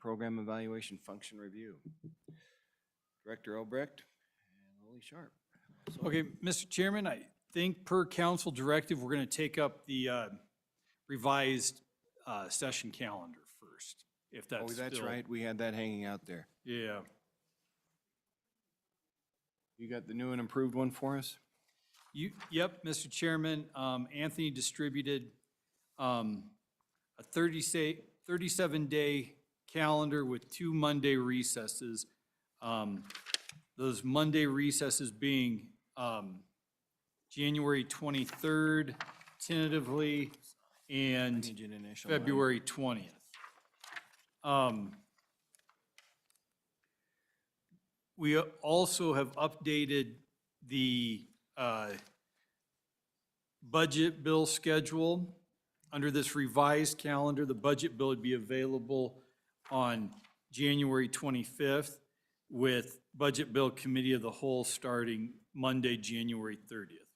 Program Evaluation Function Review. Director Obrecht and Lily Sharp. So- Okay, Mr. Chairman, I think per council directive, we're going to take up the revised session calendar first, if Oh, that's that's still. right. We had that hanging out there. Yeah. You got the new and improved one for us? Yep, Mr. Chairman, Anthony distributed a 37-day calendar with 2 Monday recesses. Those Monday recesses being January 23rd tentatively and Need you to initial mine. February 20th. We also have updated the budget bill schedule. Under this revised calendar, the budget bill would be available on January 25th with Budget Bill Committee of the Whole starting Monday, January 30th.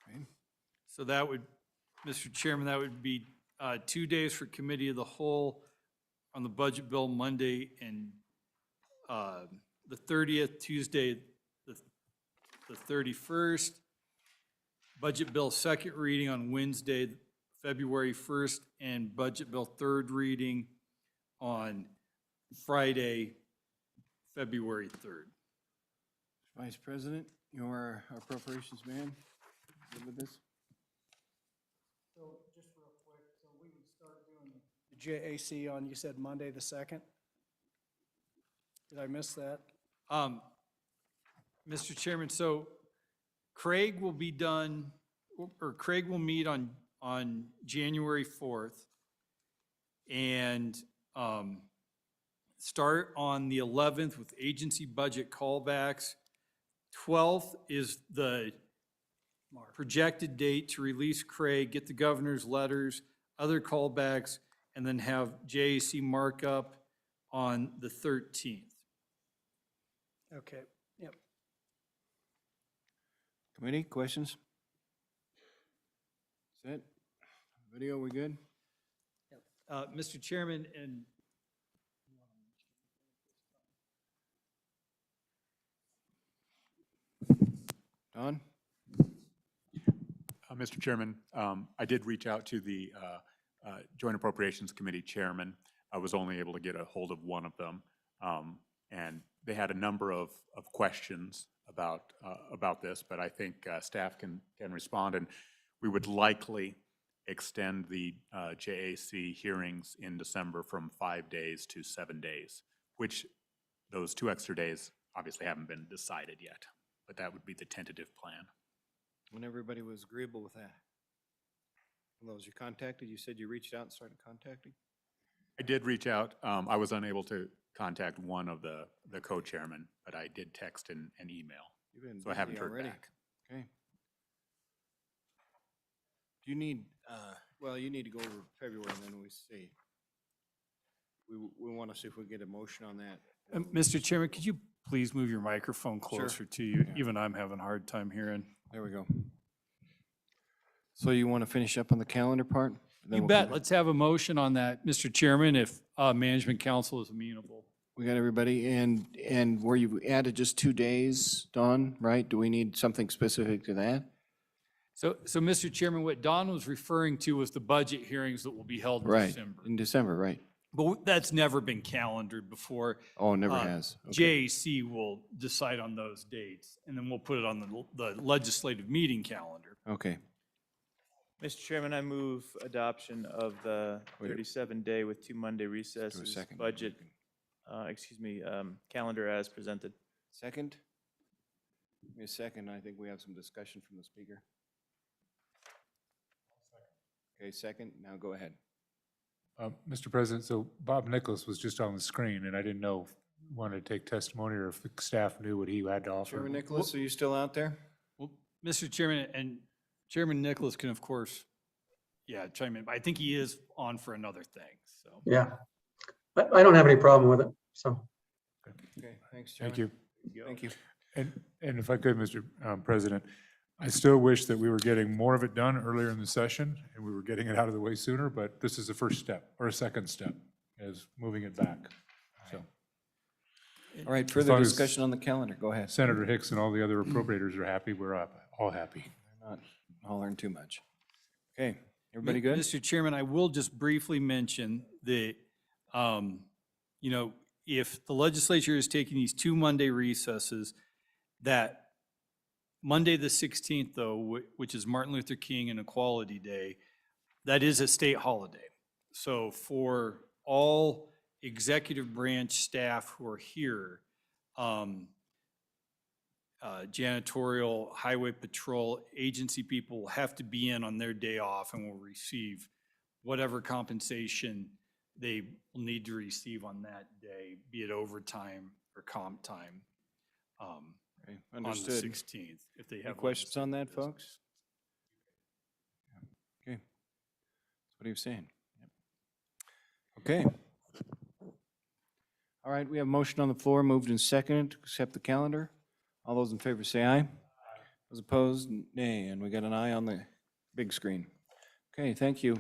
Okay. So that would, Mr. Chairman, that would be 2 days for Committee of the Whole on the budget bill Monday and the 30th, Tuesday, the 31st. Budget bill second reading on Wednesday, February 1st, and budget bill third reading on Friday, February 3rd. Vice President, you're our appropriations man. Good with this? So just real quick, so we would start doing the JAC on, you said Monday the 2nd? Did I miss that? Mr. Chairman, so Craig will be done, or Craig will meet on January 4th and start on the 11th with agency budget callbacks. 12th is the projected date to release Craig, get the governor's letters, other callbacks, and then have JAC markup on the 13th. Okay, yep. Committee, questions? Set? Video, we good? Mr. Chairman, and Don? Mr. Chairman, I did reach out to the Joint Appropriations Committee Chairman. I was only able to get a hold of one of them. And they had a number of questions about this, but I think staff can respond. And we would likely extend the JAC hearings in December from 5 days to 7 days, which those 2 extra days obviously haven't been decided yet, but that would be the tentative plan. When everybody was agreeable with that? When those you contacted, you said you reached out and started contacting? I did reach out. I was unable to contact one of the co-chairmen, but I did text and email. You've been So I haven't busy heard already. back. Okay. Do you need, well, you need to go over February and then we see. We want to see if we get a motion on that. Mr. Chairman, could you please move your microphone Sure. closer to you? Yeah. Even I'm having a hard time hearing. There we go. So you want to finish up on the calendar part? Then You we'll bet. come back. Let's have a motion on that, Mr. Chairman, if Management Council is amenable. We got everybody, and where you added just 2 days, Dawn, right? Do we need something specific to that? So, Mr. Chairman, what Don was referring to was the budget hearings that will be held in Right, December. in December, right? But that's never been calendared before. Oh, it never Uh, has. Okay. JAC will decide on those dates, and then we'll put it on the legislative meeting calendar. Okay, Mr. Chairman, I move adoption of the Wait. 37-day with 2 Monday do a recesses second. budget, calendar as presented. Second? Give me a second, I think we have some discussion from the speaker. Okay, second, now go ahead. Mr. President, so Bob Nicholas was just on the screen, and I didn't know if he wanted to take testimony or if the staff knew what he had to offer. Chairman Nicholas, are you still out there? Well, Mr. Chairman, and Chairman Nicholas can, of course, chime in. But I think he is on for another thing, so. Yeah, I don't have any problem with it, so. Okay, thanks, Chairman. Thank you. Thank you. And if I could, Mr. President, I still wish that we were getting more of it done earlier in the session and we were getting it out of the way sooner, but this is a first step or a second step, is moving it back. So All right, further long as- discussion on the calendar. Go ahead. Senator Hicks and all the other appropriators are happy, we're all happy. Not hollering too much. Okay, everybody good? Mr. Chairman, I will just briefly mention that, you know, if the legislature is taking these 2 Monday recesses, that Monday, the 16th, though, which is Martin Luther King and Equality Day, that is a state holiday. So for all executive branch staff who are here, janitorial, highway patrol, agency people will have to be in on their day off and will receive whatever compensation they will need to receive on that day, be it overtime or comp time, Okay, on the understood. 16th, if they Any have. questions on that, legislative folks? Okay. That's what he was saying. Yep. Okay. All right, we have a motion on the floor, moved and seconded to accept the calendar. All those in favor say aye. Those opposed, nay, and we got an aye on the big screen. Okay, thank you.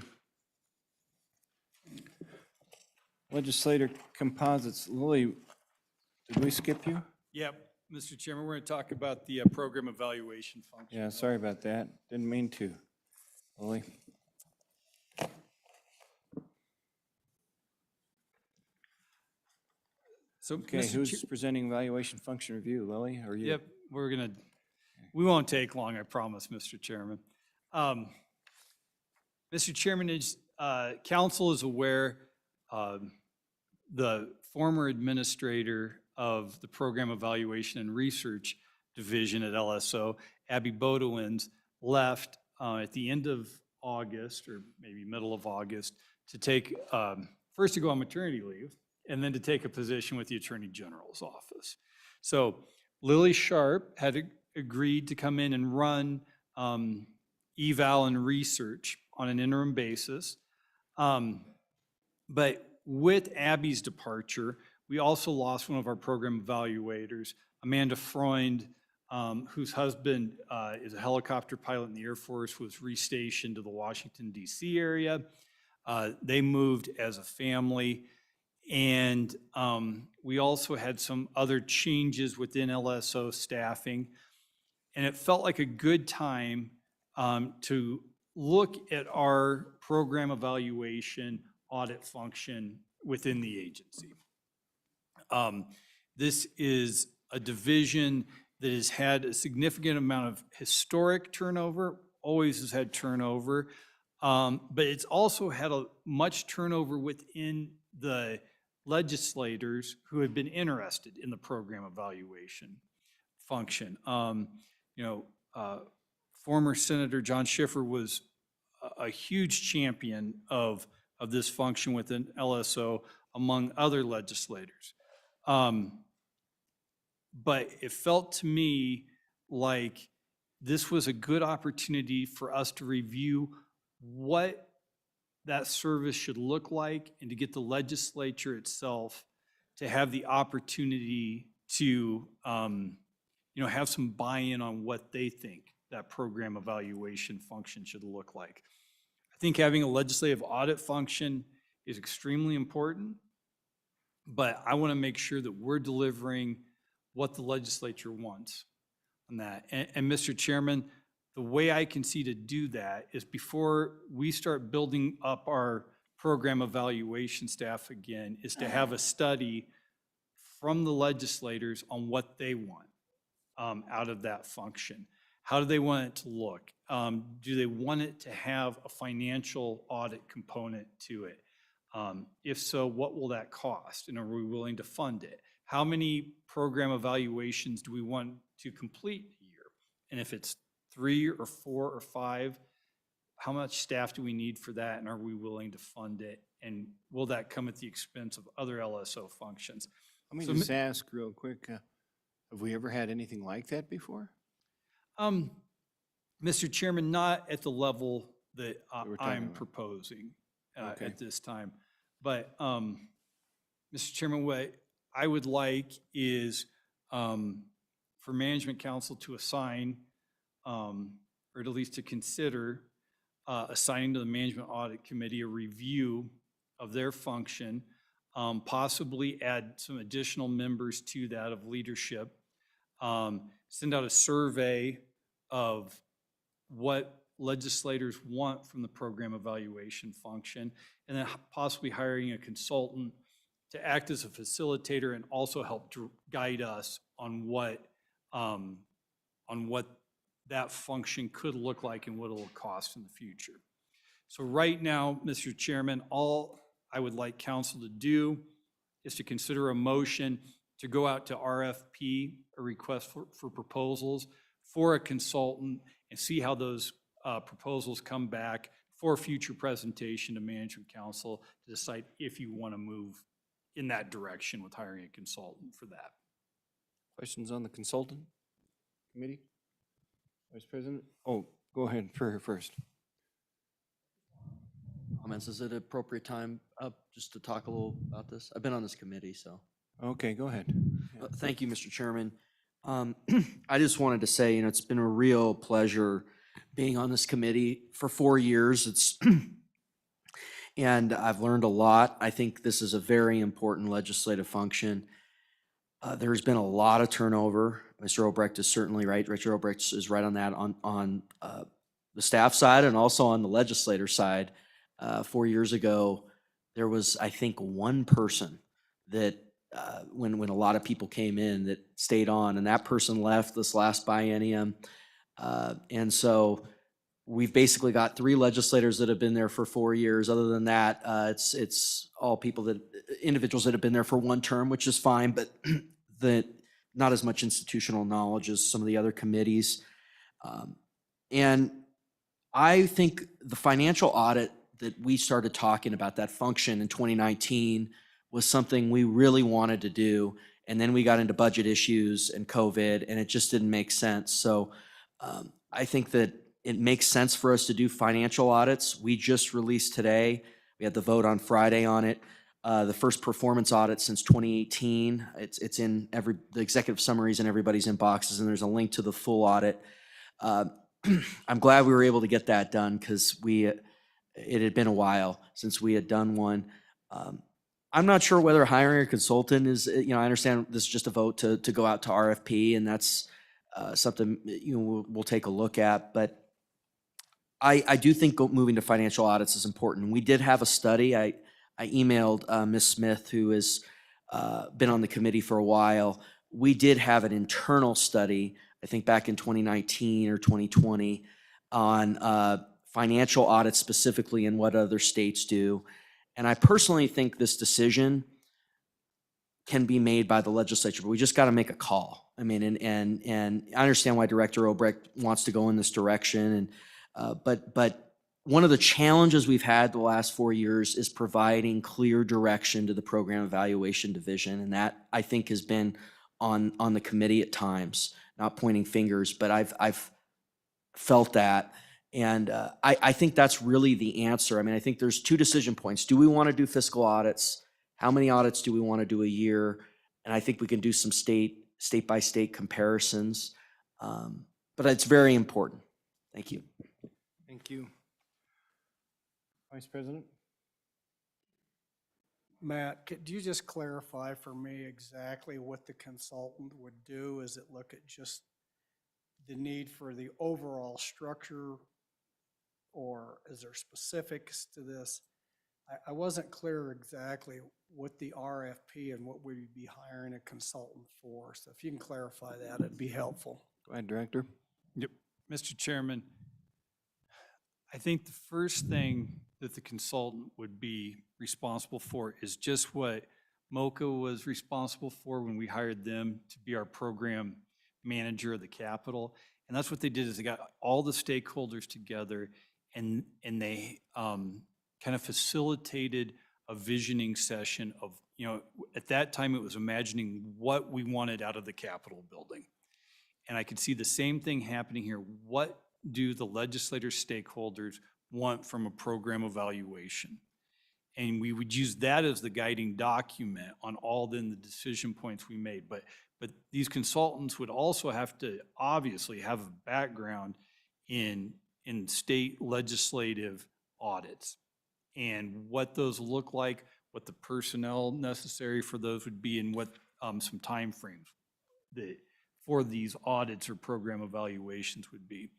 Legislator composites, Lily, did we skip you? Yep, Mr. Chairman, we're going to talk about the program evaluation function. Yeah, sorry about that. Didn't mean to. Lily? So, Okay, Mr. who's presenting evaluation function review, Lily, or you? Yep, we're gonna, we won't take long, I promise, Mr. Chairman. Mr. Chairman, as council is aware, the former administrator of the Program Evaluation and Research Division at LSO, Abby Bodewins, left at the end of August, or maybe middle of August, to take, first to go on maternity leave, and then to take a position with the Attorney General's office. So Lily Sharp had agreed to come in and run eval and research on an interim basis. But with Abby's departure, we also lost one of our program evaluators, Amanda Freund, whose husband is a helicopter pilot in the Air Force, was restationed to the Washington, D.C. area. They moved as a family. And we also had some other changes within LSO staffing. And it felt like a good time to look at our program evaluation audit function within the agency. This is a division that has had a significant amount of historic turnover, always has had turnover, but it's also had much turnover within the legislators who have been interested in the program evaluation function. Former Senator John Schiffer was a huge champion of this function within LSO, among other legislators. But it felt to me like this was a good opportunity for us to review what that service should look like and to get the legislature itself to have the opportunity to have some buy-in on what they think that program evaluation function should look like. I think having a legislative audit function is extremely important, but I want to make sure that we're delivering what the legislature wants on that. And Mr. Chairman, the way I can see to do that is before we start building up our program evaluation staff again, is to have a study from the legislators on what they want out of that function. How do they want it to look? Do they want it to have a financial audit component to it? If so, what will that cost? And are we willing to fund it? How many program evaluations do we want to complete a year? And if it's 3 or 4 or 5, how much staff do we need for that? And are we willing to fund it? And will that come at the expense of other LSO functions? Let me So just ask real quick, have we ever had anything like that before? Mr. Chairman, not at the level that we're talking I'm about. proposing Okay. at this time. But, Mr. Chairman, what I would like is for Management Council to assign or at least to consider assigning to the Management Audit Committee a review of their function, possibly add some additional members to that of leadership, send out a survey of what legislators want from the program evaluation function, and then possibly hiring a consultant to act as a facilitator and also help to guide us on what that function could look like and what it'll cost in the future. So right now, Mr. Chairman, all I would like council to do is to consider a motion to go out to RFP, a request for proposals, for a consultant, and see how those proposals come back for future presentation to Management Council to decide if you want to move in that direction with hiring a consultant for that. Questions on the consultant committee? Vice President? Oh, go ahead for her first. Comments, is it appropriate time just to talk a little about this? I've been on this committee, so. Okay, go ahead. Thank you, Mr. Chairman. I just wanted to say, it's been a real pleasure being on this committee for 4 years. And I've learned a lot. I think this is a very important legislative function. There's been a lot of turnover. Mr. Obrecht is certainly right. Richard Obrecht is right on that on the staff side and also on the legislator side. 4 years ago, there was, I think, one person that when a lot of people came in that stayed on, and that person left this last biennium. And so we've basically got 3 legislators that have been there for 4 years. Other than that, it's all individuals that have been there for 1 term, which is fine, but not as much institutional knowledge as some of the other committees. And I think the financial audit that we started talking about, that function in 2019, was something we really wanted to do. And then we got into budget issues and COVID, and it just didn't make sense. So I think that it makes sense for us to do financial audits. We just released today, we had the vote on Friday on it, the first performance audit since 2018. It's in the executive summaries in everybody's inboxes, and there's a link to the full audit. I'm glad we were able to get that done because it had been a while since we had done one. I'm not sure whether hiring a consultant is, I understand this is just a vote to go out to RFP, and that's something we'll take a look at. But I do think moving to financial audits is important. We did have a study. I emailed Ms. Smith, who has been on the committee for a while. We did have an internal study, I think back in 2019 or 2020, on financial audits specifically and what other states do. And I personally think this decision can be made by the legislature, but we just got to make a call. I mean, and I understand why Director Obrecht wants to go in this direction. And but one of the challenges we've had the last 4 years is providing clear direction to the Program Evaluation Division, and that I think has been on the committee at times. Not pointing fingers, but I've felt that. And I think that's really the answer. I mean, I think there's 2 decision points. Do we want to do fiscal audits? How many audits do we want to do a year? And I think we can do some state-by-state comparisons. But it's very important. Thank you. Thank you. Vice President? Matt, could you just clarify for me exactly what the consultant would do? Is it look at just the need for the overall structure, or is there specifics to this? I wasn't clear exactly what the RFP and what we'd be hiring a consultant for. So if you can clarify that, it'd be helpful. Go ahead, Director. Yep. Mr. Chairman, I think the first thing that the consultant would be responsible for is just what MOCA was responsible for when we hired them to be our program manager of the Capitol. And that's what they did, is they got all the stakeholders together and they kind of facilitated a visioning session of, at that time it was imagining what we wanted out of the Capitol building. And I could see the same thing happening here. What do the legislator stakeholders want from a program evaluation? And we would use that as the guiding document on all then the decision points we made. But But these consultants would also have to obviously have a background in state legislative audits and what those look like, what the personnel necessary for those would be, and what some timeframes that for these audits or program evaluations would be.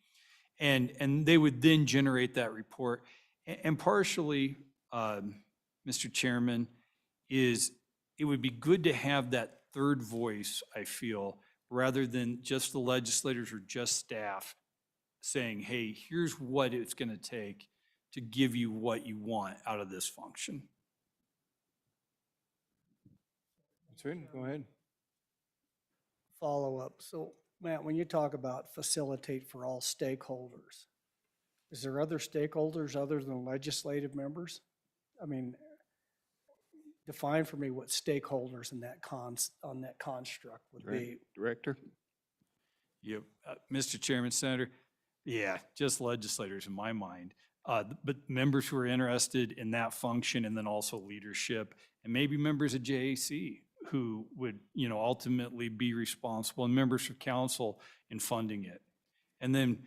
And they would then generate that report. And partially, Mr. Chairman, is it would be good to have that third voice, I feel, rather than just the legislators or just staff saying, hey, here's what it's going to take to give you what you want out of this function. That's right, go ahead. Follow-up. So, Matt, when you talk about facilitate for all stakeholders, is there other stakeholders other than legislative members? I mean, define for me what stakeholders in that on that construct would be. Director? Yep. Mr. Chairman, Senator, yeah, just legislators in my mind. But members who are interested in that function, and then also leadership, and maybe members of JAC who would, ultimately be responsible, and members of council in funding it. And then,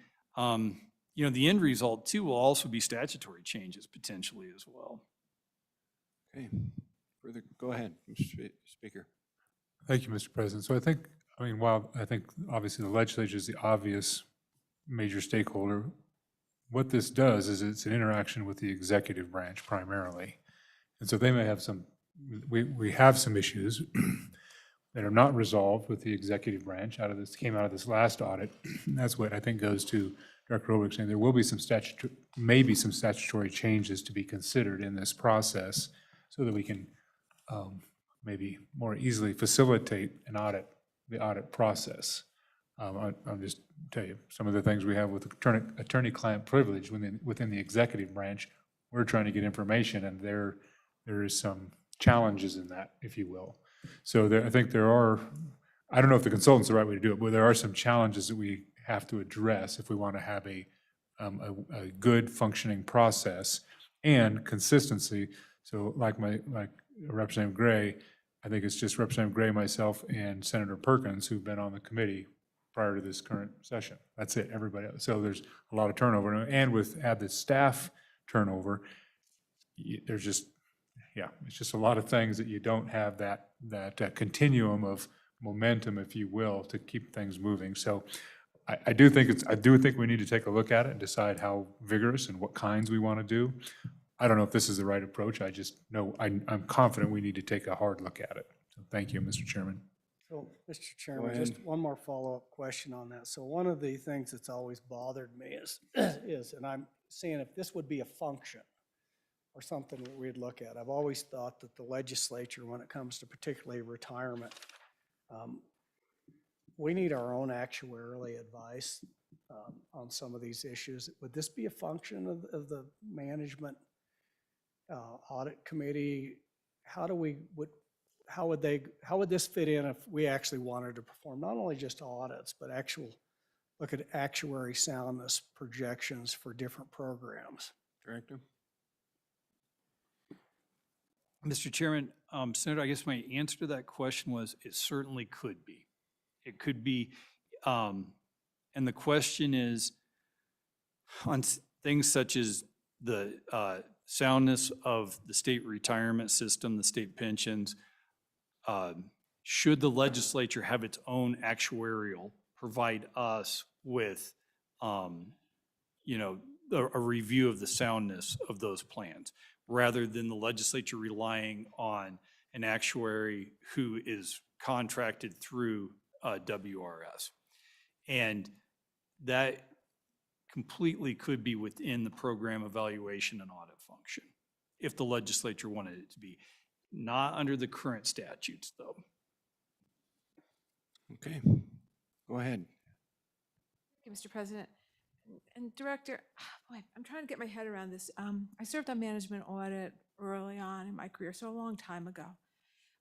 the end result too will also be statutory changes potentially as well. Okay, further, go ahead, Mr. Speaker. Thank you, Mr. President. So while I think obviously the legislature is the obvious major stakeholder, what this does is it's an interaction with the executive branch primarily. And so they may have we have some issues that are not resolved with the executive branch came out of this last audit. And that's what I think goes to Director Robick saying there will be maybe some statutory changes to be considered in this process so that we can maybe more easily facilitate the audit process. I'll just tell you, some of the things we have with attorney-client privilege within the executive branch, we're trying to get information, and there is some challenges in that, if you will. So I think there are, I don't know if the consultant's the right way to do it, but there are some challenges that we have to address if we want to have a good functioning process and consistency. So like Representative Gray, I think it's just Representative Gray, myself, and Senator Perkins who've been on the committee prior to this current session. That's it, everybody else. So there's a lot of turnover. And add the staff turnover, there's just, it's just a lot of things that you don't have that continuum of momentum, if you will, to keep things moving. So I do think we need to take a look at it and decide how vigorous and what kinds we want to do. I don't know if this is the right approach. I just know I'm confident we need to take a hard look at it. So thank you, Mr. Chairman. So, Mr. Chairman, just one more follow-up question on that. So one of the things that's always bothered me is, and I'm saying if this would be a function or something that we'd look at, I've always thought that the legislature, when it comes to particularly retirement, we need our own actuarially advice on some of these issues. Would this be a function of the management audit committee? How would this fit in if we actually wanted to perform not only just audits, but look at actuary soundness projections for different programs? Director? Mr. Chairman, Senator, I guess my answer to that question was it certainly could be. It could be, and the question is on things such as the soundness of the state retirement system, the state pensions, should the legislature have its own actuarial provide us with, a review of the soundness of those plans, rather than the legislature relying on an actuary who is contracted through WRS. And that completely could be within the program evaluation and audit function, if the legislature wanted it to be. Not under the current statutes, though. Okay, go ahead. Thank you, Mr. President. And Director, boy, I'm trying to get my head around this. I served on management audit early on in my career, so a long time ago.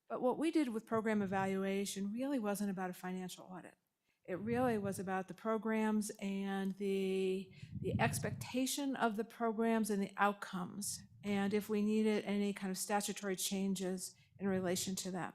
But what we did with program evaluation really wasn't about a financial audit. It really was about the programs and the expectation of the programs and the outcomes, and if we needed any kind of statutory changes in relation to that.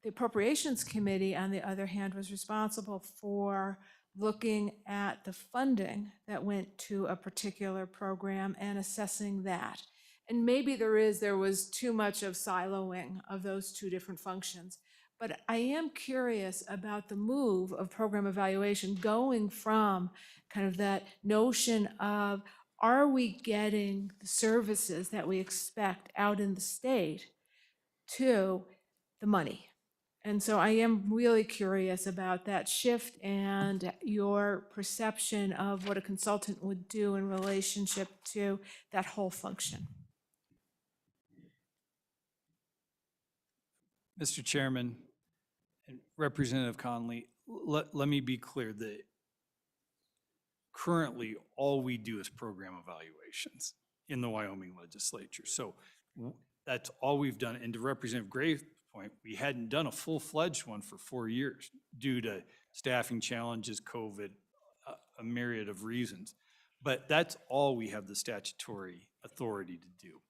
The Appropriations Committee, on the other hand, was responsible for looking at the funding that went to a particular program and assessing that. And maybe there was too much of siloing of those two different functions. But I am curious about the move of program evaluation going from kind of that notion of, are we getting the services that we expect out in the state, to the money? And so I am really curious about that shift and your perception of what a consultant would do in relationship to that whole function. Mr. Chairman and Representative Conley, let me be clear that currently all we do is program evaluations in the Wyoming legislature. So that's all we've done. And to Representative Gray's point, we hadn't done a full-fledged one for 4 years due to staffing challenges, COVID, a myriad of reasons. But that's all we have the statutory authority to do.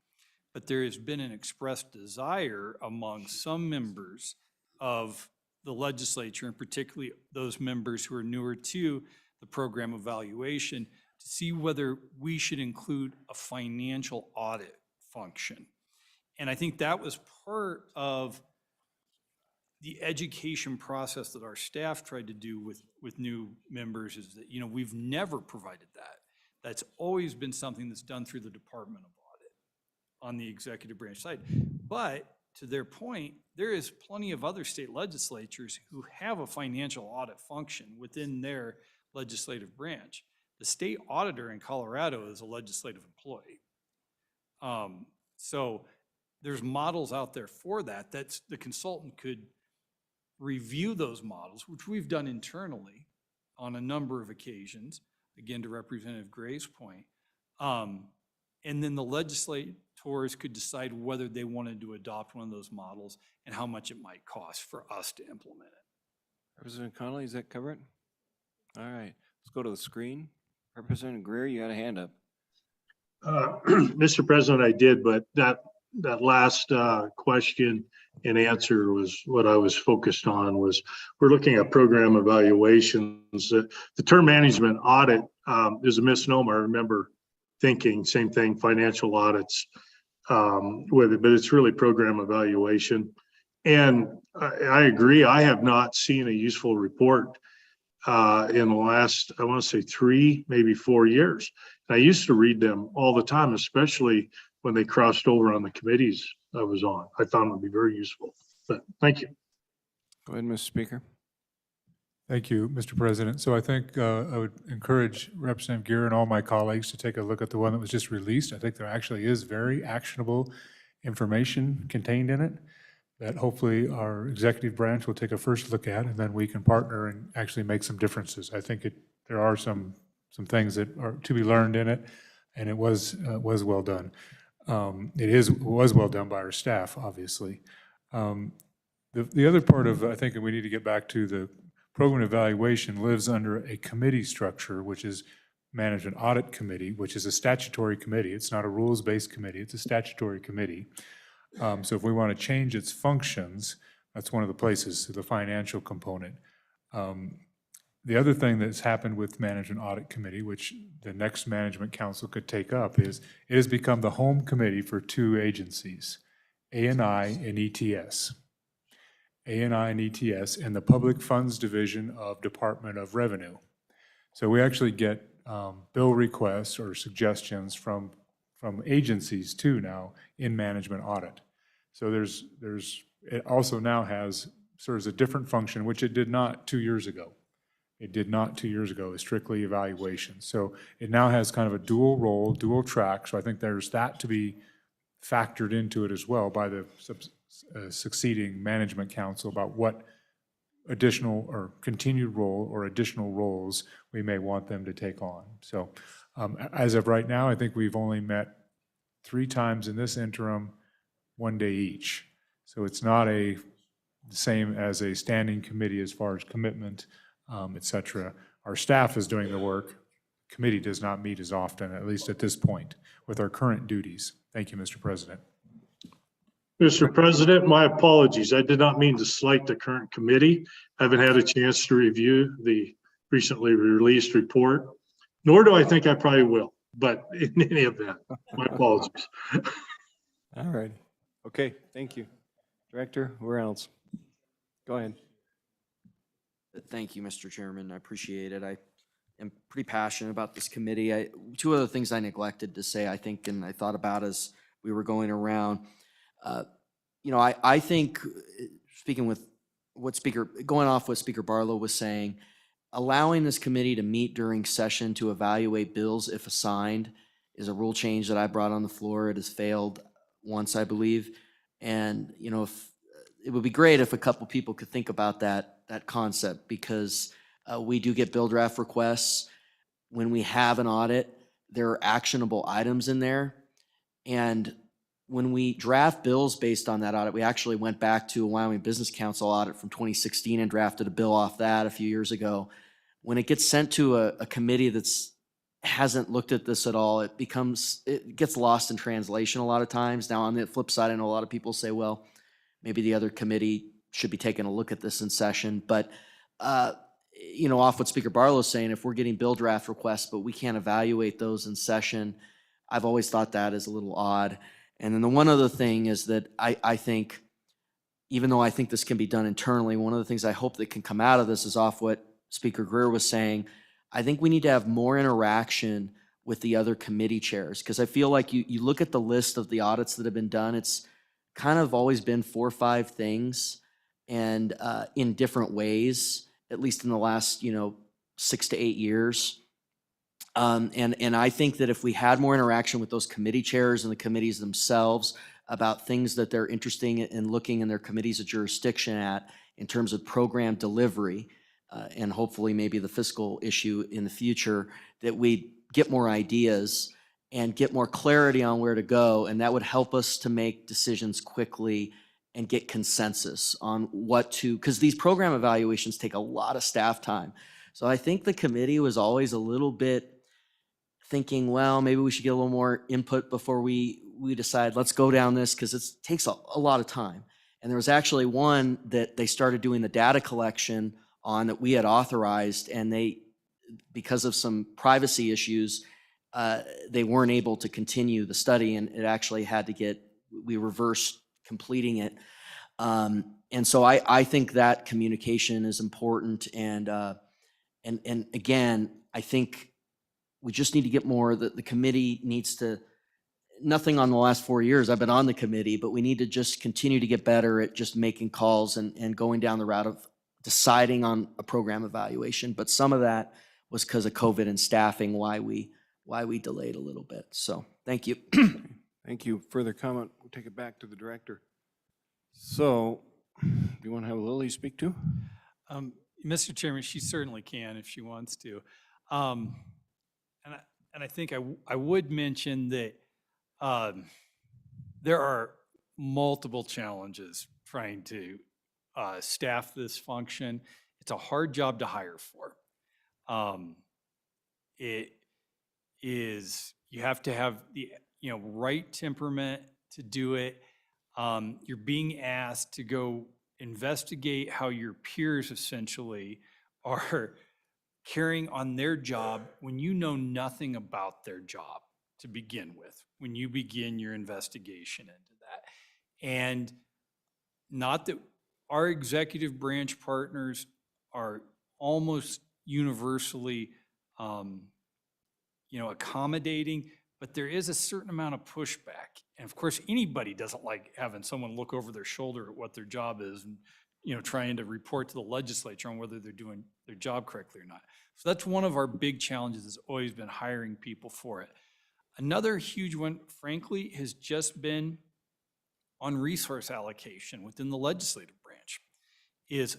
But there has been an expressed desire among some members of the legislature, and particularly those members who are newer to the program evaluation, to see whether we should include a financial audit function. And I think that was part of the education process that our staff tried to do with new members, is that, we've never provided that. That's always been something that's done through the Department of Audit on the executive branch side. But to their point, there is plenty of other state legislatures who have a financial audit function within their legislative branch. The state auditor in Colorado is a legislative employee. So there's models out there for that. That's, the consultant could review those models, which we've done internally on a number of occasions, again, to Representative Gray's point. And then the legislators could decide whether they wanted to adopt one of those models and how much it might cost for us to implement it. Representative Connolly, does that cover it? All right, let's go to the screen. Representative Greer, you got a hand up. Mr. President, I did, but that last question and answer was what I was focused on. Was we're looking at program evaluations. The term management audit is a misnomer. I remember thinking same thing, financial audits with it, but it's really program evaluation. And I agree, I have not seen a useful report in the last, I want to say 3, maybe 4 years. And I used to read them all the time, especially when they crossed over on the committees I was on. I thought it would be very useful, but thank you. Go ahead, Mr. Speaker. Thank you, Mr. President. So I think I would encourage Representative Gear and all my colleagues to take a look at the one that was just released. I think there actually is very actionable information contained in it that hopefully our executive branch will take a first look at, and then we can partner and actually make some differences. I think there are some things that are to be learned in it, and it was well done. It was well done by our staff, obviously. The other part of, I think, we need to get back to the program evaluation lives under a committee structure, which is Management Audit Committee, which is a statutory committee. It's not a rules-based committee, it's a statutory committee. So if we want to change its functions, that's one of the places, the financial component. The other thing that's happened with Management Audit Committee, which the next Management Council could take up, is it has become the home committee for 2 agencies, ANI and ETS. ANI and ETS and the Public Funds Division of Department of Revenue. So we actually get bill requests or suggestions from agencies too now in management audit. So it also now serves a different function, which it did not 2 years ago. It did not 2 years ago. It was strictly evaluation. So it now has kind of a dual role, dual track. So I think there's that to be factored into it as well by the succeeding management council about what additional or continued role or additional roles we may want them to take on. So as of right now, I think we've only met 3 times in this interim, 1 day each. So it's not the same as a standing committee as far as commitment, et cetera. Our staff is doing the work. Committee does not meet as often, at least at this point, with our current duties. Thank you, Mr. President. Mr. President, my apologies. I did not mean to slight the current committee. I haven't had a chance to review the recently released report, nor do I think I probably will. But in any event, my apologies. All right. Okay, thank you. Director, where else? Go ahead. Thank you, Mr. Chairman. I appreciate it. I am pretty passionate about this committee. Two other things I neglected to say, I think, and I thought about as we were going around. I think, speaking with going off what Speaker Barlow was saying, allowing this committee to meet during session to evaluate bills if assigned is a rule change that I brought on the floor. It has failed once, I believe. And, if it would be great if a couple people could think about that concept, because we do get bill draft requests. When we have an audit, there are actionable items in there. And when we draft bills based on that audit, we actually went back to a Wyoming Business Council audit from 2016 and drafted a bill off that a few years ago. When it gets sent to a committee that's hasn't looked at this at all, it gets lost in translation a lot of times. Now, on the flip side, I know a lot of people say, well, maybe the other committee should be taking a look at this in session. But, off what Speaker Barlow's saying, if we're getting bill draft requests, but we can't evaluate those in session, I've always thought that is a little odd. And then the one other thing is that I think, even though I think this can be done internally, one of the things I hope that can come out of this is off what Speaker Greer was saying. I think we need to have more interaction with the other committee chairs, because I feel like you look at the list of the audits that have been done, it's kind of always been 4 or 5 things, and in different ways, at least in the last 6 to 8 years. And I think that if we had more interaction with those committee chairs and the committees themselves about things that they're interested in looking in their committees of jurisdiction at in terms of program delivery, and hopefully maybe the fiscal issue in the future, that we get more ideas and get more clarity on where to go, and that would help us to make decisions quickly and get consensus on what to, because these program evaluations take a lot of staff time. So I think the committee was always a little bit thinking, well, maybe we should get a little more input before we decide, let's go down this, because it takes a lot of time. And there was actually one that they started doing the data collection on that we had authorized, and because of some privacy issues, they weren't able to continue the study, and it actually had to we reversed completing it. And so I think that communication is important. And again, I think we just need to get more, the committee needs to, nothing on the last 4 years, I've been on the committee, but we need to just continue to get better at just making calls and going down the route of deciding on a program evaluation. But some of that was because of COVID and staffing, why we delayed a little bit. So thank you. Thank you. Further comment? We'll take it back to the director. So, do you want to have Lily speak too? Mr. Chairman, she certainly can if she wants to. And I think I would mention that there are multiple challenges trying to staff this function. It's a hard job to hire for. It is, you have to have the right temperament to do it. You're being asked to go investigate how your peers essentially are carrying on their job when you know nothing about their job to begin with, when you begin your investigation into that. And not that our executive branch partners are almost universally accommodating, but there is a certain amount of pushback. And of course, anybody doesn't like having someone look over their shoulder at what their job is and trying to report to the legislature on whether they're doing their job correctly or not. So that's one of our big challenges, has always been hiring people for it. Another huge one, frankly, has just been on resource allocation within the legislative branch. Is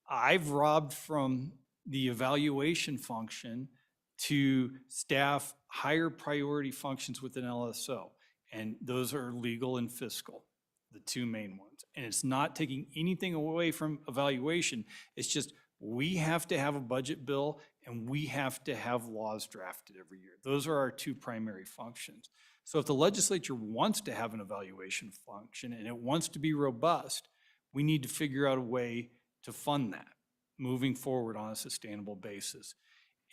I've robbed from the evaluation function to staff higher priority functions within LSO. And those are legal and fiscal, the two main ones. And it's not taking anything away from evaluation. It's just, we have to have a budget bill and we have to have laws drafted every year. Those are our two primary functions. So if the legislature wants to have an evaluation function and it wants to be robust, we need to figure out a way to fund that moving forward on a sustainable basis.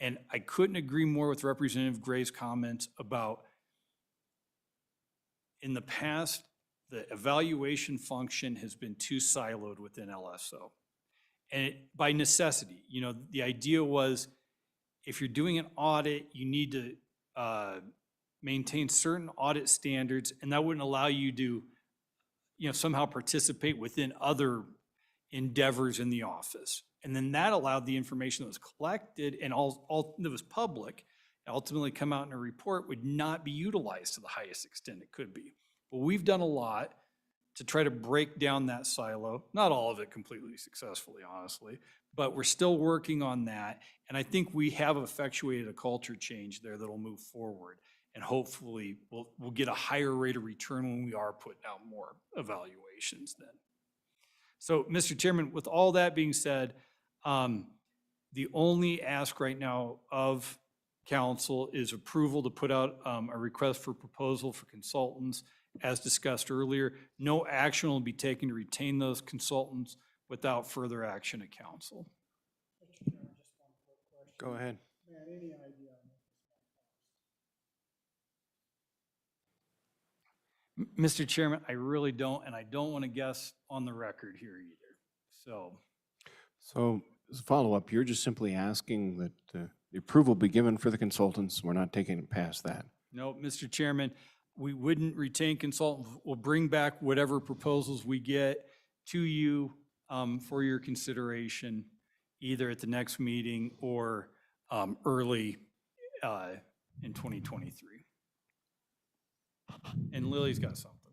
And I couldn't agree more with Representative Gray's comments about in the past, the evaluation function has been too siloed within LSO. And by necessity, the idea was if you're doing an audit, you need to maintain certain audit standards, and that wouldn't allow you to, somehow participate within other endeavors in the office. And then that allowed the information that was collected and all that was public, ultimately come out in a report, would not be utilized to the highest extent it could be. But we've done a lot to try to break down that silo. Not all of it completely successfully, honestly, but we're still working on that. And I think we have effectuated a culture change there that'll move forward. And hopefully we'll get a higher rate of return when we are putting out more evaluations then. So, Mr. Chairman, with all that being said, the only ask right now of council is approval to put out a request for proposal for consultants. As discussed earlier, no action will be taken to retain those consultants without further action at council. Go ahead. Mr. Chairman, I really don't, and I don't want to guess on the record here either. So as a follow-up, you're just simply asking that the approval be given for the consultants. We're not taking it past that. No, Mr. Chairman, we wouldn't retain consultants. We'll bring back whatever proposals we get to you for your consideration, either at the next meeting or early in 2023. And Lily's got something.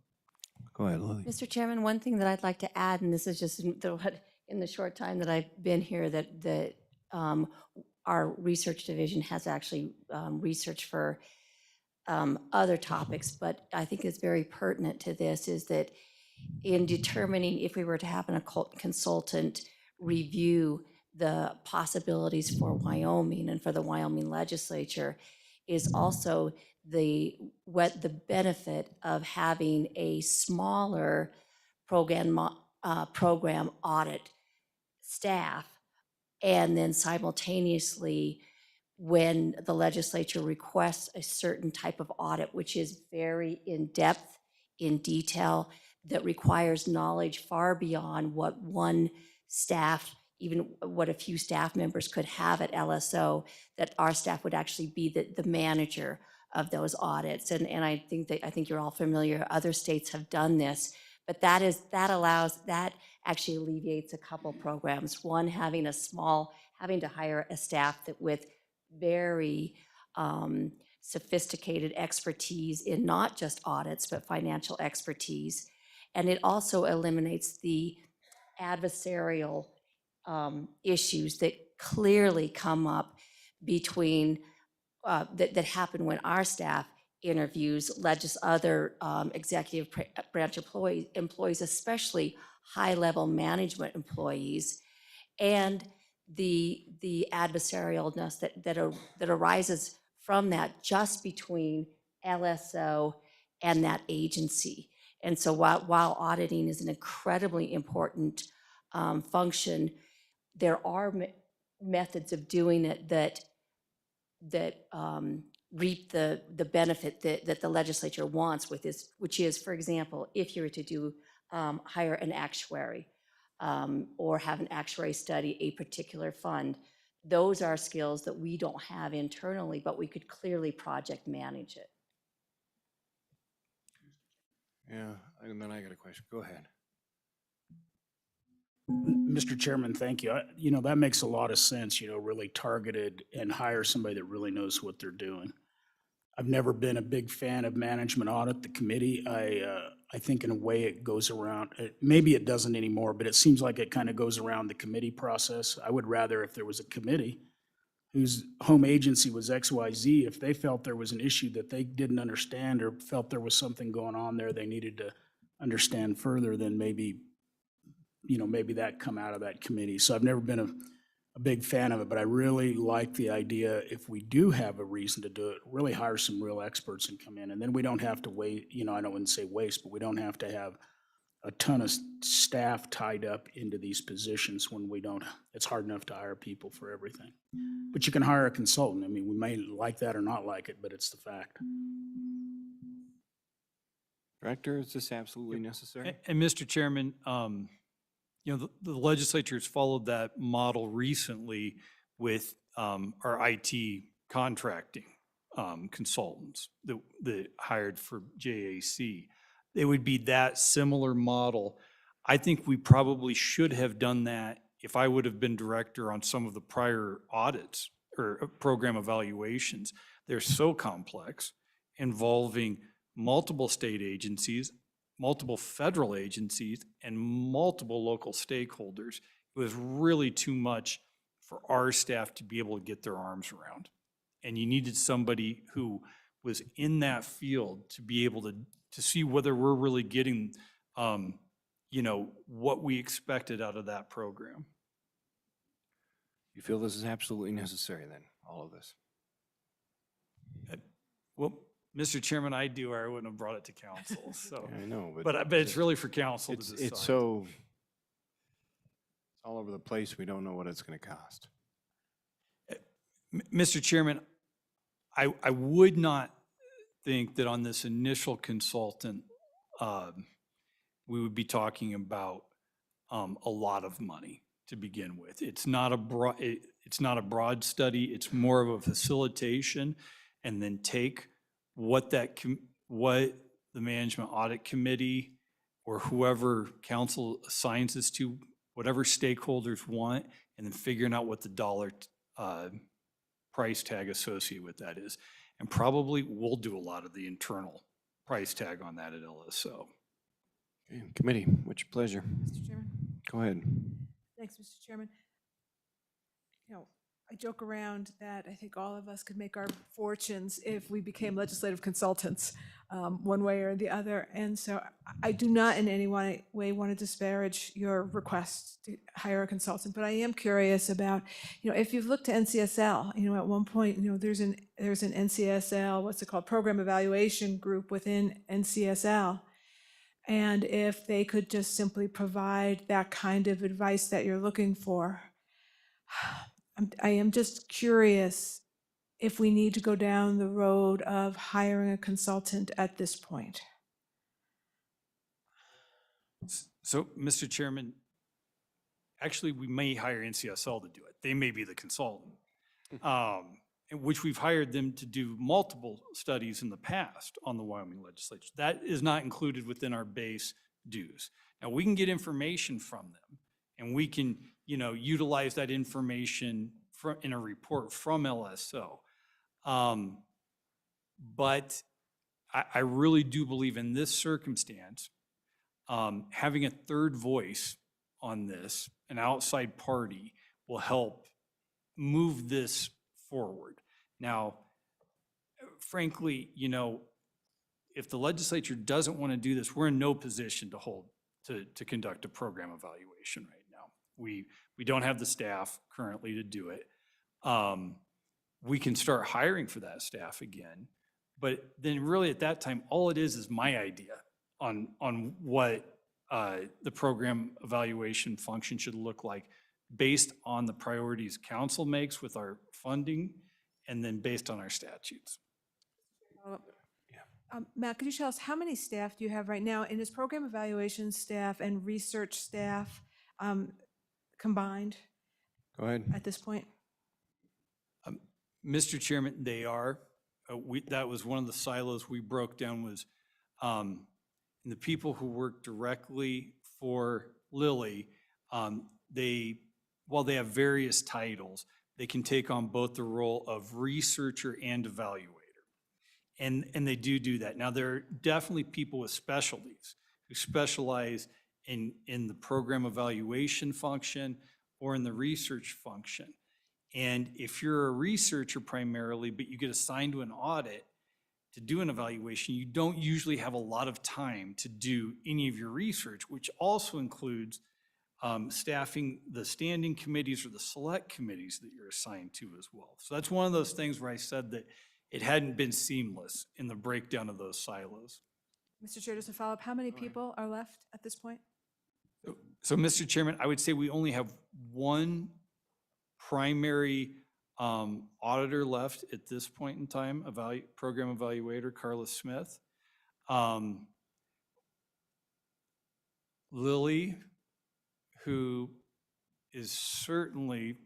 Go ahead, Lily. Mr. Chairman, one thing that I'd like to add, and this is just in the short time that I've been here, that our research division has actually researched for other topics, but I think is very pertinent to this, is that in determining if we were to have an occult consultant review the possibilities for Wyoming and for the Wyoming legislature, is also the benefit of having a smaller program audit staff, and then simultaneously when the legislature requests a certain type of audit, which is very in-depth, in detail, that requires knowledge far beyond what one staff, even what a few staff members could have at LSO, that our staff would actually be the manager of those audits. And I think you're all familiar, other states have done this, but that actually alleviates a couple programs. One, having to hire a staff that with very sophisticated expertise in not just audits, but financial expertise. And it also eliminates the adversarial issues that clearly come up between, that happen when our staff interviews other executive branch employees, especially high-level management employees, and the adversarialness that arises from that just between LSO and that agency. And so while auditing is an incredibly important function, there are methods of doing it that reap the benefit that the legislature wants with this, which is, for example, if you were to hire an actuary or have an actuary study a particular fund, those are skills that we don't have internally, but we could clearly project manage it. Yeah, and then I got a question. Go ahead. Mr. Chairman, thank you. That makes a lot of sense, really targeted and hire somebody that really knows what they're doing. I've never been a big fan of management audit, the committee. I think in a way it goes around, maybe it doesn't anymore, but it seems like it kind of goes around the committee process. I would rather if there was a committee whose home agency was XYZ, if they felt there was an issue that they didn't understand or felt there was something going on there they needed to understand further, then maybe that come out of that committee. So I've never been a big fan of it, but I really like the idea, if we do have a reason to do it, really hire some real experts and come in, and then we don't have to wait, I don't want to say waste, but we don't have to have a ton of staff tied up into these positions when we don't, it's hard enough to hire people for everything. But you can hire a consultant. I mean, we may like that or not like it, but it's the fact. Director, is this absolutely necessary? And Mr. Chairman, the legislature has followed that model recently with our IT contracting consultants that hired for JAC. It would be that similar model. I think we probably should have done that if I would have been director on some of the prior audits or program evaluations. They're so complex, involving multiple state agencies, multiple federal agencies, and multiple local stakeholders. It was really too much for our staff to be able to get their arms around. And you needed somebody who was in that field to be able to see whether we're really getting, what we expected out of that program. You feel this is absolutely necessary then, all of this? Well, Mr. Chairman, I do, or I wouldn't have brought it to council, so. I know, But it's really for council to It's, decide. it's so, all over the place, we don't know what it's gonna cost. Mr. Chairman, I would not think that on this initial consultant, we would be talking about a lot of money to begin with. It's not a broad study. It's more of a facilitation, and then take what the Management Audit Committee or whoever council assigns this to, whatever stakeholders want, and then figuring out what the dollar price tag associated with that is. And probably we'll do a lot of the internal price tag on that at LSO. Okay, committee, what's your pleasure? Mr. Chairman? Go ahead. Thanks, Mr. Chairman. I joke around that I think all of us could make our fortunes if we became legislative consultants, one way or the other. And so I do not in any way want to disparage your request to hire a consultant, but I am curious about, if you've looked to NCSL, at one point, there's an NCSL, what's it called, program evaluation group within NCSL. And if they could just simply provide that kind of advice that you're looking for. I am just curious if we need to go down the road of hiring a consultant at this point. So, Mr. Chairman, actually, we may hire NCSL to do it. They may be the consultant, in which we've hired them to do multiple studies in the past on the Wyoming legislature. That is not included within our base dues. Now, we can get information from them, and we can, utilize that information in a report from LSO. But I really do believe in this circumstance, having a third voice on this, an outside party, will help move this forward. Now, frankly, if the legislature doesn't want to do this, we're in no position to conduct a program evaluation right now. We don't have the staff currently to do it. We can start hiring for that staff again, but then really at that time, all it is my idea on what the program evaluation function should look like based on the priorities council makes with our funding and then based on our statutes. Matt, could you tell us how many staff do you have right now? And is program evaluation staff and research staff combined Go ahead. at this point? Mr. Chairman, they are. That was one of the silos we broke down was the people who work directly for Lilly, while they have various titles, they can take on both the role of researcher and evaluator. And they do that. Now, there are definitely people with specialties who specialize in the program evaluation function or in the research function. And if you're a researcher primarily, but you get assigned to an audit to do an evaluation, you don't usually have a lot of time to do any of your research, which also includes staffing the standing committees or the select committees that you're assigned to as well. So that's one of those things where I said that it hadn't been seamless in the breakdown of those silos. Mr. Chair, just a follow-up, how many people are left at this point? So, Mr. Chairman, I would say we only have one primary auditor left at this point in time, program evaluator, Carla Smith. Lily, who is certainly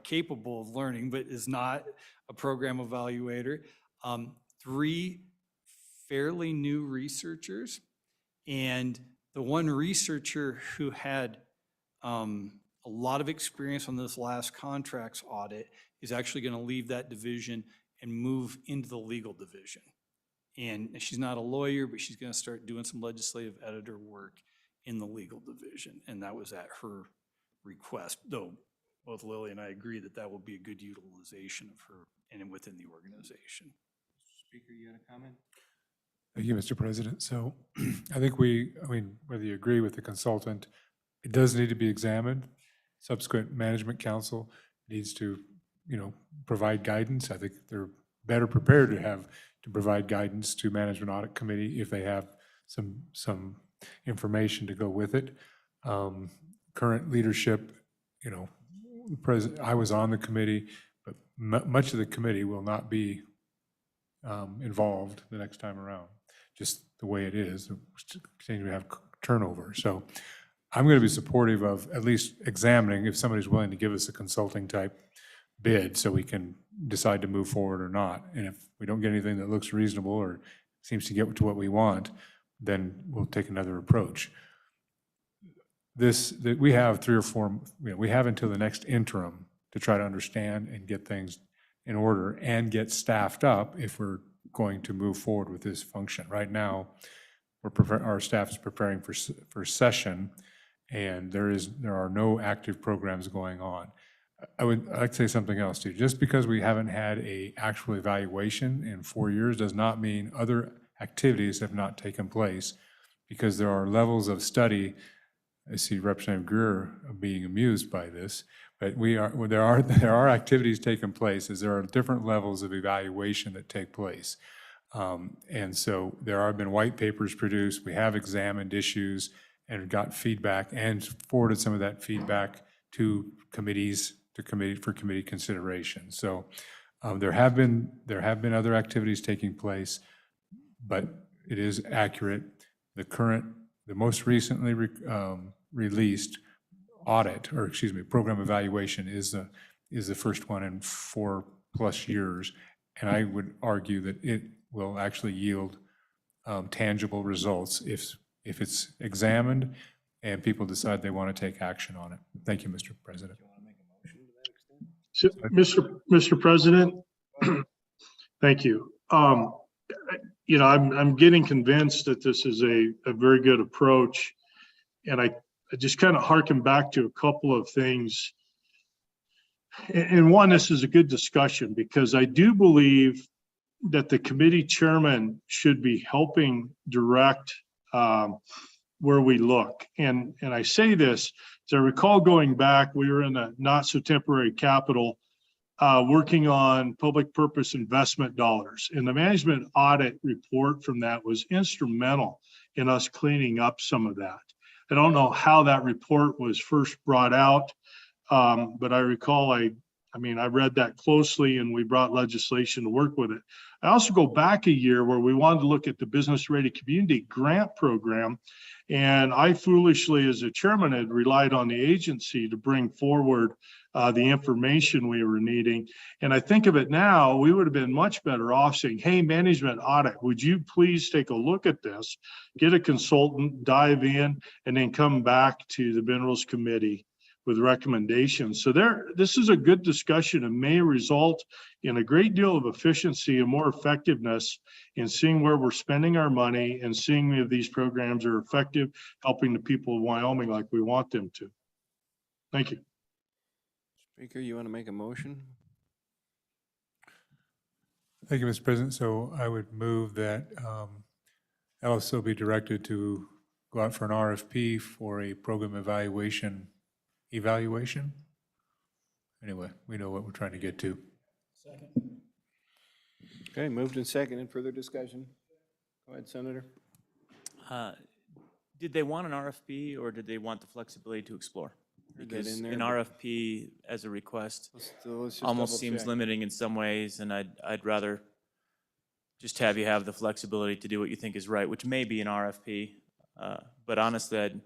capable of learning, but is not a program evaluator. 3 fairly new researchers, and the one researcher who had a lot of experience on this last contracts audit is actually going to leave that division and move into the legal division. And she's not a lawyer, but she's going to start doing some legislative editor work in the legal division. And that was at her request, though both Lily and I agree that that will be a good utilization of her and within the organization. Speaker, you had a comment? Thank you, Mr. President. So I think whether you agree with the consultant, it does need to be examined. Subsequent management council needs to, provide guidance. I think they're better prepared to provide guidance to management audit committee if they have some information to go with it. Current leadership, I was on the committee, but much of the committee will not be involved the next time around, just the way it is. We continue to have turnover. So I'm going to be supportive of at least examining if somebody's willing to give us a consulting type bid so we can decide to move forward or not. And if we don't get anything that looks reasonable or seems to get to what we want, then we'll take another approach. We have 3 or 4, we have until the next interim to try to understand and get things in order and get staffed up if we're going to move forward with this function. Right now, our staff is preparing for session, and there are no active programs going on. I'd like to say something else too. Just because we haven't had an actual evaluation in 4 years does not mean other activities have not taken place, because there are levels of study. I see Representative Greer being amused by this, but there are activities taking place, as there are different levels of evaluation that take place. And so there have been white papers produced. We have examined issues and got feedback and forwarded some of that feedback to committees, for committee consideration. So there have been other activities taking place, but it is accurate. The most recently released audit, program evaluation is the first one in 4+ years. And I would argue that it will actually yield tangible results if it's examined and people decide they want to take action on it. Thank you, Mr. President. So, Mr. President, thank you. I'm getting convinced that this is a very good approach. And I just kind of harken back to a couple of things. And one, this is a good discussion, because I do believe that the committee chairman should be helping direct where we look. And I say this, as I recall going back, we were in a not so temporary capital working on public purpose investment dollars. And the management audit report from that was instrumental in us cleaning up some of that. I don't know how that report was first brought out, but I recall I read that closely, and we brought legislation to work with it. I also go back a year where we wanted to look at the Business Ready Community Grant Program. And I foolishly, as a chairman, had relied on the agency to bring forward the information we were needing. And I think of it now, we would have been much better off saying, hey, management audit, would you please take a look at this, get a consultant, dive in, and then come back to the Minerals Committee with recommendations. So this is a good discussion and may result in a great deal of efficiency and more effectiveness in seeing where we're spending our money and seeing if these programs are effective, helping the people of Wyoming like we want them to. Thank you. Speaker, you want to make a motion? Thank you, Mr. President. So I would move that LSO be directed to go out for an RFP for a program evaluation. Anyway, we know what we're trying to get to. Okay, moved and seconded. Further discussion? Go ahead, Senator. Did they want an RFP or did they want the flexibility to explore? Heard that Because in there, an but- RFP as a request Let's just almost double seems check. limiting in some ways, and I'd rather just have you have the flexibility to do what you think is right, which may be an RFP. But honestly,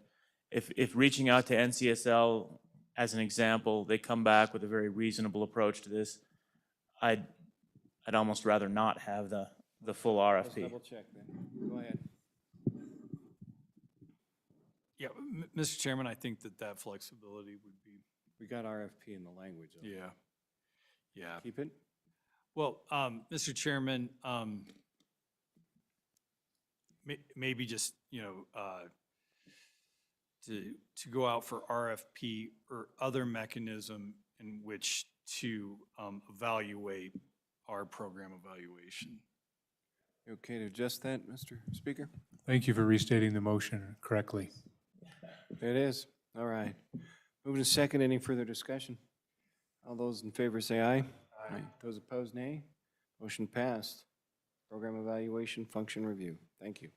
if reaching out to NCSL as an example, they come back with a very reasonable approach to this, I'd almost rather not have the full Let's RFP. double check then. Go ahead. Yeah, Mr. Chairman, I think that flexibility would be, We got RFP in the language. though. yeah. Yeah. Keep it? Well, Mr. Chairman, maybe just, to go out for RFP or other mechanism in which to evaluate our program evaluation. You okay to adjust that, Mr. Speaker? Thank you for restating the motion correctly. It is. All right. Moving to second. Any further discussion? All those in favor say aye. Aye. Those opposed, nay. Motion passed. Program evaluation, function review. Thank you.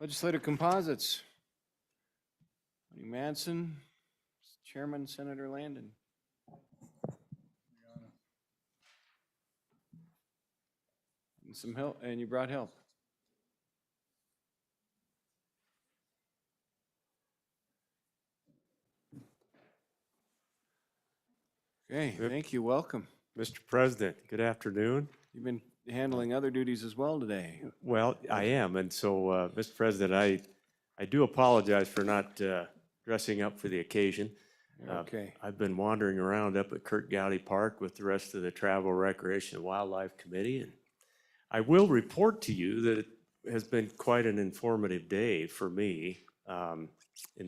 Legislative composites. Tony Manson, Chairman Senator Landon. And some help, and you brought help. Okay, thank you. Welcome. Mr. President, good afternoon. You've been handling other duties as well today. Well, I am, and so, Mr. President, I do apologize for not dressing up for the occasion. Okay. I've been wandering around up at Kurt Gowdy Park with the rest of the Travel, Recreation, and Wildlife Committee, and I will report to you that it has been quite an informative day for me. In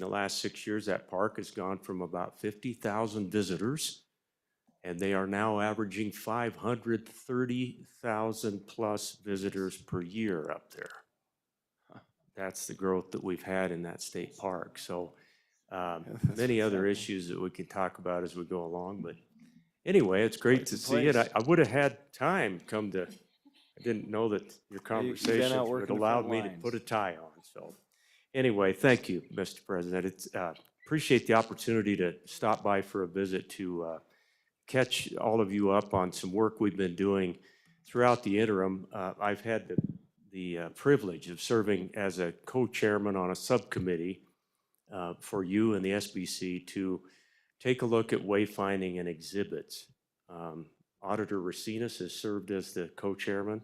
the last 6 years, that park has gone from about 50,000 visitors, and they are now averaging 530,000 plus visitors per year up there. That's the growth that we've had in that state park. So many other issues that we can talk about as we go along. But anyway, it's great to see it. I would have had time come to, I didn't know that your You've been conversation out would working the allow front me to lines. put a tie on. So anyway, thank you, Mr. President. It's appreciate the opportunity to stop by for a visit to catch all of you up on some work we've been doing throughout the interim. I've had the privilege of serving as a co-chairman on a subcommittee for you and the SBC to take a look at wayfinding and exhibits. Auditor Racinas has served as the co-chairman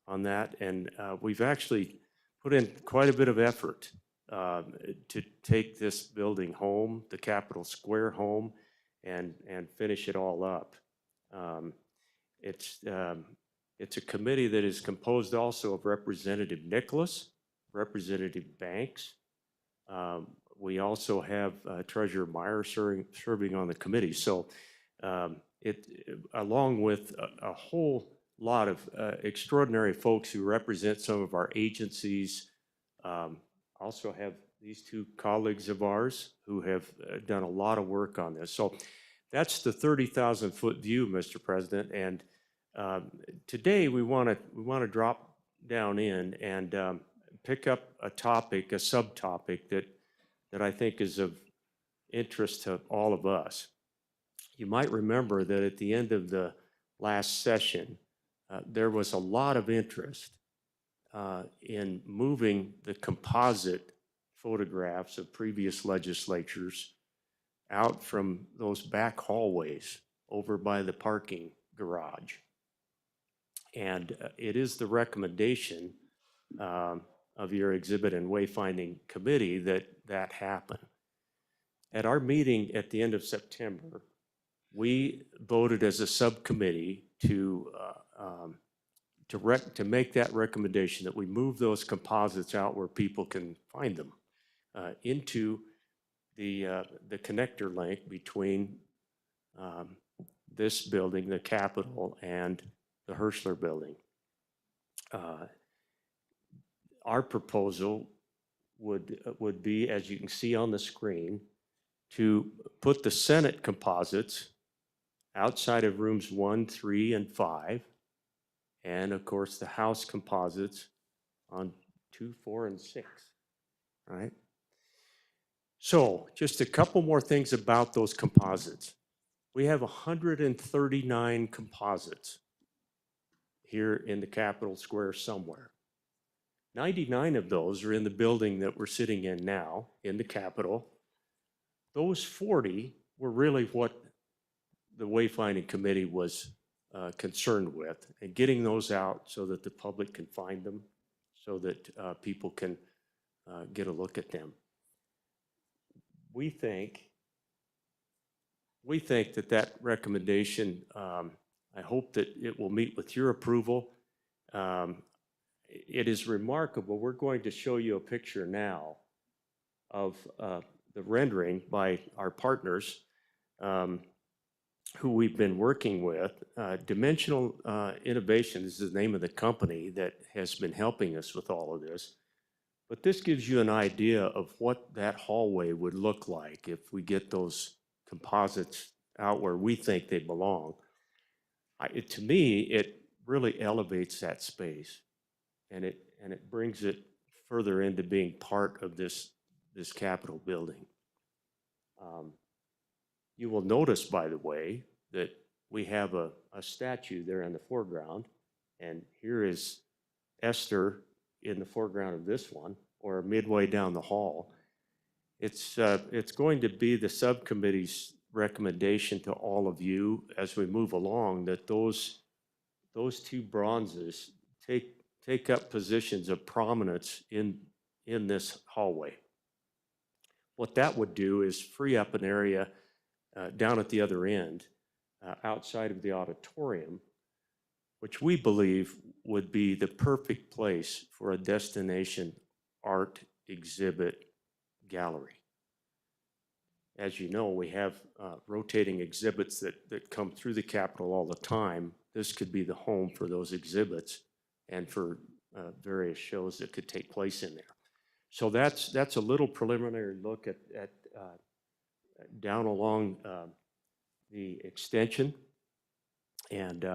on that, and we've actually put in quite a bit of effort to take this building home, the Capitol Square home, and finish it all up. It's a committee that is composed also of Representative Nicholas, Representative Banks. We also have Treasurer Meyer serving on the committee. So along with a whole lot of extraordinary folks who represent some of our agencies, also have these two colleagues of ours who have done a lot of work on this. So that's the 30,000-foot view, Mr. President. And today we want to drop down in and pick up a topic, a subtopic that I think is of interest to all of us. You might remember that at the end of the last session, there was a lot of interest in moving the composite photographs of previous legislatures out from those back hallways over by the parking garage. And it is the recommendation of your Exhibit and Wayfinding Committee that happen. At our meeting at the end of September, we voted as a subcommittee to make that recommendation that we move those composites out where people can find them into the connector link between this building, the Capitol, and the Hirschler Building. Our proposal would be, as you can see on the screen, to put the Senate composites outside of rooms 1, 3, and 5, and of course the House composites on 2, 4, and 6, right? So just a couple more things about those composites. We have 139 composites here in the Capitol Square somewhere. 99 of those are in the building that we're sitting in now, in the Capitol. Those 40 were really what the Wayfinding Committee was concerned with, and getting those out so that the public can find them, so that people can get a look at them. We think that recommendation, I hope that it will meet with your approval. It is remarkable. We're going to show you a picture now of the rendering by our partners who we've been working with. Dimensional Innovation is the name of the company that has been helping us with all of this. But this gives you an idea of what that hallway would look like if we get those composites out where we think they belong. To me, it really elevates that space, and it brings it further into being part of this Capitol building. You will notice, by the way, that we have a statue there in the foreground, and here is Esther in the foreground of this one, or midway down the hall. It's going to be the subcommittee's recommendation to all of you as we move along that those two bronzes take up positions of prominence in this hallway. What that would do is free up an area down at the other end, outside of the auditorium, which we believe would be the perfect place for a destination art exhibit gallery. As you know, we have rotating exhibits that come through the Capitol all the time. This could be the home for those exhibits and for various shows that could take place in there. So that's a little preliminary look at down along the extension. And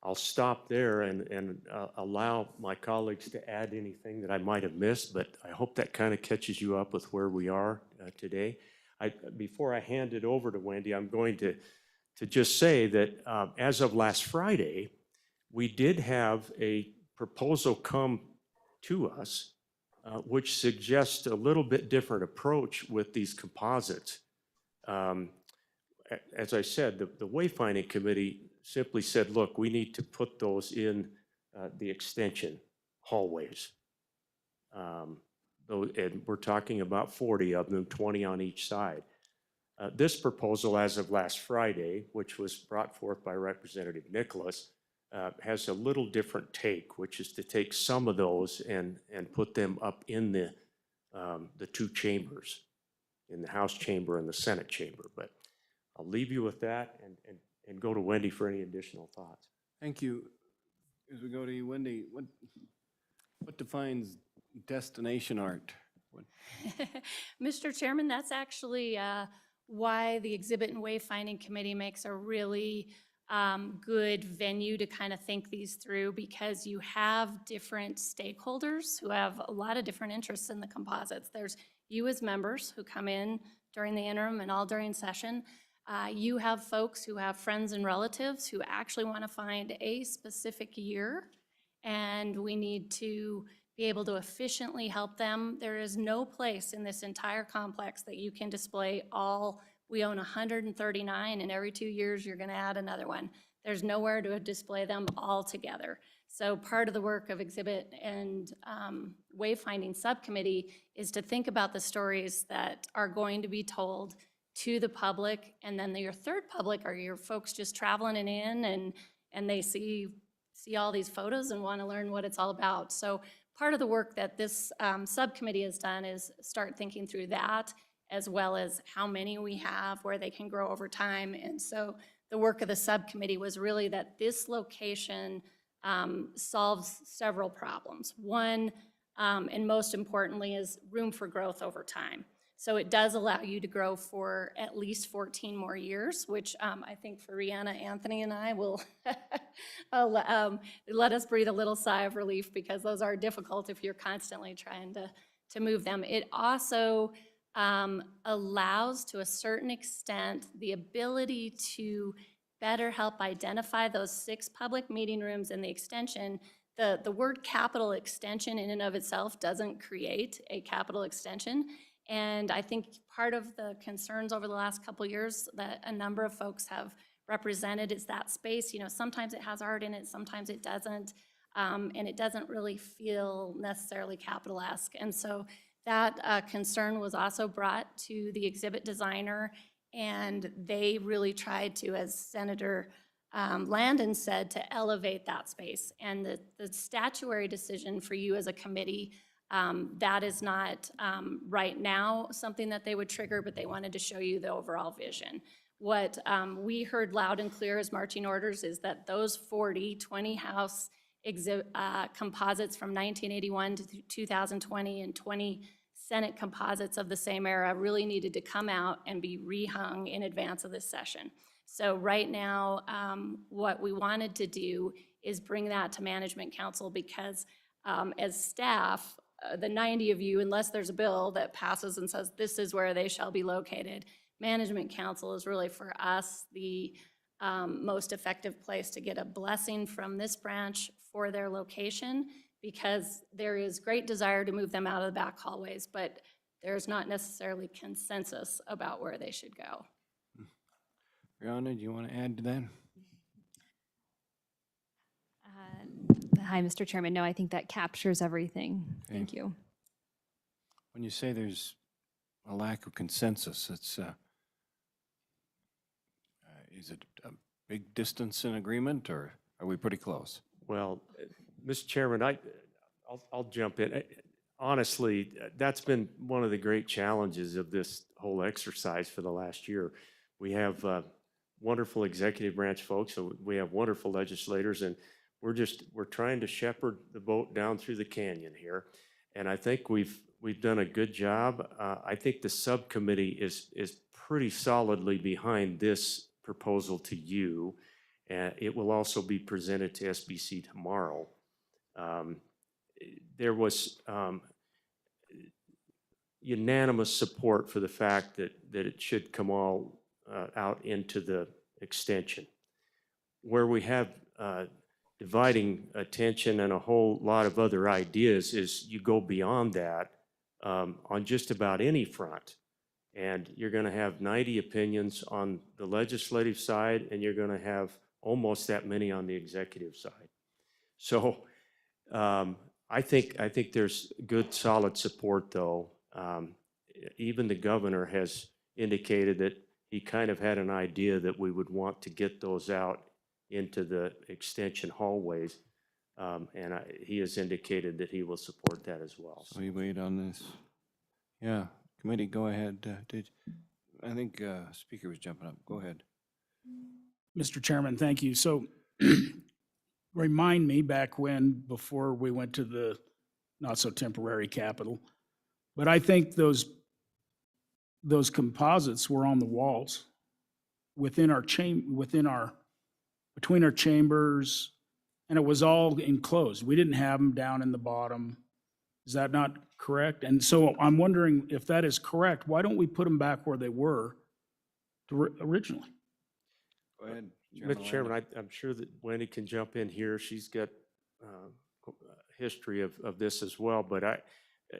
I'll stop there and allow my colleagues to add anything that I might have missed, but I hope that kind of catches you up with where we are today. Before I hand it over to Wendy, I'm going to just say that as of last Friday, we did have a proposal come to us which suggests a little bit different approach with these composites. As I said, the Wayfinding Committee simply said, look, we need to put those in the extension hallways. And we're talking about 40 of them, 20 on each side. This proposal, as of last Friday, which was brought forth by Representative Nicholas, has a little different take, which is to take some of those and put them up in the two chambers, in the House chamber and the Senate chamber. But I'll leave you with that and go to Wendy for any additional thoughts. Thank you. As we go to you, Wendy, what defines destination art? Mr. Chairman, that's actually why the Exhibit and Wayfinding Committee makes a really good venue to kind of think these through, because you have different stakeholders who have a lot of different interests in the composites. There's you as members who come in during the interim and all during session. You have folks who have friends and relatives who actually want to find a specific year, and we need to be able to efficiently help them. There is no place in this entire complex that you can display all. We own 139, and every 2 years you're going to add another one. There's nowhere to display them all together. So part of the work of Exhibit and Wayfinding Subcommittee is to think about the stories that are going to be told to the public, and then your third public are your folks just traveling in and they see all these photos and want to learn what it's all about. So part of the work that this subcommittee has done is start thinking through that, as well as how many we have, where they can grow over time. And so the work of the subcommittee was really that this location solves several problems. One, and most importantly, is room for growth over time. So it does allow you to grow for at least 14 more years, which I think for Rihanna, Anthony, and I will let us breathe a little sigh of relief, because those are difficult if you're constantly trying to move them. It also allows, to a certain extent, the ability to better help identify those 6 public meeting rooms in the extension. The word capital extension in and of itself doesn't create a capital extension. And I think part of the concerns over the last couple of years that a number of folks have represented is that space. You know, sometimes it has art in it, sometimes it doesn't, and it doesn't really feel necessarily capital-esque. And so that concern was also brought to the exhibit designer, and they really tried to, as Senator Landon said, to elevate that space. And the statutory decision for you as a committee, that is not right now something that they would trigger, but they wanted to show you the overall vision. What we heard loud and clear as marching orders is that those 20 house composites from 1981 to 2020 and 20 Senate composites of the same era really needed to come out and be rehung in advance of this session. So right now, what we wanted to do is bring that to Management Council, because as staff, the 90 of you, unless there's a bill that passes and says this is where they shall be located, Management Council is really for us the most effective place to get a blessing from this branch for their location, because there is great desire to move them out of the back hallways, but there's not necessarily consensus about where they should go. Rihanna, do you want to add to that? Hi, Mr. Chairman. No, I think that captures everything. Thank you. When you say there's a lack of consensus, it's, is it a big distance in agreement, or are we pretty close? Well, Mr. Chairman, I'll jump in. Honestly, that's been one of the great challenges of this whole exercise for the last year. We have wonderful executive branch folks, so we have wonderful legislators, and we're trying to shepherd the boat down through the canyon here. And I think we've done a good job. I think the subcommittee is pretty solidly behind this proposal to you. It will also be presented to SBC tomorrow. There was unanimous support for the fact that it should come all out into the extension. Where we have dividing attention and a whole lot of other ideas is you go beyond that on just about any front. And you're going to have 90 opinions on the legislative side, and you're going to have almost that many on the executive side. So I think there's good, solid support, though. Even the governor has indicated that he kind of had an idea that we would want to get those out into the extension hallways, and he has indicated that he will support that as well. So we wait on this. Yeah, committee, go ahead. I think speaker was jumping up. Go ahead. Mr. Chairman, thank you. So remind me back when, before we went to the not-so-temporary capital, but I think those composites were on the walls between our chambers, and it was all enclosed. We didn't have them down in the bottom. Is that not correct? And so I'm wondering if that is correct, why don't we put them back where they were originally? Go ahead. Mr. Chairman, I'm sure that Wendy can jump in here. She's got a history of this as well, but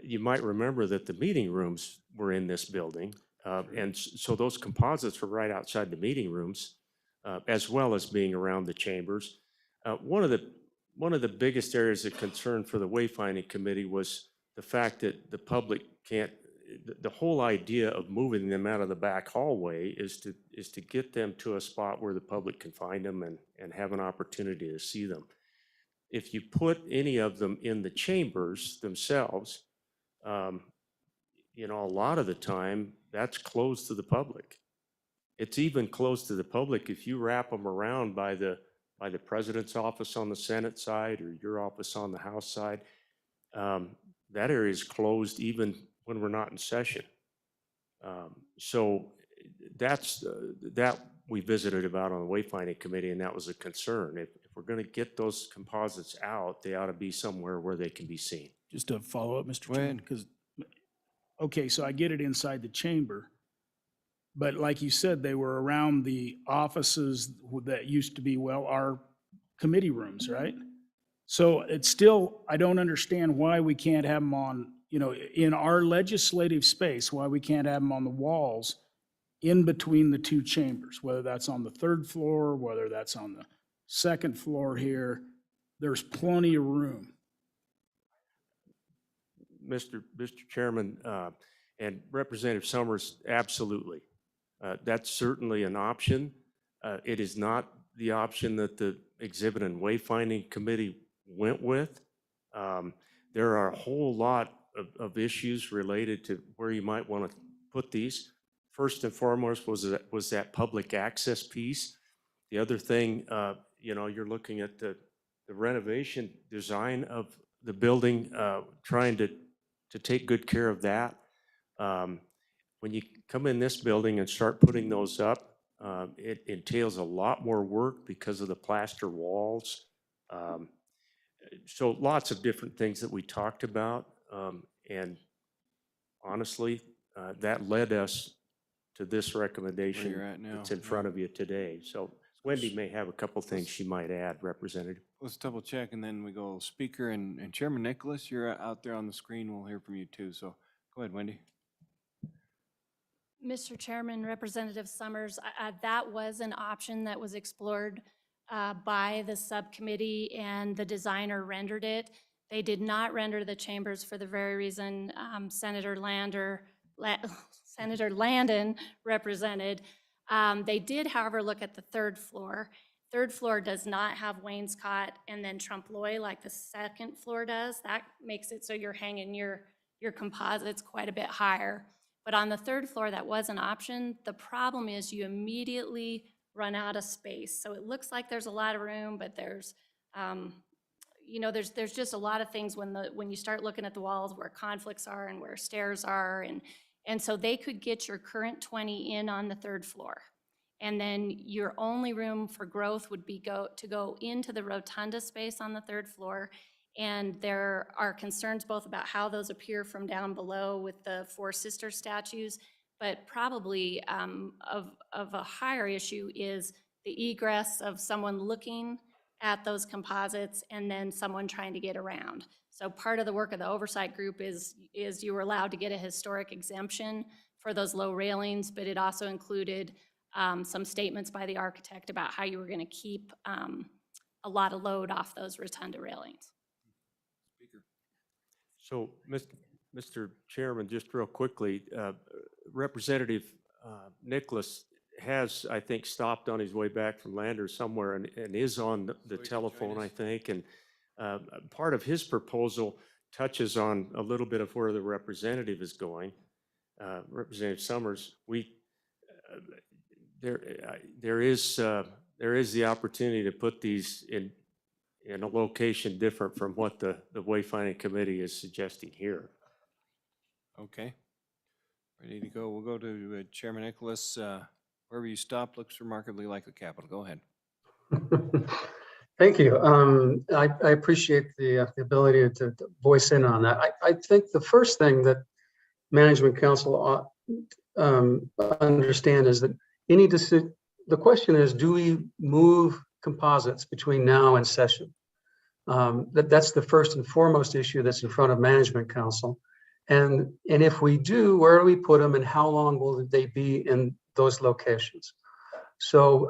you might remember that the meeting rooms were in this building, and so those composites were right outside the meeting rooms, as well as being around the chambers. One of the biggest areas of concern for the Wayfinding Committee was the fact that the public can't. The whole idea of moving them out of the back hallway is to get them to a spot where the public can find them and have an opportunity to see them. If you put any of them in the chambers themselves, a lot of the time that's closed to the public. It's even closed to the public. If you wrap them around by the president's office on the Senate side or your office on the House side, that area is closed even when we're not in session. So that's, that we visited about on the wayfinding committee, and that was a concern. If we're going to get those composites out, they ought to be somewhere where they can be seen. Just to follow up, Mr. Go Chairman, ahead. because, okay, so I get it inside the chamber. But like you said, they were around the offices that used to be, well, our committee rooms, right? So it's still, I don't understand why we can't have them on, you know, in our legislative space, why we can't have them on the walls in between the two chambers, whether that's on the third floor, whether that's on the second floor here. There's plenty of room. Mr. Chairman, and Representative Summers, absolutely. That's certainly an option. It is not the option that the Exhibit and Wayfinding Committee went with. There are a whole lot of issues related to where you might want to put these. First and foremost was that public access piece. The other thing, you know, you're looking at the renovation design of the building, trying to take good care of that. When you come in this building and start putting those up, it entails a lot more work because of the plaster walls. So lots of different things that we talked about. And honestly, that led us to this recommendation you're at now. that's in front of you today. So Wendy may have a couple things she might add, Representative. Let's double check and then we go speaker and Chairman Nicholas, you're out there on the screen. We'll hear from you too. So go ahead, Wendy. Mr. Chairman, Representative Summers, that was an option that was explored by the subcommittee, and the designer rendered it. They did not render the chambers for the very reason Senator Landon represented. They did, however, look at the third floor. Third floor does not have wainscot and then trompe-l'oeil like the second floor does. That makes it so you're hanging your composites quite a bit higher. But on the third floor, that was an option. The problem is you immediately run out of space. So it looks like there's a lot of room, but there's, you know, there's just a lot of things when you start looking at the walls where conflicts are and where stairs are. And so they could get your current 20 in on the third floor. And then your only room for growth would be to go into the rotunda space on the third floor. And there are concerns both about how those appear from down below with the Four Sister statues, but probably of a higher issue is the egress of someone looking at those composites and then someone trying to get around. So part of the work of the oversight group is you were allowed to get a historic exemption for those low railings, but it also included some statements by the architect about how you were going to keep a lot of load off those rotunda railings. So, Mr. Chairman, just real quickly, Representative Nicholas has, I think, stopped on his way back from Lander somewhere and is on the telephone, I think. And part of his proposal touches on a little bit of where the representative is going. Representative Summers, there is the opportunity to put these in a location different from what the Wayfinding Committee is suggesting here. Okay. Ready to go. We'll go to Chairman Nicholas. Wherever you stop looks remarkably like the Capitol. Go ahead. Thank you. I appreciate the ability to voice in on that. I think the first thing that Management Council ought understand is that the question is, do we move composites between now and session? That's the first and foremost issue that's in front of Management Council. And if we do, where do we put them and how long will they be in those locations? So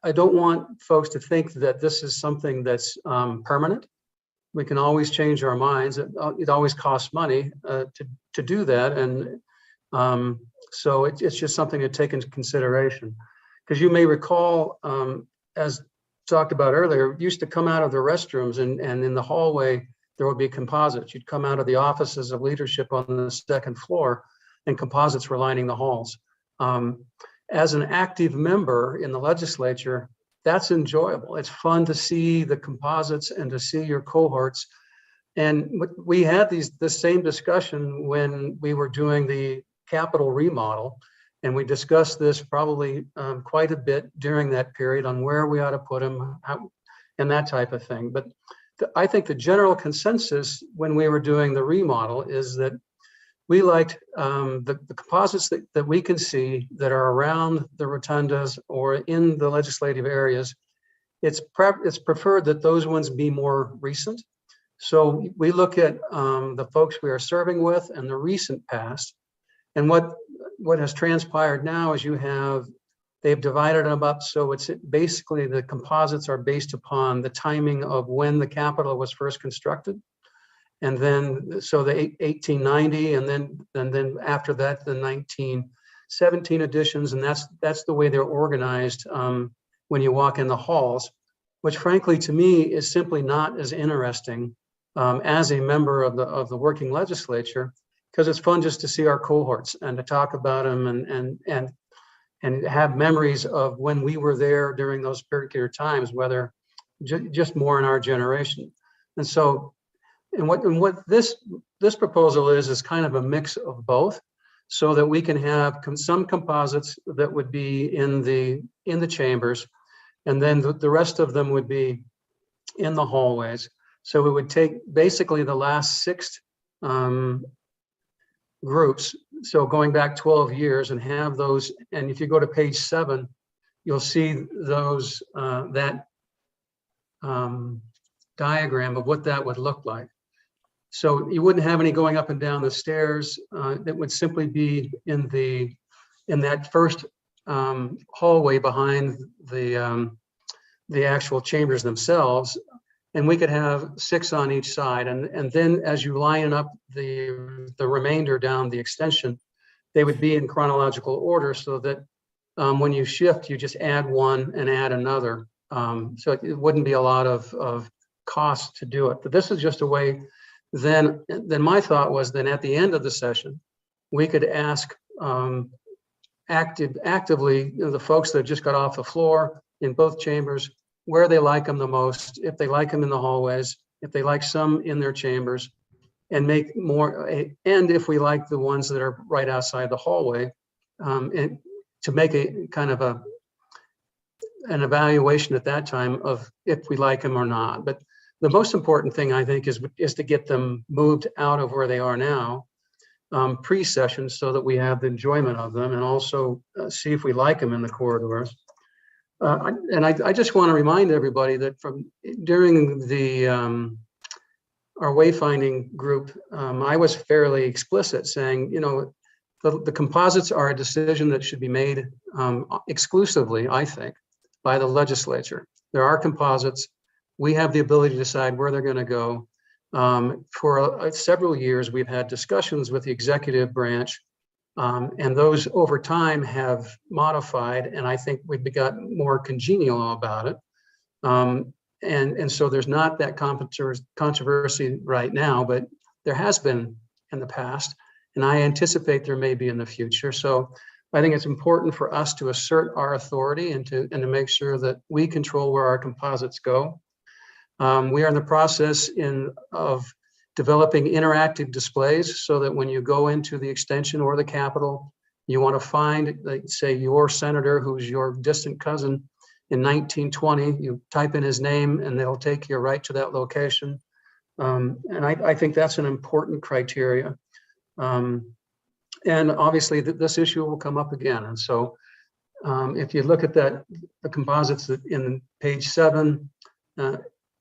I don't want folks to think that this is something that's permanent. We can always change our minds. It always costs money to do that. And so it's just something to take into consideration. Because you may recall, as talked about earlier, used to come out of the restrooms and in the hallway, there would be composites. You'd come out of the offices of leadership on the second floor and composites were lining the halls. as an active member in the legislature, that's enjoyable. It's fun to see the composites and to see your cohorts. And we had the same discussion when we were doing the Capitol remodel. And we discussed this probably quite a bit during that period on where we ought to put them and that type of thing. But I think the general consensus when we were doing the remodel is that we liked the composites that we can see that are around the rotundas or in the legislative areas. It's preferred that those ones be more recent. So we look at the folks we are serving with and the recent past. And what has transpired now is they've divided them up. So it's basically the composites are based upon the timing of when the Capitol was first constructed. And then, so the 1890, and then after that, the 1917 editions. And that's the way they're organized when you walk in the halls, which frankly, to me, is simply not as interesting as a member of the working legislature, because it's fun just to see our cohorts and to talk about them and have memories of when we were there during those particular times, whether just more in our generation. And so, and what this proposal is kind of a mix of both, so that we can have some composites that would be in the chambers, and then the rest of them would be in the hallways. So we would take basically the last 6 groups, so going back 12 years, and have those. And if you go to page 7, you'll see those that diagram of what that would look like. So you wouldn't have any going up and down the stairs. It would simply be in that first hallway behind the actual chambers themselves. And we could have 6 on each side. And then as you line up the remainder down the extension, they would be in chronological order, so that when you shift, you just add one and add another. So it wouldn't be a lot of cost to do it. But this is just a way. Then my thought was, then at the end of the session, we could ask actively the folks that just got off the floor in both chambers where they like them the most, if they like them in the hallways, if they like some in their chambers, and make more, and if we like the ones that are right outside the hallway, and to make a kind of an evaluation at that time of if we like them or not. But the most important thing, I think, is to get them moved out of where they are now, pre-session, so that we have the enjoyment of them, and also see if we like them in the corridors. I just want to remind everybody that during our wayfinding group, I was fairly explicit, saying, the composites are a decision that should be made exclusively, I think, by the legislature. There are composites. We have the ability to decide where they're going to go. For several years, we've had discussions with the executive branch, and those over time have modified, and I think we've gotten more congenial about it. And so there's not that controversy right now, but there has been in the past, and I anticipate there may be in the future. So I think it's important for us to assert our authority and to make sure that we control where our composites go. We are in the process of developing interactive displays, so that when you go into the extension or the Capitol, you want to find, like, say, your senator who's your distant cousin in 1920, you type in his name and they'll take you right to that location. And I think that's an important criteria. And obviously this issue will come up again. And so if you look at the composites in page 7,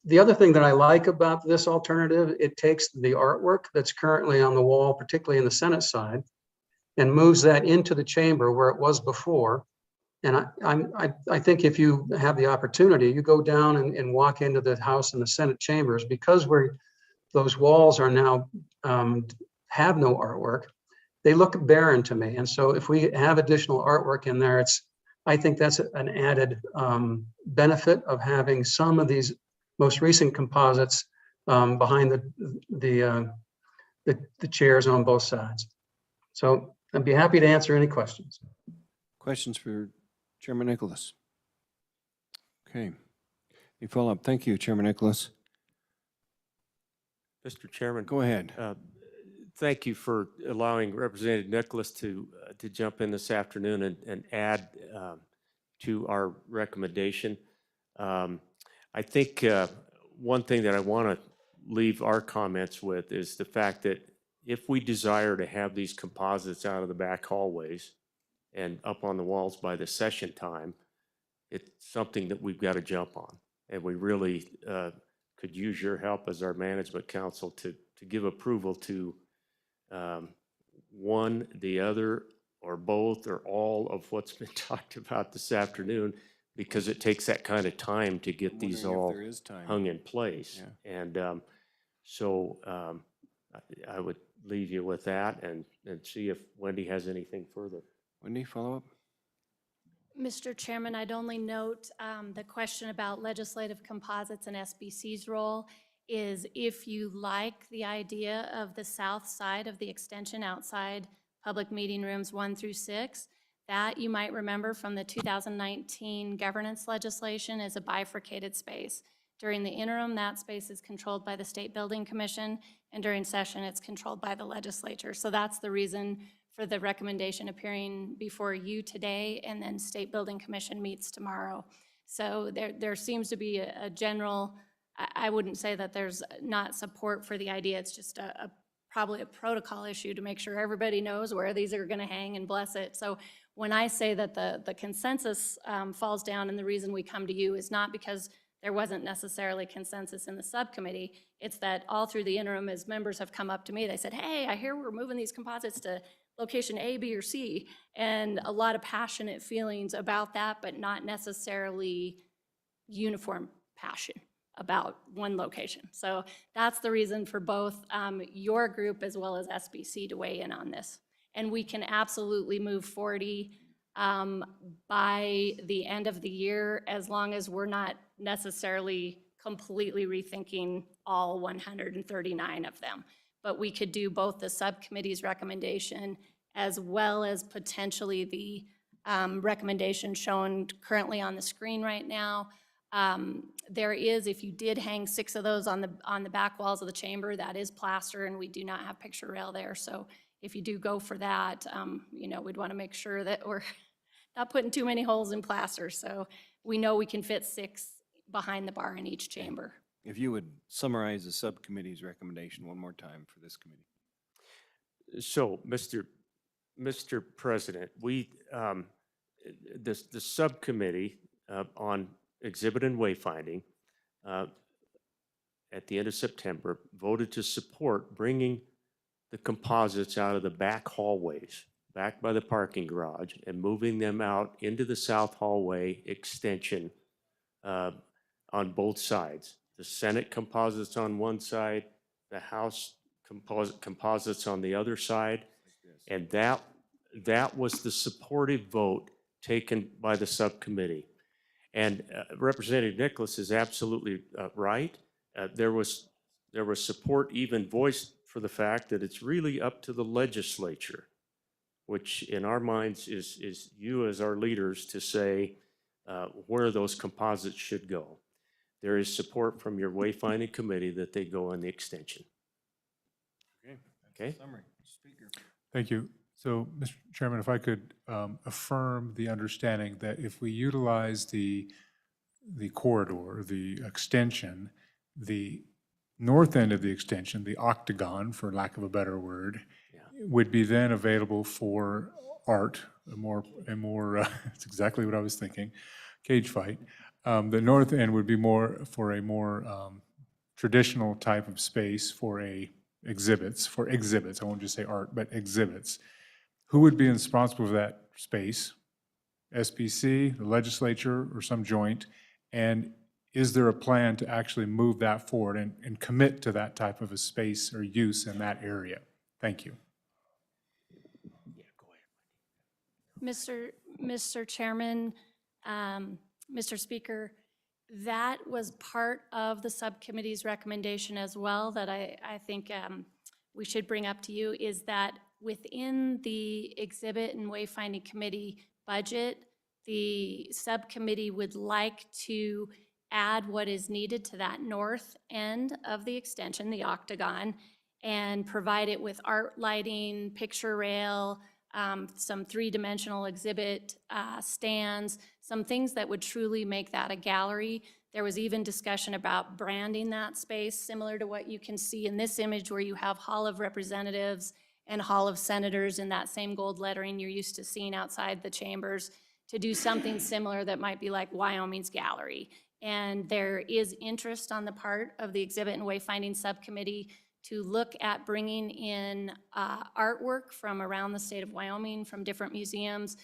the other thing that I like about this alternative, it takes the artwork that's currently on the wall, particularly in the Senate side, and moves that into the chamber where it was before. And I think if you have the opportunity, you go down and walk into the House and the Senate chambers, because those walls are now have no artwork, they look barren to me. And so if we have additional artwork in there, I think that's an added benefit of having some of these most recent composites behind the chairs on both sides. So I'd be happy to answer any questions. Questions for Chairman Nicholas? Okay. Any follow-up? Thank you, Chairman Nicholas. Mr. Chairman. Go ahead. Thank you for allowing Representative Nicholas to jump in this afternoon and add to our recommendation. I think one thing that I want to leave our comments with is the fact that if we desire to have these composites out of the back hallways and up on the walls by the session time, it's something that we've got to jump on. And we really could use your help as our management council to give approval to one, the other, or both, or all of what's been talked about this afternoon, because it takes that kind of time to get these wondering if all there is time. hung in place. Yeah. And so I would leave you with that and see if Wendy has anything further. Wendy, follow-up? Mr. Chairman, I'd only note the question about legislative composites and SBC's role is if you like the idea of the south side of the extension outside public meeting rooms 1 through 6, that you might remember from the 2019 governance legislation is a bifurcated space. During the interim, that space is controlled by the State Building Commission, and during session, it's controlled by the legislature. So that's the reason for the recommendation appearing before you today, and then State Building Commission meets tomorrow. So there seems to be a general, I wouldn't say that there's not support for the idea, it's just probably a protocol issue to make sure everybody knows where these are gonna hang and bless it. So when I say that the consensus falls down and the reason we come to you is not because there wasn't necessarily consensus in the subcommittee, it's that all through the interim as members have come up to me, they said, hey, I hear we're moving these composites to location A, B, or C, and a lot of passionate feelings about that, but not necessarily uniform passion about one location. So that's the reason for both your group as well as SBC to weigh in on this. And we can absolutely move 40 by the end of the year, as long as we're not necessarily completely rethinking all 139 of them. But we could do both the subcommittee's recommendation as well as potentially the recommendation shown currently on the screen right now. There is, if you did hang 6 of those on the back walls of the chamber, that is plaster, and we do not have picture rail there. So if you do go for that, you know, we'd want to make sure that we're not putting too many holes in plaster. So we know we can fit 6 behind the bar in each chamber. If you would summarize the subcommittee's recommendation one more time for this committee. So, Mr. President, we, the subcommittee on exhibit and wayfinding at the end of September voted to support bringing the composites out of the back hallways, back by the parking garage, and moving them out into the south hallway extension on both sides. The Senate composites on one side, the House composites on the other side. And that was the supportive vote taken by the subcommittee. And Representative Nicholas is absolutely right. There was support even voiced for the fact that it's really up to the legislature, which in our minds is you as our leaders to say where those composites should go. There is support from your wayfinding committee that they go on the extension. Okay? Summary. Speaker. Thank you. So, Mr. Chairman, if I could affirm the understanding that if we utilize the corridor, the extension, the north end of the extension, the octagon, for lack of a better word, would be then available for art, it's exactly what I was thinking, cage fight. The north end would be more for a more traditional type of space for exhibits, I won't just say art, but exhibits. Who would be responsible for that space? SBC, the legislature, or some joint? And is there a plan to actually move that forward and commit to that type of a space or use in that area? Thank you. Mr. Chairman, Mr. Speaker, that was part of the subcommittee's recommendation as well that I think we should bring up to you, is that within the exhibit and wayfinding committee, budget, the subcommittee would like to add what is needed to that north end of the extension, the octagon, and provide it with art lighting, picture rail, some three-dimensional exhibit stands, some things that would truly make that a gallery. There was even discussion about branding that space, similar to what you can see in this image where you have Hall of Representatives and Hall of Senators in that same gold lettering you're used to seeing outside the chambers, to do something similar that might be like Wyoming's Gallery. And there is interest on the part of the Exhibit and Wayfinding Subcommittee to look at bringing in artwork from around the state of Wyoming, from different museums.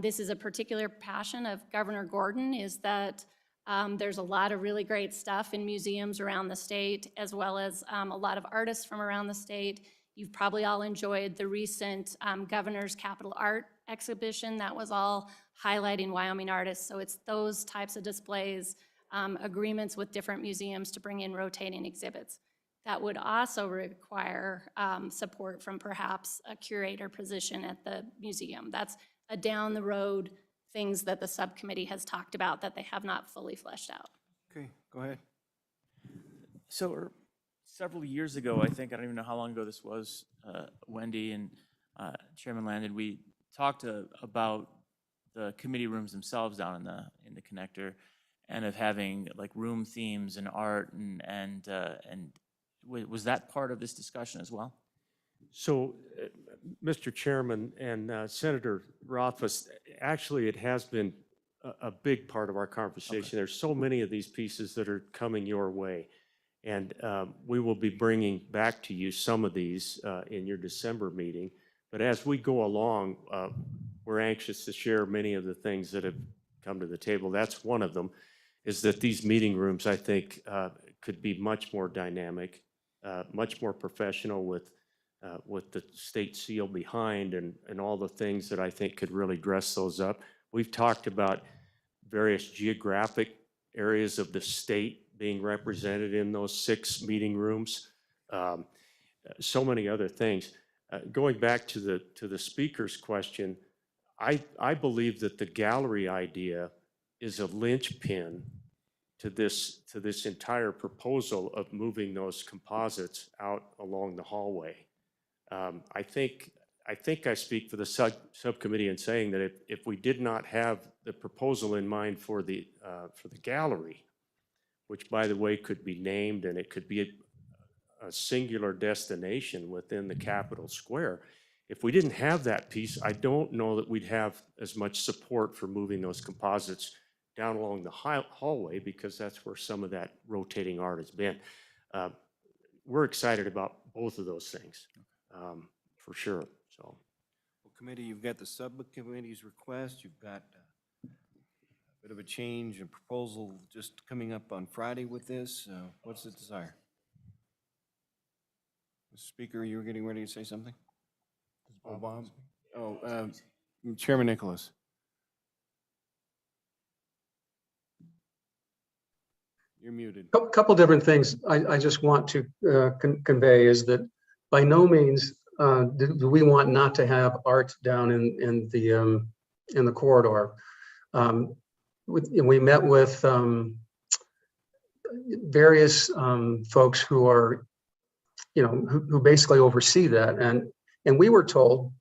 This is a particular passion of Governor Gordon, is that there's a lot of really great stuff in museums around the state, as well as a lot of artists from around the state. You've probably all enjoyed the recent Governor's Capital Art exhibition that was all highlighting Wyoming artists. So it's those types of displays, agreements with different museums to bring in rotating exhibits. That would also require support from perhaps a curator position at the museum. That's a down the road things that the subcommittee has talked about that they have not fully fleshed out. Okay, go ahead. So several years ago, I think, I don't even know how long ago this was, Wendy and Chairman Landon, we talked about the committee rooms themselves down in the connector, and of having like room themes and art and was that part of this discussion as well? So, Mr. Chairman and Senator Rothfuss, actually, it has been a big part of our conversation. There's so many of these pieces that are coming your way. And we will be bringing back to you some of these in your December meeting. But as we go along, we're anxious to share many of the things that have come to the table. That's one of them, is that these meeting rooms, I think, could be much more dynamic, much more professional with the state seal behind and all the things that I think could really dress those up. We've talked about various geographic areas of the state being represented in those 6 meeting rooms. So many other things. Going back to the speaker's question, I believe that the gallery idea is a linchpin to this entire proposal of moving those composites out along the hallway. I think I speak for the subcommittee in saying that if we did not have the proposal in mind for the gallery, which by the way could be named and it could be a singular destination within the Capitol Square, if we didn't have that piece, I don't know that we'd have as much support for moving those composites down along the hallway, because that's where some of that rotating art has been. We're excited about both of those things, for sure. So, Well, committee, you've got the subcommittee's request, you've got a bit of a change in proposal just coming up on Friday with this. What's the desire? Mr. Speaker, you were getting ready to say something? Oh, Bob? Oh, Chairman Nicholas. You're muted. Couple different things I just want to convey is that by no means do we want not to have art down in the corridor. We met with various folks who are, who basically oversee that, and we were told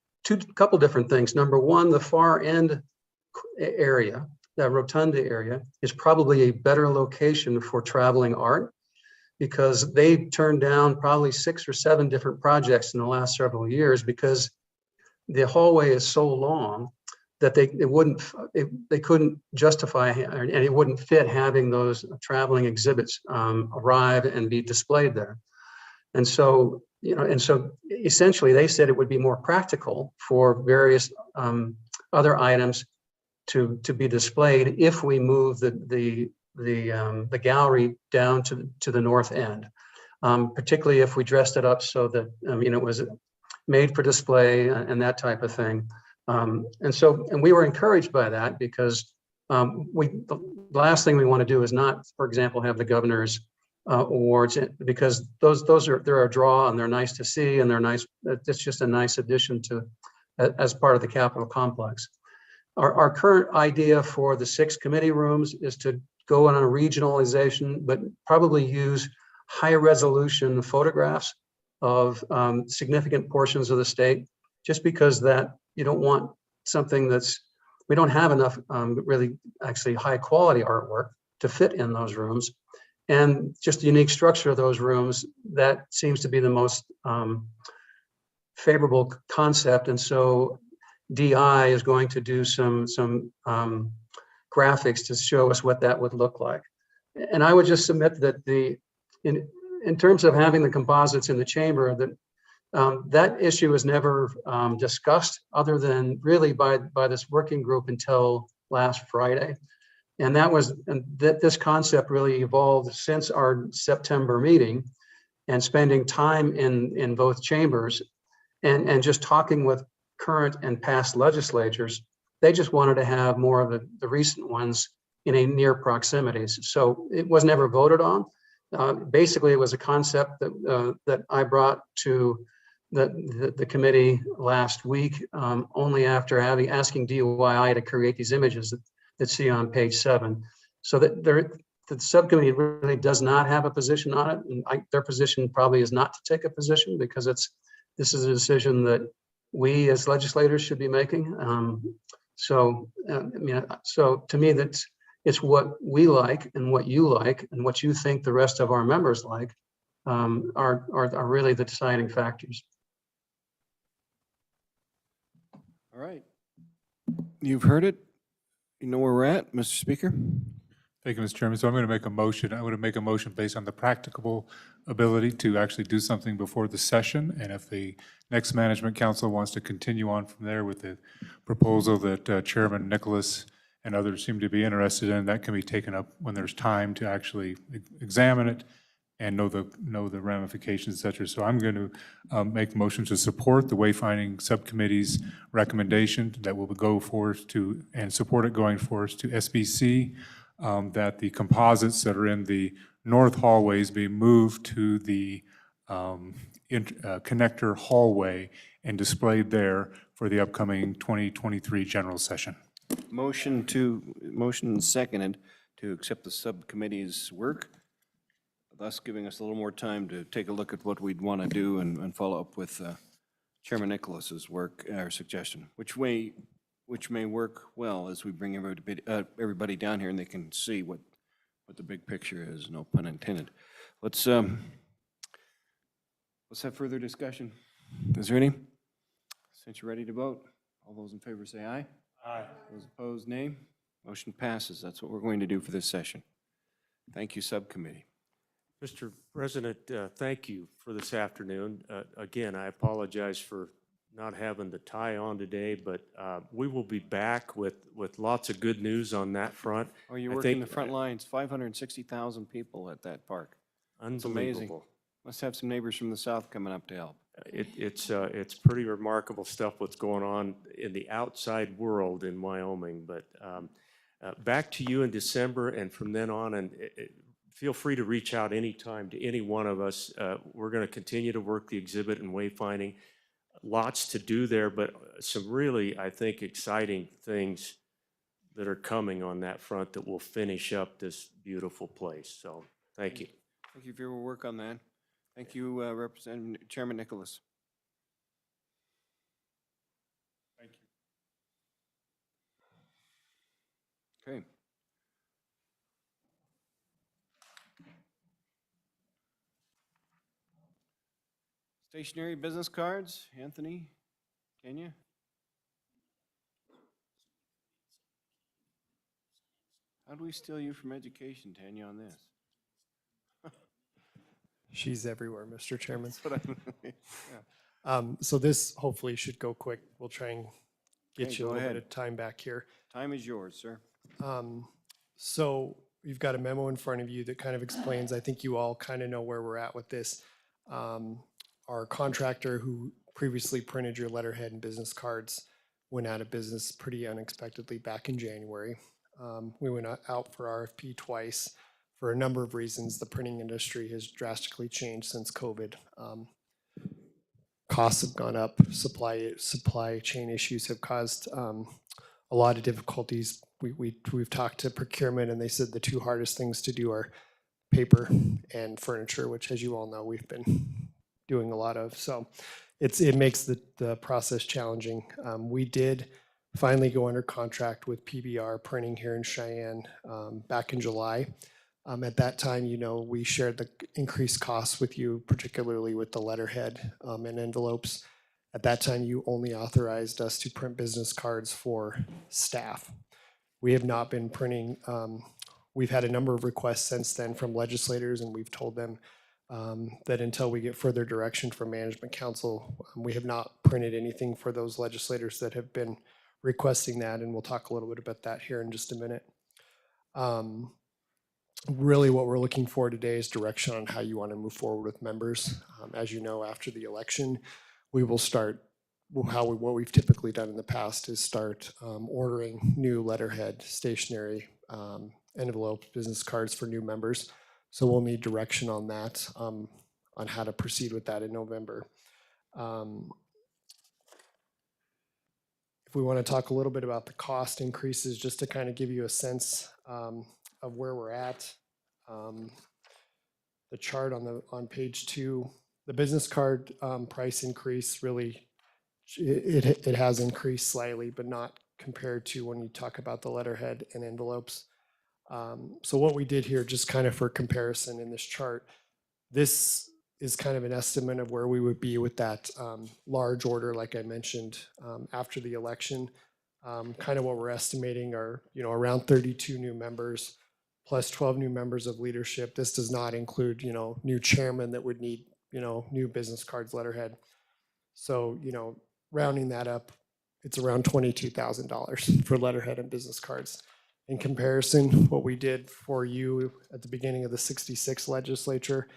couple different things. Number one, the far end area, that rotunda area, is probably a better location for traveling art, because they turned down probably 6 or 7 different projects in the last several years because the hallway is so long that they couldn't justify, and it wouldn't fit having those traveling exhibits arrive and be displayed there. And so, essentially they said it would be more practical for various other items to be displayed if we move the gallery down to the north end, particularly if we dressed it up so that it was made for display and that type of thing. And we were encouraged by that, because the last thing we want to do is not, for example, have the governor's awards, because they're a draw and they're nice to see, and they're nice. It's just a nice addition to as part of the Capitol complex. Our current idea for the 6 committee rooms is to go on a regionalization, but probably use high resolution photographs of significant portions of the state, just because that you don't want something we don't have enough really actually high quality artwork to fit in those rooms. And just the unique structure of those rooms, that seems to be the most favorable concept. And so DI is going to do some graphics to show us what that would look like. And I would just submit that in terms of having the composites in the chamber, that issue was never discussed other than really by this working group until last Friday. And this concept really evolved since our September meeting, and spending time in both chambers and just talking with current and past legislatures. They just wanted to have more of the recent ones in a near proximity. So it was never voted on. Basically, it was a concept that I brought to the committee last week, only after asking DYI to create these images that see on page 7. So that the subcommittee really does not have a position on it. And their position probably is not to take a position, because this is a decision that we as legislators should be making. So to me, it's what we like and what you like and what you think the rest of our members like are really the deciding factors. All right. You've heard it. You know where we're at, Mr. Speaker? Thank you, Mr. Chairman. So I'm going to make a motion. I'm going to make a motion based on the practicable ability to actually do something before the session. And if the next management council wants to continue on from there with the proposal that Chairman Nicholas and others seem to be interested in, that can be taken up when there's time to actually examine it and know the ramifications, et cetera. So I'm going to make the motion to support the wayfinding subcommittee's recommendation that will go forth to, and support it going forth to SBC, that the composites that are in the north hallways be moved to the connector hallway and displayed there for the upcoming 2023 general session. Motion seconded to accept the subcommittee's work, thus giving us a little more time to take a look at what we'd want to do and follow up with Chairman Nicholas's work, or suggestion, which may work well as we bring everybody down here and they can see what the big picture is, no pun intended. Let's have further discussion. Is there any? Since you're ready to vote, all those in favor say aye. Aye. Those opposed, nay. Motion passes. That's what we're going to do for this session. Thank you, subcommittee. Mr. President, thank you for this afternoon. Again, I apologize for not having the tie on today, but we will be back with lots of good news on that front. Oh, you're working the front lines, 560,000 people at that park. It's amazing. Unbelievable. Must have some neighbors from the south coming up to help. It's pretty remarkable stuff what's going on in the outside world in Wyoming. But back to you in December, and from then on, and feel free to reach out anytime to any one of us. We're going to continue to work the exhibit and wayfinding. Lots to do there, but some really, I think, exciting things that are coming on that front that will finish up this beautiful place. So thank you. Thank you for your work on that. Thank you, Representative Chairman Nicholas. Thank you. Okay. Stationary business cards, Anthony, Kenya? How do we steal you from education, Tanya, on this? She's everywhere, Mr. Chairman. That's what yeah. So this hopefully should go quick. We'll try and get Okay, you a go little bit ahead. of time back here. Time is yours, sir. So you've got a memo in front of you that kind of explains, I think you all kind of know where we're at with this. Our contractor who previously printed your letterhead and business cards went out of business pretty unexpectedly back in January. We went out for RFP twice. For a number of reasons, the printing industry has drastically changed since COVID. Costs have gone up, supply chain issues have caused a lot of difficulties. We've talked to procurement and they said the two hardest things to do are paper and furniture, which, as you all know, we've been doing a lot of. So it makes the process challenging. We did finally go under contract with PBR Printing here in Cheyenne back in July. At that time, we shared the increased costs with you, particularly with the letterhead and envelopes. At that time, you only authorized us to print business cards for staff. We have not been printing. We've had a number of requests since then from legislators, and we've told them that until we get further direction from Management Council, we have not printed anything for those legislators that have been requesting that, and we'll talk a little bit about that here in just a minute. Really what we're looking for today is direction on how you want to move forward with members. As you know, after the election, we will start what we've typically done in the past is start ordering new letterhead, stationery, envelopes, business cards for new members. So we'll need direction on that, on how to proceed with that in November. If we want to talk a little bit about the cost increases, just to kind of give you a sense of where we're at. The chart on page 2, the business card price increase really, it has increased slightly, but not compared to when you talk about the letterhead and envelopes. So what we did here, just kind of for comparison in this chart, this is kind of an estimate of where we would be with that large order, like I mentioned, after the election. Kind of what we're estimating are, around 32 new members plus 12 new members of leadership. This does not include, new chairman that would need, new business cards, letterhead. So, rounding that up, it's around $22,000 for letterhead and business cards. In comparison, what we did for you at the beginning of the 66 legislature,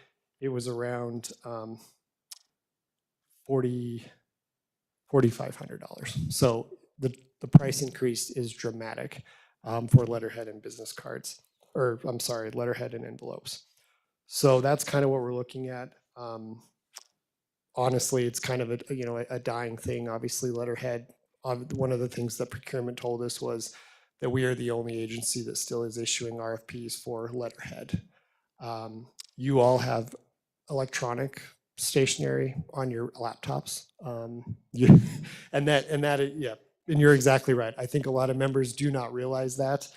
it was around $4,500. So the price increase is dramatic for letterhead and business cards, or I'm sorry, letterhead and envelopes. So that's kind of what we're looking at. Honestly, it's kind of a dying thing. Obviously, letterhead. One of the things that procurement told us was that we are the only agency that still is issuing RFPs for letterhead. You all have electronic stationery on your laptops, and you're exactly right. I think a lot of members do not realize that.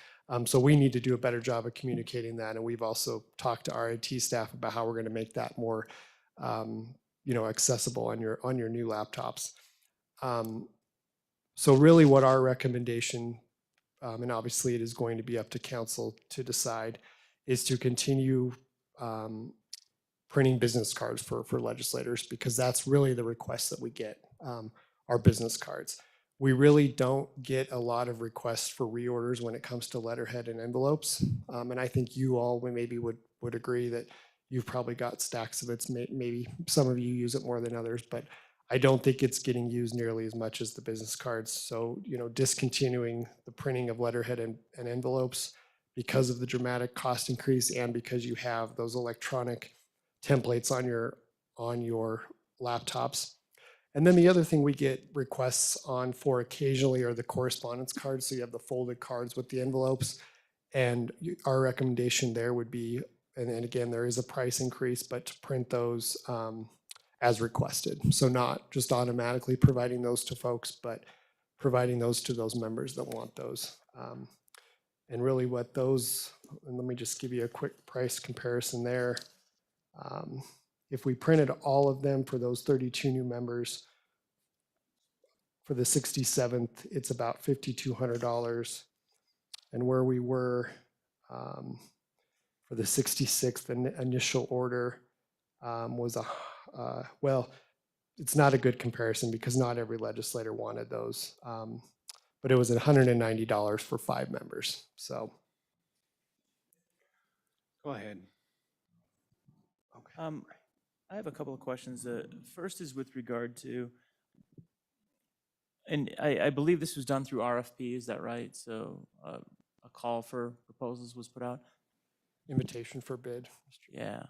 So we need to do a better job of communicating that, and we've also talked to our IT staff about how we're going to make that more, accessible on your new laptops. So really, what our recommendation, and obviously it is going to be up to council to decide, is to continue printing business cards for legislators, because that's really the request that we get, our business cards. We really don't get a lot of requests for reorders when it comes to letterhead and envelopes. And I think you all maybe would agree that you've probably got stacks of it. Maybe some of you use it more than others, but I don't think it's getting used nearly as much as the business cards. So, discontinuing the printing of letterhead and envelopes because of the dramatic cost increase and because you have those electronic templates on your laptops. And then the other thing we get requests on for occasionally are the correspondence cards. So you have the folded cards with the envelopes. And our recommendation there would be, and again, there is a price increase, but to print those as requested. So not just automatically providing those to folks, but providing those to those members that want those. And really what those, and let me just give you a quick price comparison there. If we printed all of them for those 32 new members, for the 67th, it's about $5,200. And where we were for the 66th initial order was well, it's not a good comparison because not every legislator wanted those. But it was $190 for 5 members. So. Go ahead. I have a couple of questions. First is with regard to, and I believe this was done through RFP, is that right? So a call for proposals was put out? Invitation for bid. Yeah.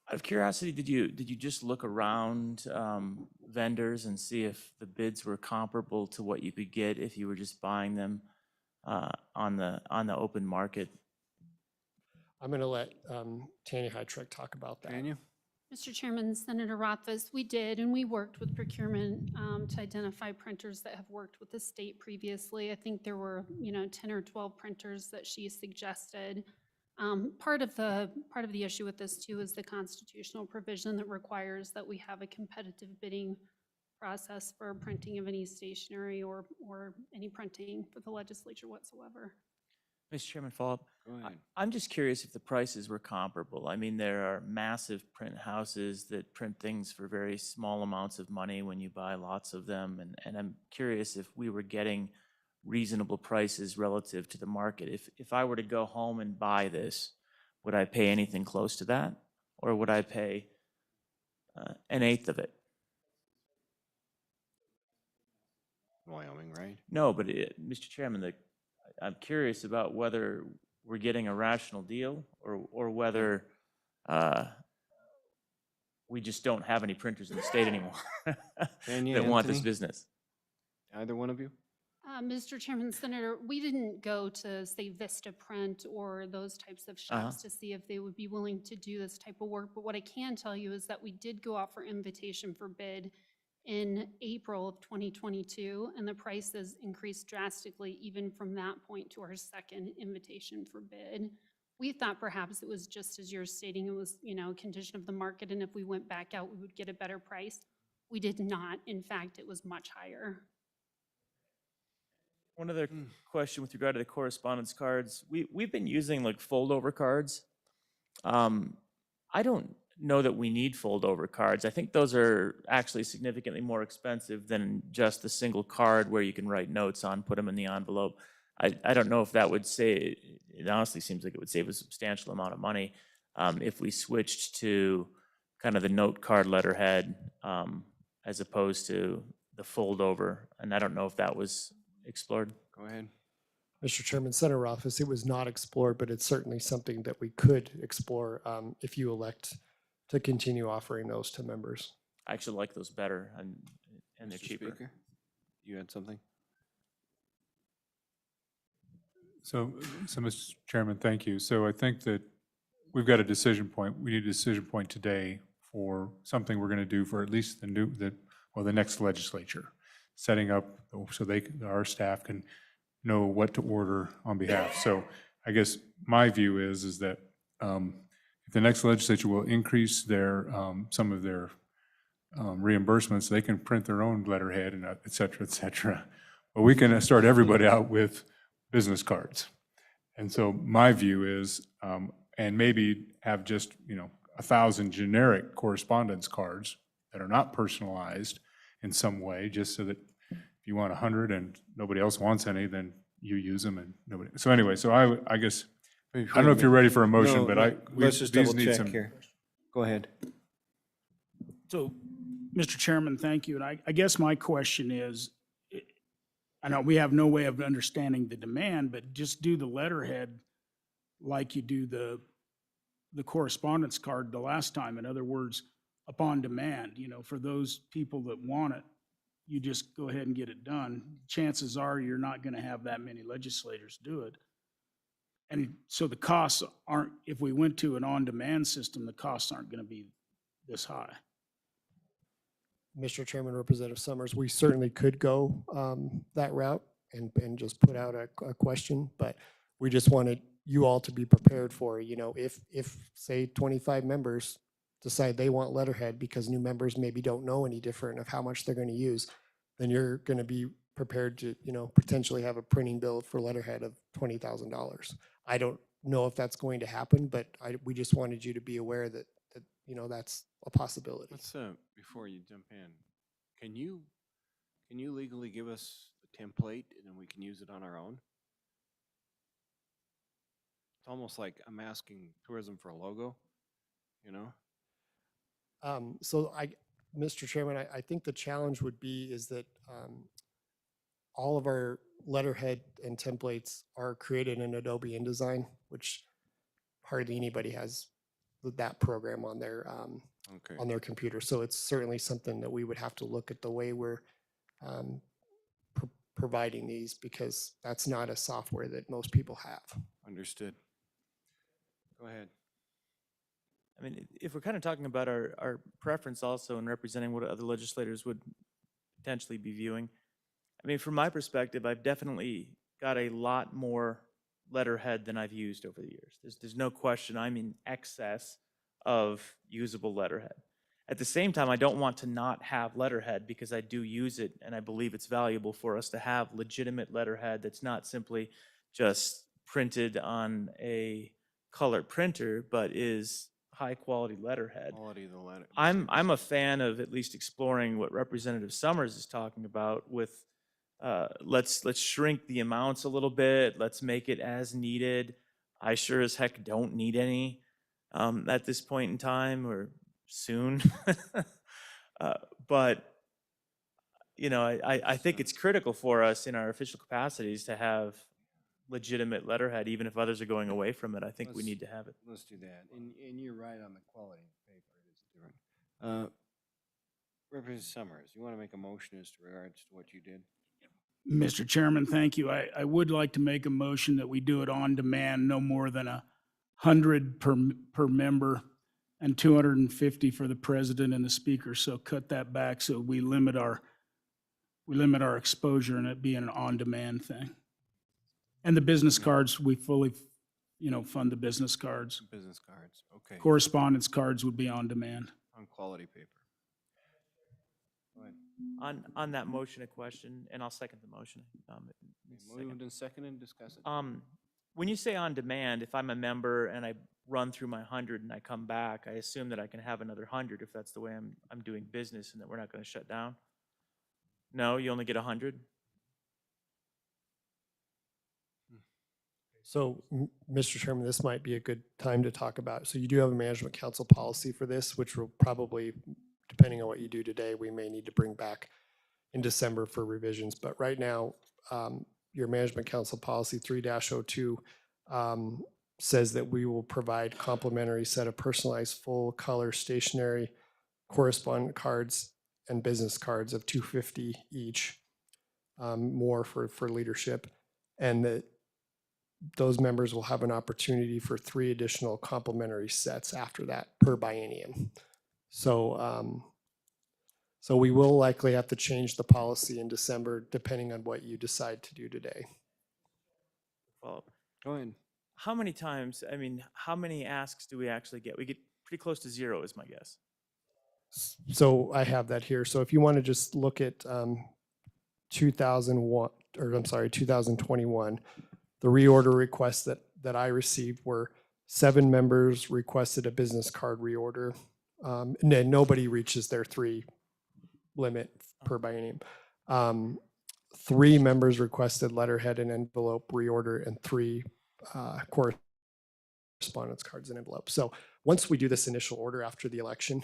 Out of curiosity, did you just look around vendors and see if the bids were comparable to what you could get if you were just buying them on the open market? I'm going to let Tanya Hytrek talk about that. Tanya? Mr. Chairman, Senator Rothfuss, we did, and we worked with procurement to identify printers that have worked with the state previously. I think there were, 10 or 12 printers that she suggested. Part of the issue with this too is the constitutional provision that requires that we have a competitive bidding process for printing of any stationery or any printing for the legislature whatsoever. Mr. Chairman, follow-up. Go ahead. I'm just curious if the prices were comparable. I mean, there are massive print houses that print things for very small amounts of money when you buy lots of them, and I'm curious if we were getting reasonable prices relative to the market. If I were to go home and buy this, would I pay anything close to that, or would I pay an eighth of it? Wyoming, right? No, but Mr. Chairman, I'm curious about whether we're getting a rational deal or whether we just don't have any printers in the state anymore Tanya, that want this Anthony? business. Either one of you? Mr. Chairman, Senator, we didn't go to, say, Vista Print or those types of shops to see if they would be willing to do this type of work. But what I can tell you is that we did go out for invitation for bid in April of 2022, and the prices increased drastically even from that point to our second invitation for bid. We thought perhaps it was just as you're stating, it was, a condition of the market, and if we went back out, we would get a better price. We did not. In fact, it was much higher. One other question with regard to the correspondence cards. We've been using like fold-over cards. I don't know that we need fold-over cards. I think those are actually significantly more expensive than just the single card where you can write notes on, put them in the envelope. I don't know if that would save, it honestly seems like it would save a substantial amount of money if we switched to kind of the note card letterhead as opposed to the fold-over. And I don't know if that was explored. Go ahead. Mr. Chairman, Senator Rothfuss, it was not explored, but it's certainly something that we could explore if you elect to continue offering those to members. I actually like those better and they're Mr. cheaper. Speaker, you had something? So, Mr. Chairman, thank you. So I think that we've got a decision point. We need a decision point today for something we're going to do for at least the next legislature, setting up so our staff can know what to order on behalf. So I guess my view is that if the next legislature will increase their some of their reimbursements, they can print their own letterhead and et cetera, et cetera. But we can start everybody out with business cards. And so my view is, and maybe have just, 1,000 generic correspondence cards that are not personalized in some way, just so that if you want 100 and nobody else wants any, then you use them and nobody. So anyway, so I guess, I don't know if you're ready for a motion, but Let's just these double need check some. here. Go ahead. So, Mr. Chairman, thank you. And I guess my question is, I know we have no way of understanding the demand, but just do the letterhead like you do the correspondence card the last time. In other words, upon demand, for those people that want it, you just go ahead and get it done. Chances are you're not going to have that many legislators do it. And so the costs aren't, if we went to an on-demand system, the costs aren't going to be this high. Mr. Chairman, Representative Summers, we certainly could go that route and just put out a question, but we just wanted you all to be prepared for, if say 25 members decide they want letterhead because new members maybe don't know any different of how much they're going to use, then you're going to be prepared to, potentially have a printing bill for letterhead of $20,000. I don't know if that's going to happen, but we just wanted you to be aware that that's a possibility. Let's, before you jump in, can you legally give us the template and then we can use it on our own? It's almost like I'm asking tourism for a logo, So Mr. Chairman, I think the challenge would be is that all of our letterhead and templates are created in Adobe InDesign, which hardly anybody has that program on their, Okay. on their computer. So it's certainly something that we would have to look at the way we're providing these, because that's not a software that most people have. Understood. Go ahead. I mean, if we're kind of talking about our preference also and representing what other legislators would potentially be viewing, I mean, from my perspective, I've definitely got a lot more letterhead than I've used over the years. There's no question I'm in excess of usable letterhead. At the same time, I don't want to not have letterhead because I do use it and I believe it's valuable for us to have legitimate letterhead that's not simply just printed on a color printer, but is high quality letterhead. Quality of the letter. I'm a fan of at least exploring what Representative Summers is talking about with let's shrink the amounts a little bit. Let's make it as needed. I sure as heck don't need any at this point in time or soon. But you know, I think it's critical for us in our official capacities to have legitimate letterhead, even if others are going away from it. I think we need to have it. Let's do that. And you're right on the quality of the paper. It is different. Representative Summers, you want to make a motion as to regards to what you did? Mr. Chairman, thank you. I would like to make a motion that we do it on demand, no more than 100 per member and 250 for the president and the speaker. So cut that back so we limit our exposure and it being an on-demand thing. And the business cards, we fully, fund the business cards. Business cards, okay. Correspondence cards would be on demand. On quality paper. Go ahead. On that motion, a question, and I'll second the motion. Moved and seconded, discuss it. When you say on demand, if I'm a member and I run through my 100 and I come back, I assume that I can have another 100 if that's the way I'm doing business and that we're not going to shut down? No, you only get 100? So, Mr. Chairman, this might be a good time to talk about. So you do have a management council policy for this, which will probably, depending on what you do today, we may need to bring back in December for revisions. But right now, your management council policy 3-02 says that we will provide complimentary set of personalized full color stationery correspondent cards and business cards of 250 each, more for leadership, and that those members will have an opportunity for 3 additional complimentary sets after that per biennium. So, so we will likely have to change the policy in December, depending on what you decide to do today. Well, Go ahead. how many times, I mean, how many asks do we actually get? We get pretty close to 0 is my guess. So I have that here. So if you want to just look at 2021, or I'm sorry, 2021, the reorder requests that I received were 7 members requested a business card reorder. And then nobody reaches their 3 limit per biennium. 3 members requested letterhead and envelope reorder, and 3 correspondence cards and envelopes. So once we do this initial order after the election,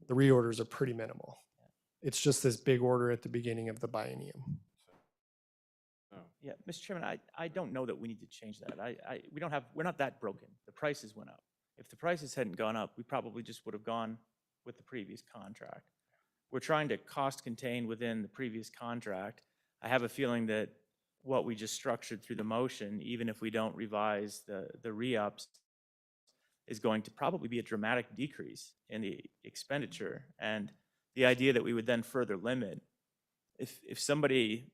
the reorders are pretty minimal. It's just this big order at the beginning of the biennium. Yeah, Mr. Chairman, I don't know that we need to change that. We're not that broken. The prices went up. If the prices hadn't gone up, we probably just would have gone with the previous contract. We're trying to cost contain within the previous contract. I have a feeling that what we just structured through the motion, even if we don't revise the re-ups, is going to probably be a dramatic decrease in the expenditure. And the idea that we would then further limit, if somebody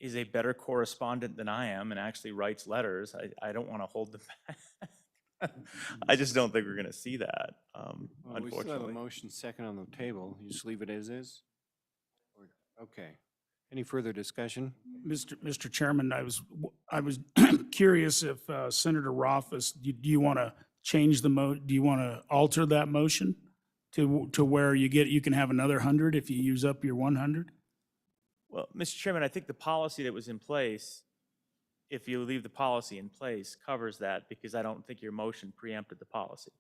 is a better correspondent than I am and actually writes letters, I don't want to hold them back. I just don't think we're going to see that, Well, we still have a unfortunately. motion second on the table. You just leave it as is? Okay. Any further discussion? Mr. Chairman, I was curious if Senator Rothfuss, do you want to change do you want to alter that motion to where you can have another 100 if you use up your 100? Well, Mr. Chairman, I think the policy that was in place, if you leave the policy in place, covers that, because I don't think your motion preempted the policy.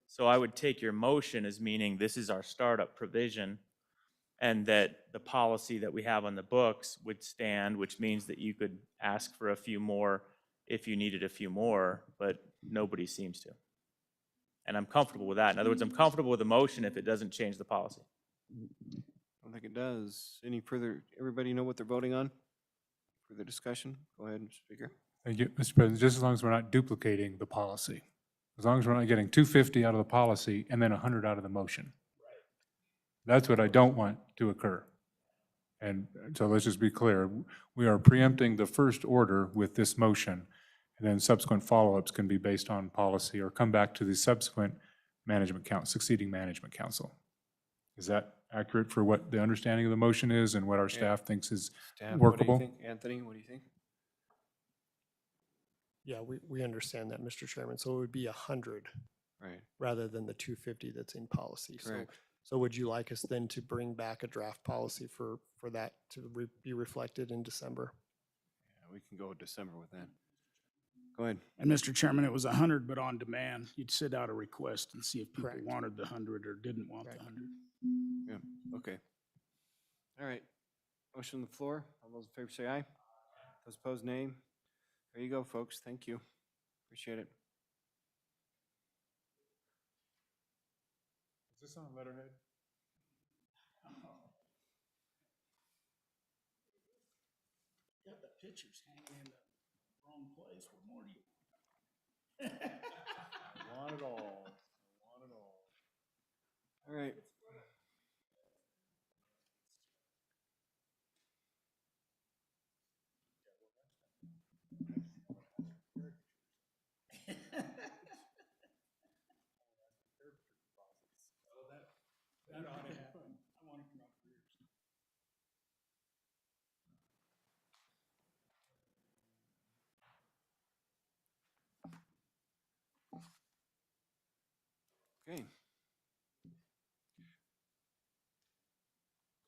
So I would take your motion as meaning this is our startup provision, and that the policy that we have on the books would stand, which means that you could ask for a few more if you needed a few more, but nobody seems to. And I'm comfortable with that. In other words, I'm comfortable with the motion if it doesn't change the policy. I don't think it does. Any further, everybody know what they're voting on? Further discussion? Go ahead, Speaker. Thank you, Mr. President, just as long as we're not duplicating the policy. As long as we're not getting 250 out of the policy and then 100 out of the motion. That's what I don't want to occur. And so let's just be clear. We are preempting the first order with this motion, and then subsequent follow-ups can be based on policy or come back to the subsequent succeeding management council. Is that accurate for what the understanding of the motion is and what our staff thinks is Staff, workable? What do you think? Anthony, what do you think? Yeah, we understand that, Mr. Chairman. So it would be 100 Right. rather than the 250 that's in policy. Correct. So would you like us then to bring back a draft policy for that to be reflected in December? Yeah, we can go with December with that. Go ahead. And Mr. Chairman, it was 100, but on demand. You'd send out a request and see if people Correct. wanted the 100 or didn't want the 100. Yeah, okay. All right. Motion on the floor. All those in favor say aye. Those opposed, nay. There you go, folks. Thank you. Appreciate it. Is this on letterhead? Got the pictures hanging in the wrong place. What more do you? I want it all. I want it all. All right. That ought to happen. I want to come out for yours. Okay.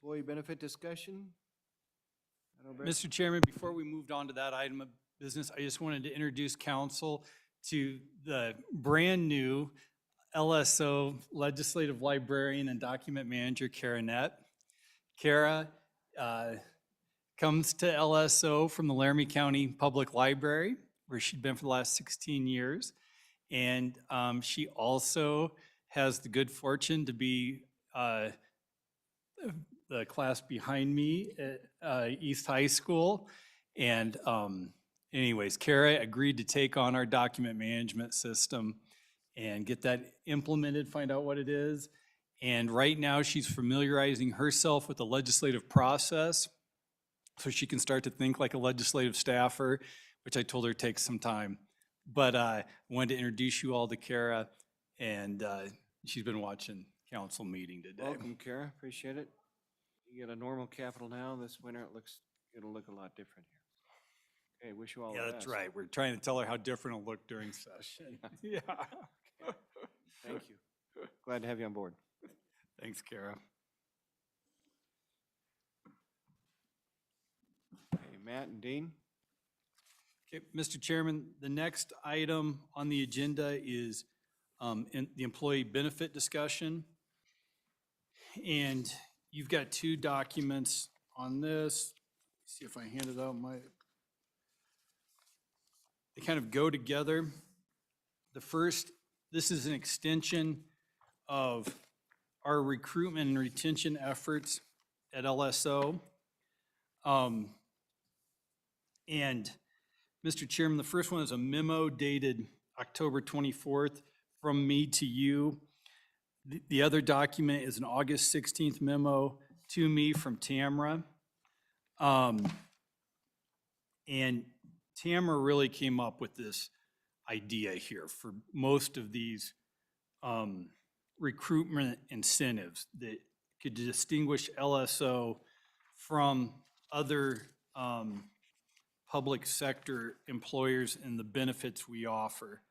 Employee benefit discussion? Mr. Chairman, before we moved on to that item of business, I just wanted to introduce council to the brand-new LSO Legislative Librarian and Document Manager, Kara Nett. Kara comes to LSO from the Laramie County Public Library, where she'd been for the last 16 years. And she also has the good fortune to be the class behind me at East High School. And anyways, Kara agreed to take on our document management system and get that implemented, find out what it is. And right now she's familiarizing herself with the legislative process so she can start to think like a legislative staffer, which I told her takes some time. But I wanted to introduce you all to Kara, and she's been watching council meeting today. Welcome, Kara. Appreciate it. You get a normal capital now. This winter, it'll look a lot different here. Okay, wish you all the Yeah, best. that's right. We're trying to tell her how different it'll look during session. Yeah. Thank you. Glad to have you on board. Thanks, Kara. Okay, Matt and Dean? Okay, Mr. Chairman, the next item on the agenda is in the employee benefit discussion. And you've got two documents on this. See if I hand it out. They kind of go together. The first, this is an extension of our recruitment and retention efforts at LSO. And Mr. Chairman, the first one is a memo dated October 24th from me to you. The other document is an August 16th memo to me from Tamara. And Tamara really came up with this idea here for most of these recruitment incentives that could distinguish LSO from other public sector employers and the benefits we offer.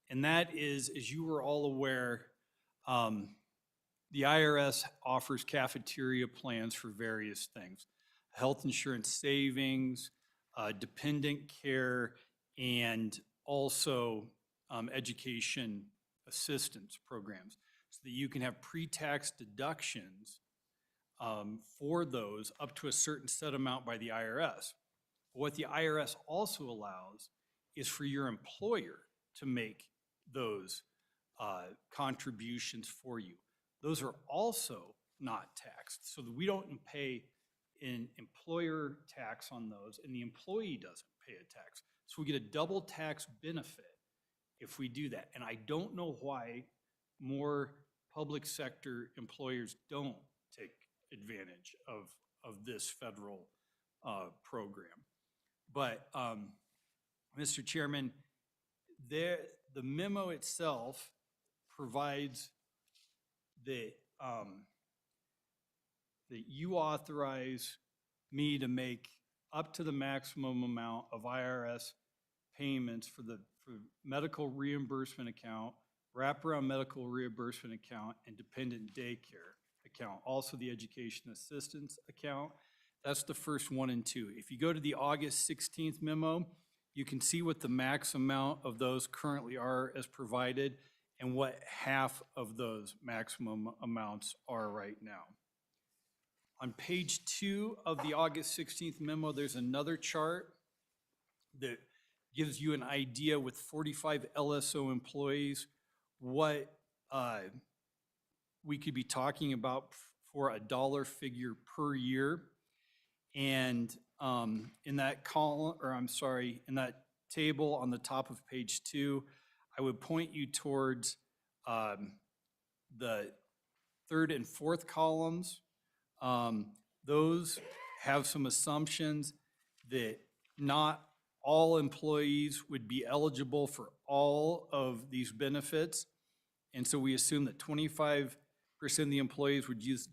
And that is, as you were all aware, the IRS offers cafeteria plans for various things. Health insurance savings, dependent care, and also education assistance programs, so that you can have pre-tax deductions for those up to a certain set amount by the IRS. What the IRS also allows is for your employer to make those contributions for you. Those are also not taxed, so that we don't pay an employer tax on those, and the employee doesn't pay a tax. So we get a double tax benefit if we do that. And I don't know why more public sector employers don't take advantage of this federal program. But, Mr. Chairman, the memo itself provides that you authorize me to make up to the maximum amount of IRS payments for medical reimbursement account, wraparound medical reimbursement account, and dependent daycare account, also the education assistance account. That's the first 1 and 2. If you go to the August 16th memo, you can see what the max amount of those currently are as provided and what half of those maximum amounts are right now. On page 2 of the August 16th memo, there's another chart that gives you an idea with 45 LSO employees what we could be talking about for a dollar figure per year. And in that column, or I'm sorry, in that table on the top of page 2, I would point you towards the 3rd and 4th columns. Those have some assumptions that not all employees would be eligible for all of these benefits. And so we assume that 25% of the employees would use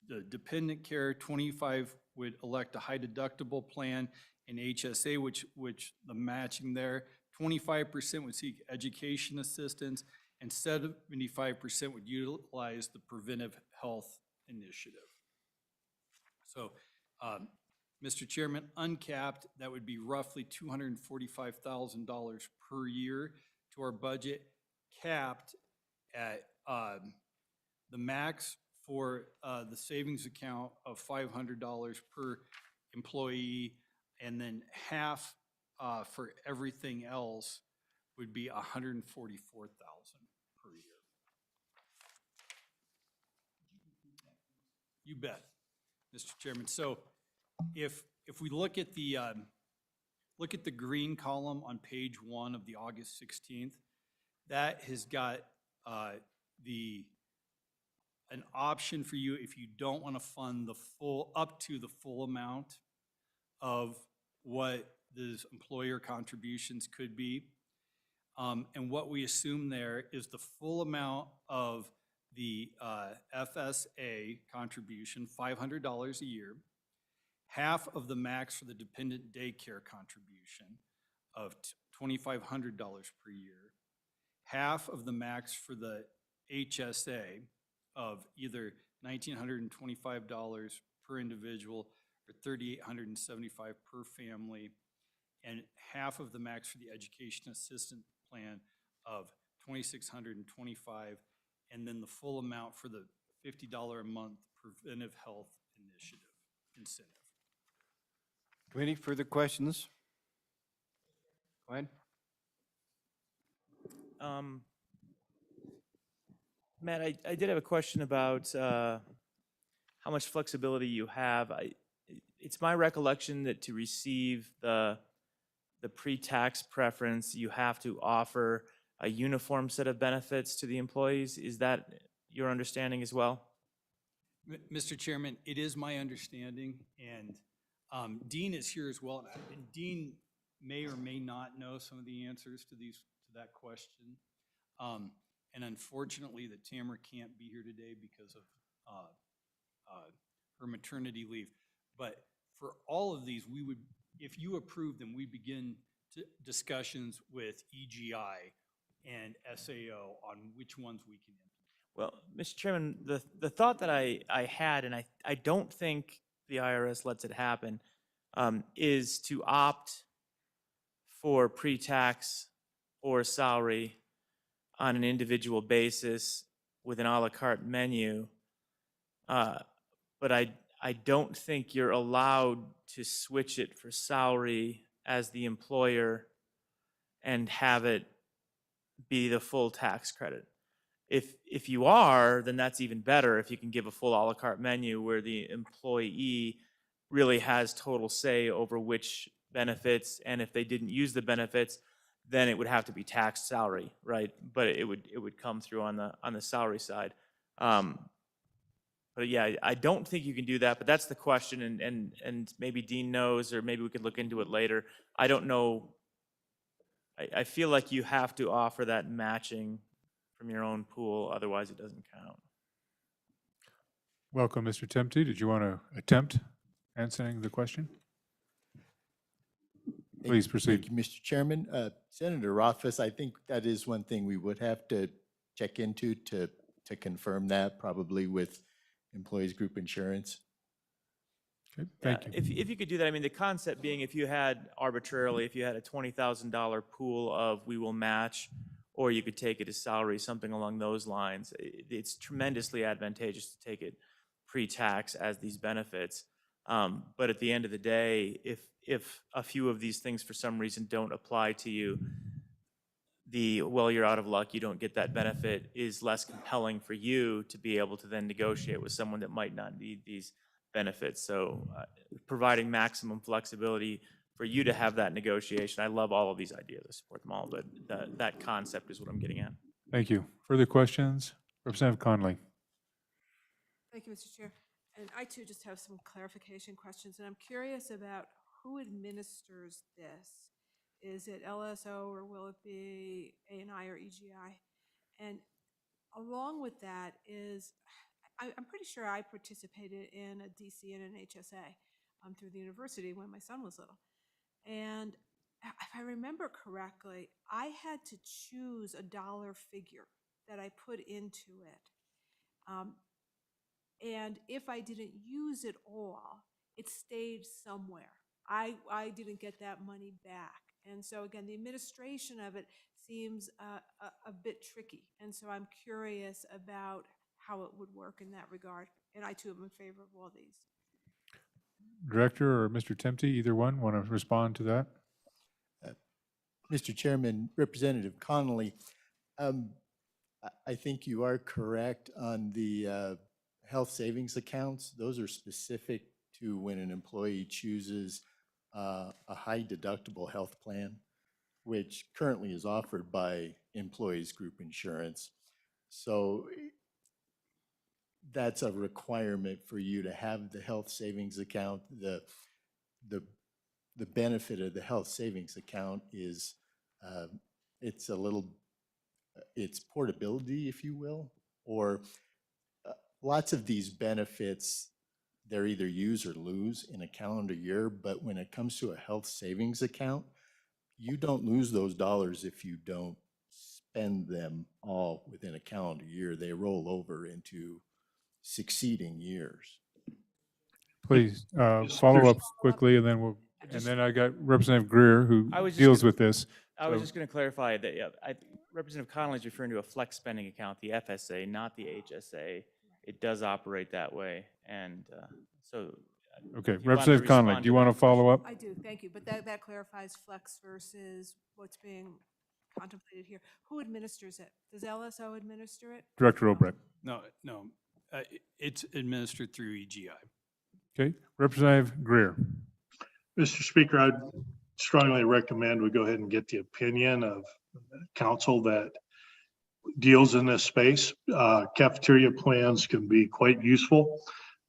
the dependent care, 25 would elect a high deductible plan in HSA, which the matching there, 25% would seek education assistance, and 75% would utilize the preventive health initiative. So, Mr. Chairman, uncapped, that would be roughly $245,000 per year to our budget, capped at the max for the savings account of $500 per employee, and then half for everything else would be $144,000 per year. You bet, Mr. Chairman. So if we look at the green column on page 1 of the August 16th, that has got an option for you if you don't want to fund the full, up to the full amount of what those employer contributions could be. And what we assume there is the full amount of the FSA contribution, $500 a year, half of the max for the dependent daycare contribution of $2,500 per year, half of the max for the HSA of either $1,925 per individual or $3,875 per family, and half of the max for the education assistance plan of $2,625, and then the full amount for the $50 a month preventive health incentive. Committee, further questions? Go ahead. Matt, I did have a question about how much flexibility you have. It's my recollection that to receive the pre-tax preference, you have to offer a uniform set of benefits to the employees. Is that your understanding as well? Mr. Chairman, it is my understanding, and Dean is here as well. And Dean may or may not know some of the answers to that question. And unfortunately, that Tamara can't be here today because of her maternity leave. But for all of these, we would, if you approve them, we begin discussions with EGI and SAO on which ones we can implement. Well, Mr. Chairman, the thought that I had, and I don't think the IRS lets it happen, is to opt for pre-tax or salary on an individual basis with an a la carte menu. But I don't think you're allowed to switch it for salary as the employer and have it be the full tax credit. If you are, then that's even better if you can give a full à la carte menu where the employee really has total say over which benefits, and if they didn't use the benefits, then it would have to be taxed salary, right? But it would come through on the salary side. But yeah, I don't think you can do that, but that's the question, and maybe Dean knows, or maybe we could look into it later. I don't know. I feel like you have to offer that matching from your own pool, otherwise it doesn't count. Welcome, Mr. Temte. Did you want to attempt answering the question? Please proceed. Thank you, Mr. Chairman. Senator Rothfuss, I think that is one thing we would have to check into to confirm that, probably with employees group insurance. Okay, thank you. If you could do that, I mean, the concept being if you had arbitrarily, if you had a $20,000 pool of we will match, or you could take it as salary, something along those lines, it's tremendously advantageous to take it pre-tax as these benefits. But at the end of the day, if a few of these things for some reason don't apply to you, well, you're out of luck, you don't get that benefit, is less compelling for you to be able to then negotiate with someone that might not need these benefits. So providing maximum flexibility for you to have that negotiation. I love all of these ideas. I support them all, but that concept is what I'm getting at. Thank you. Further questions? Representative Conley. Thank you, Mr. Chair. And I too just have some clarification questions, and I'm curious about who administers this. Is it LSO or will it be ANI or EGI? And along with that is, I'm pretty sure I participated in a DC and an HSA through the university when my son was little. And if I remember correctly, I had to choose a dollar figure that I put into it. And if I didn't use it all, it stayed somewhere. I didn't get that money back. And so again, the administration of it seems a bit tricky. And so I'm curious about how it would work in that regard. And I too am in favor of all these. Director or Mr. Temte, either one, want to respond to that? Mr. Chairman, Representative Connolly, I think you are correct on the health savings accounts. Those are specific to when an employee chooses a high deductible health plan, which currently is offered by Employees Group Insurance. So that's a requirement for you to have the health savings account. The benefit of the health savings account is it's portability, if you will, or lots of these benefits, they're either use or lose in a calendar year, but when it comes to a health savings account, you don't lose those dollars if you don't spend them all within a calendar year. They roll over into succeeding years. Please, follow up quickly, and then I got Representative Greer, who deals with this. I was just going to clarify that, yeah, Representative Connolly is referring to a flex spending account, the FSA, not the HSA. It does operate that way, and so. Okay, Representative Connolly, do you want to follow up? I do, thank you. But that clarifies flex versus what's being contemplated here. Who administers it? Does LSO administer it? Director Obrecht. No, it's administered through EGI. Okay, Representative Greer. Mr. Speaker, I'd strongly recommend we go ahead and get the opinion of council that deals in this space. Cafeteria plans can be quite useful.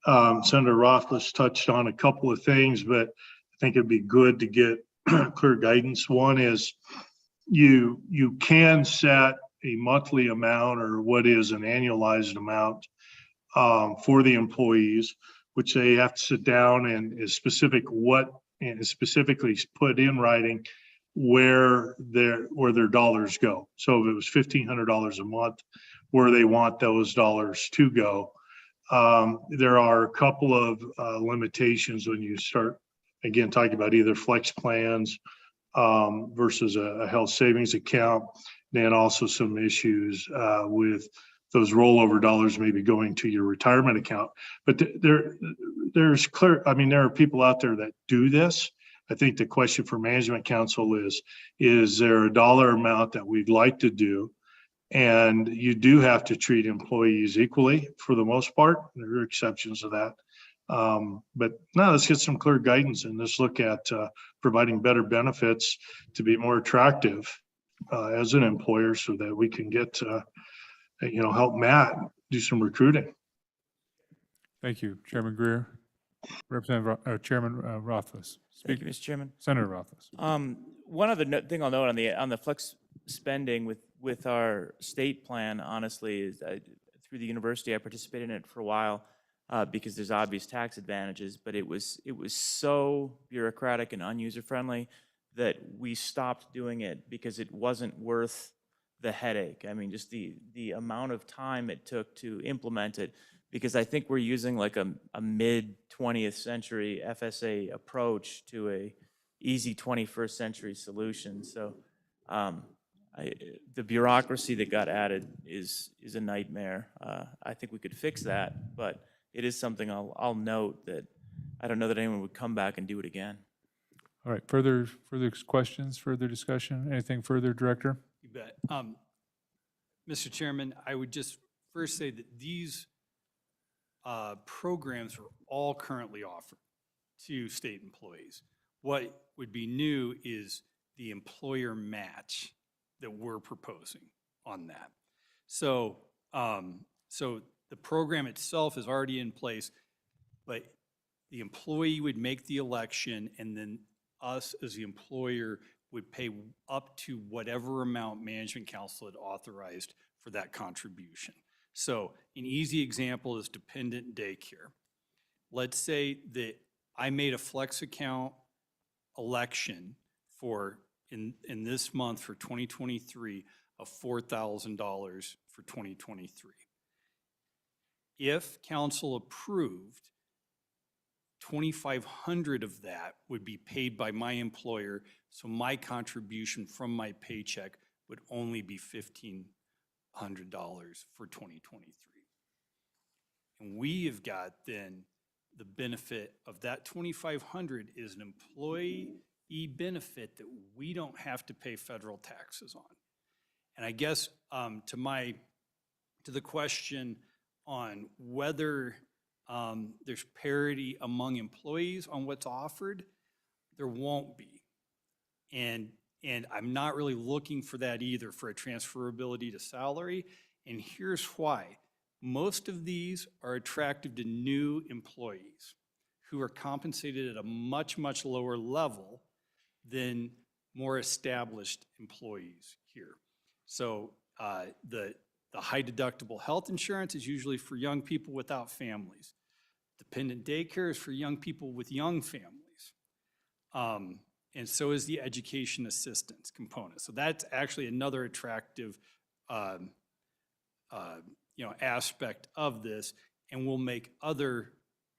Senator Rothfuss touched on a couple of things, but I think it'd be good to get clear guidance. One is you can set a monthly amount or what is an annualized amount for the employees, which they have to sit down and specifically put in writing where their dollars go. So if it was $1,500 a month, where they want those dollars to go. There are a couple of limitations when you start, again, talking about either flex plans versus a health savings account, and also some issues with those rollover dollars maybe going to your retirement account. But there's clear, I mean, there are people out there that do this. I think the question for Management Council is there a dollar amount that we'd like to do? And you do have to treat employees equally for the most part. There are exceptions to that. But no, let's get some clear guidance and let's look at providing better benefits to be more attractive as an employer so that we can get, help Matt do some recruiting. Thank you, Chairman Greer. Chairman Rothfuss. Thank you, Mr. Chairman. Senator Rothfuss. One other thing I'll note on the flex spending with our state plan, honestly, is through the university, I participated in it for a while because there's obvious tax advantages, but it was so bureaucratic and unuser friendly that we stopped doing it because it wasn't worth the headache. I mean, just the amount of time it took to implement it, because I think we're using like a mid-20th century FSA approach to a easy 21st century solution. So the bureaucracy that got added is a nightmare. I think we could fix that, but it is something I'll note that I don't know that anyone would come back and do it again. All right, further questions, further discussion? Anything further, Director? You bet. Mr. Chairman, I would just first say that these programs are all currently offered to state employees. What would be new is the employer match that we're proposing on that. So, so the program itself is already in place, but the employee would make the election, and then us as the employer would pay up to whatever amount Management Council had authorized for that contribution. So an easy example is dependent daycare. Let's say that I made a flex account election for, in this month for 2023, of $4,000 for 2023. If council approved, $2,500 of that would be paid by my employer, so my contribution from my paycheck would only be $1,500 for 2023. And we have got then the benefit of that $2,500 is an employee benefit that we don't have to pay federal taxes on. And I guess to the question on whether there's parity among employees on what's offered, there won't be. And I'm not really looking for that either, for a transferability to salary. And here's why. Most of these are attractive to new employees who are compensated at a much, much lower level than more established employees here. So the high deductible health insurance is usually for young people without families. Dependent daycare is for young people with young families. And so is the education assistance component. So that's actually another attractive aspect of this, and we'll make other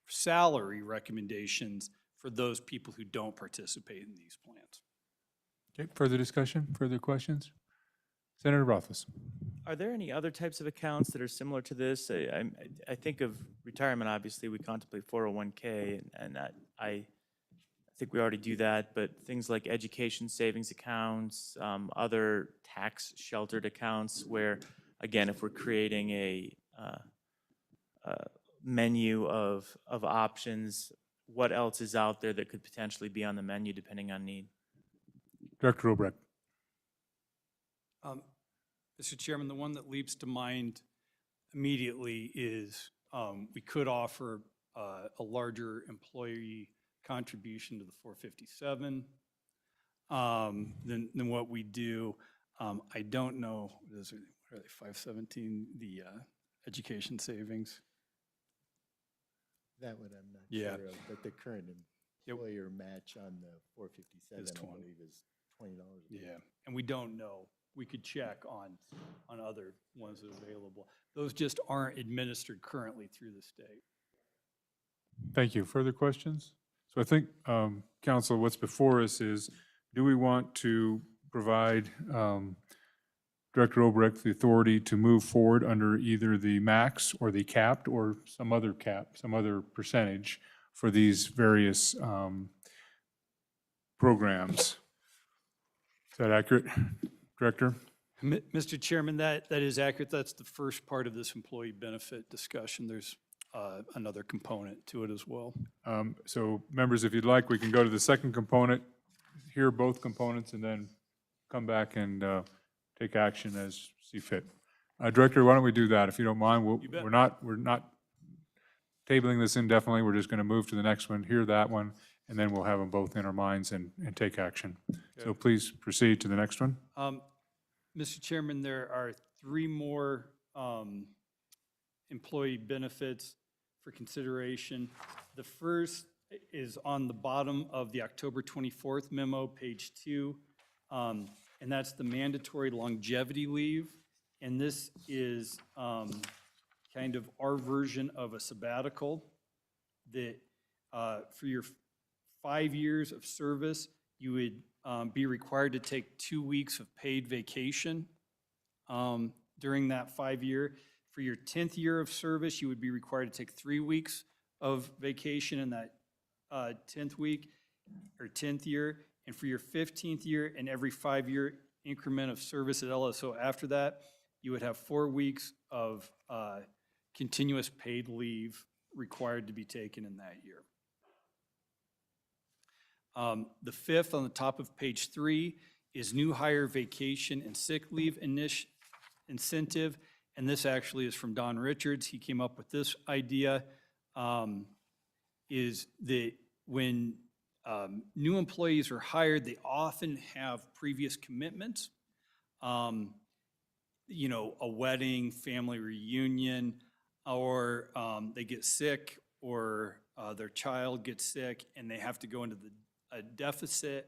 salary recommendations for those people who don't participate in these plans. Okay, further discussion, further questions? Senator Rothfuss. Are there any other types of accounts that are similar to this? I think of retirement, obviously, we contemplate 401k, and I think we already do that, but things like education savings accounts, other tax sheltered accounts where, again, if we're creating a menu of options, what else is out there that could potentially be on the menu depending on need? Director Obrecht. Mr. Chairman, the one that leaps to mind immediately is we could offer a larger employee contribution to the 457 than what we do. I don't know, what are they, 517, the education savings? That one I'm not Yeah. sure of, but the current employer match on the 457, I believe, is $20. Yeah, and we don't know. We could check on other ones that are available. Those just aren't administered currently through the state. Thank you. Further questions? So I think, Council, what's before us is, do we want to provide Director Obrecht the authority to move forward under either the max or the capped or some other cap, some other percentage for these various programs? Is that accurate, Director? Mr. Chairman, that is accurate. That's the first part of this employee benefit discussion. There's another component to it as well. So members, if you'd like, we can go to the second component, hear both components, and then come back and take action as see fit. Director, why don't we do that, if you don't mind? You bet. We're not tabling this indefinitely. We're just going to move to the next one, hear that one, and then we'll have them both in our minds and take action. So please proceed to the next one. Mr. Chairman, there are 3 more employee benefits for consideration. The first is on the bottom of the October 24th memo, page 2, and that's the mandatory longevity leave. And this is kind of our version of a sabbatical that for your 5 years of service, you would be required to take 2 weeks of paid vacation during that 5-year. For your 10th year of service, you would be required to take 3 weeks of vacation in that 10th week or 10th year. And for your 15th year and every 5-year increment of service at LSO after that, you would have 4 weeks of continuous paid leave required to be taken in that year. The 5th on the top of page 3 is new hire vacation and sick leave incentive, and this actually is from Don Richards. He came up with this idea, is that when new employees are hired, they often have previous commitments, you know, a wedding, family reunion, or they get sick, or their child gets sick, and they have to go into a deficit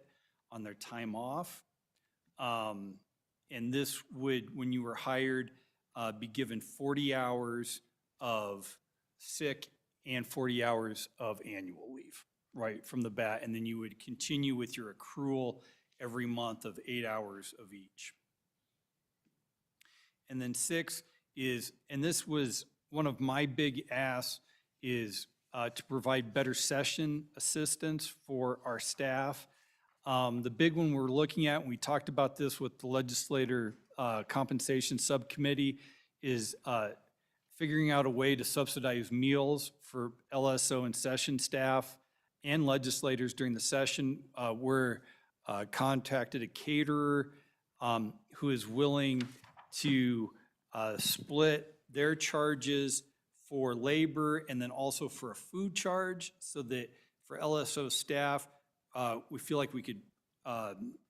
on their time off. And this would, when you were hired, be given 40 hours of sick and 40 hours of annual leave, right, from the bat. And then you would continue with your accrual every month of 8 hours of each. And then 6 is, and this was one of my big asks, is to provide better session assistance for our staff. The big one we're looking at, and we talked about this with the legislator compensation subcommittee, is figuring out a way to subsidize meals for LSO and session staff and legislators during the session. We're contacted a caterer who is willing to split their charges for labor and then also for a food charge, so that for LSO staff, we feel like we could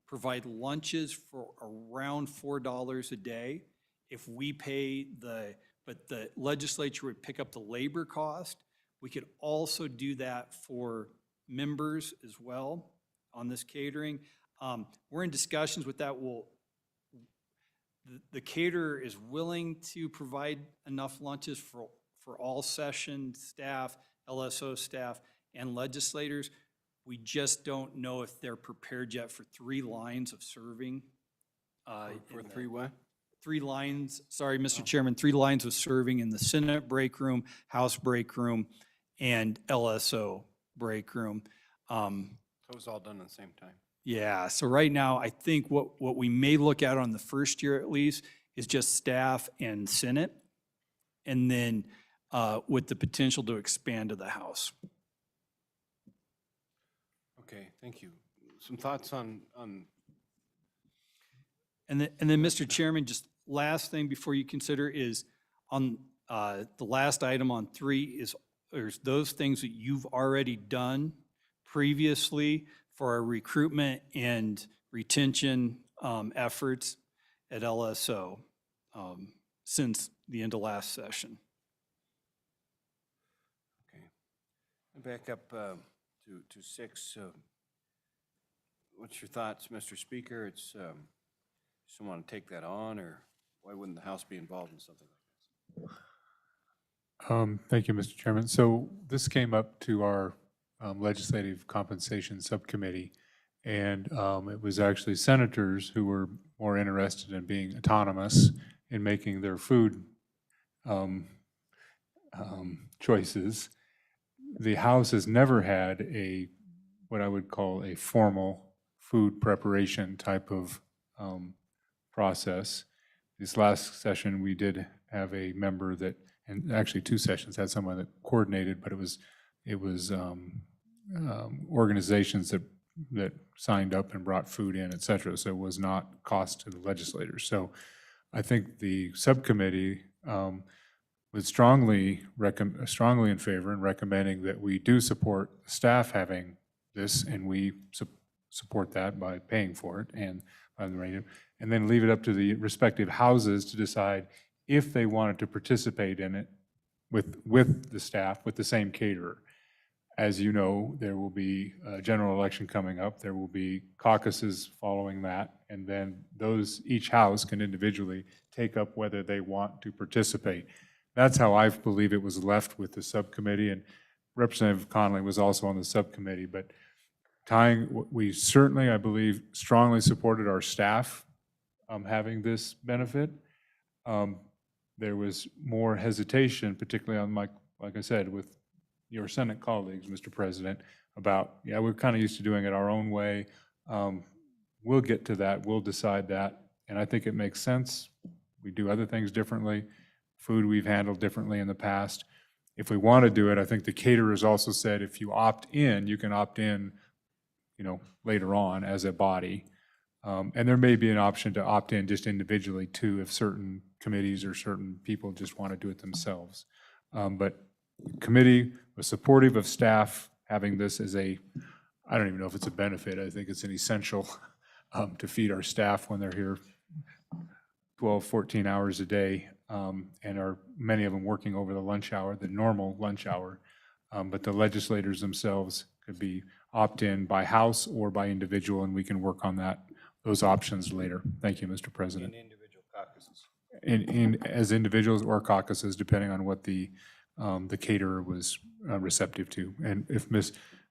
provide lunches for around $4 a day if we pay but the legislature would pick up the labor cost. We could also do that for members as well on this catering. We're in discussions with that. The caterer is willing to provide enough lunches for all session staff, LSO staff, and legislators. We just don't know if they're prepared yet for 3 lines of serving. For 3 what? 3 lines, sorry, Mr. Chairman, 3 lines of serving in the Senate break room, House break room, and LSO break room. So it was all done at the same time. Yeah, so right now, I think what we may look at on the first year at least is just staff and Senate, and then with the potential to expand to the House. Okay, thank you. Some thoughts on And then, Mr. Chairman, just last thing before you consider is on the last item on 3 is there's those things that you've already done previously for our recruitment and retention efforts at LSO since the end of last session. Okay. Back up to 6. What's your thoughts, Mr. Speaker? It's just want to take that on, or why wouldn't the House be involved in something like this? Thank you, Mr. Chairman. So this came up to our Legislative Compensation Subcommittee, and it was actually senators who were more interested in being autonomous in making their food choices. The House has never had what I would call a formal food preparation type of process. this last session, we did have a member that, and actually 2 sessions, had someone that coordinated, but it was organizations that signed up and brought food in, et cetera. So it was not cost to the legislators. So I think the subcommittee was strongly in favor and recommending that we do support staff having this, and we support that by paying for it and by the rate, and then leave it up to the respective houses to decide if they wanted to participate in it with the staff, with the same caterer. As you know, there will be a general election coming up. There will be caucuses following that, and then each house can individually take up whether they want to participate. That's how I believe it was left with the subcommittee, and Representative Connolly was also on the subcommittee, but we certainly, I believe, strongly supported our staff having this benefit. There was more hesitation, particularly on like I said, with your Senate colleagues, Mr. President, about, yeah, we're kind of used to doing it our own way. We'll get to that, we'll decide that, and I think it makes sense. We do other things differently. Food we've handled differently in the past. If we want to do it, I think the caterers also said if you opt in, you can opt in, later on as a body. And there may be an option to opt in just individually too, if certain committees or certain people just want to do it themselves. But the committee was supportive of staff having this as I don't even know if it's a benefit. I think it's an essential to feed our staff when they're here 12, 14 hours a day, and many of them working over the lunch hour, the normal lunch hour. But the legislators themselves could be opt-in by house or by individual, and we can work on those options later. Thank you, Mr. President. In individual caucuses. As individuals or caucuses, depending on what the caterer was receptive to. And if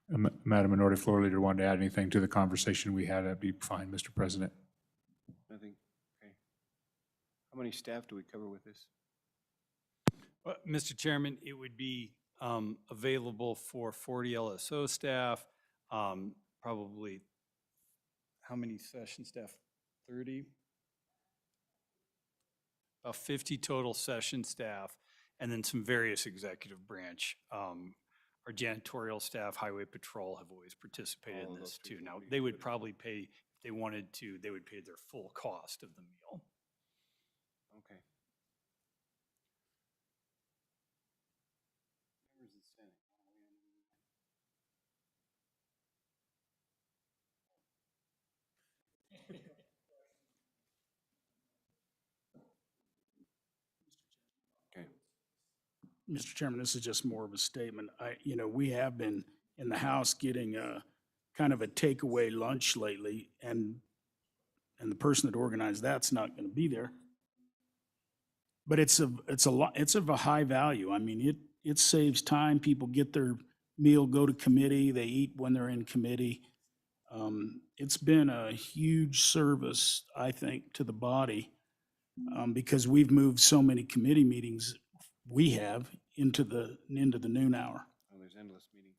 Madam Minority Floor Leader wanted to add anything to the conversation we had, that'd be fine, Mr. President. Nothing? Okay. How many staff do we cover with this? Well, Mr. Chairman, it would be available for 40 LSO staff, probably, how many session staff? 30? About 50 total session staff, and then some various executive branch. Our janitorial staff, highway patrol have always participated in this too. Now, they would probably pay, if they wanted to, they would pay their full cost of the meal. Okay. Members of the Senate. Okay. Mr. Chairman, this is just more of a statement. We have been in the House getting kind of a takeaway lunch lately, and the person that organized that's not going to be there. But it's of a high value. I mean, it saves time. People get their meal, go to committee, they eat when they're in committee. It's been a huge service, I think, to the body, because we've moved so many committee meetings into the noon hour. Oh, there's endless meetings.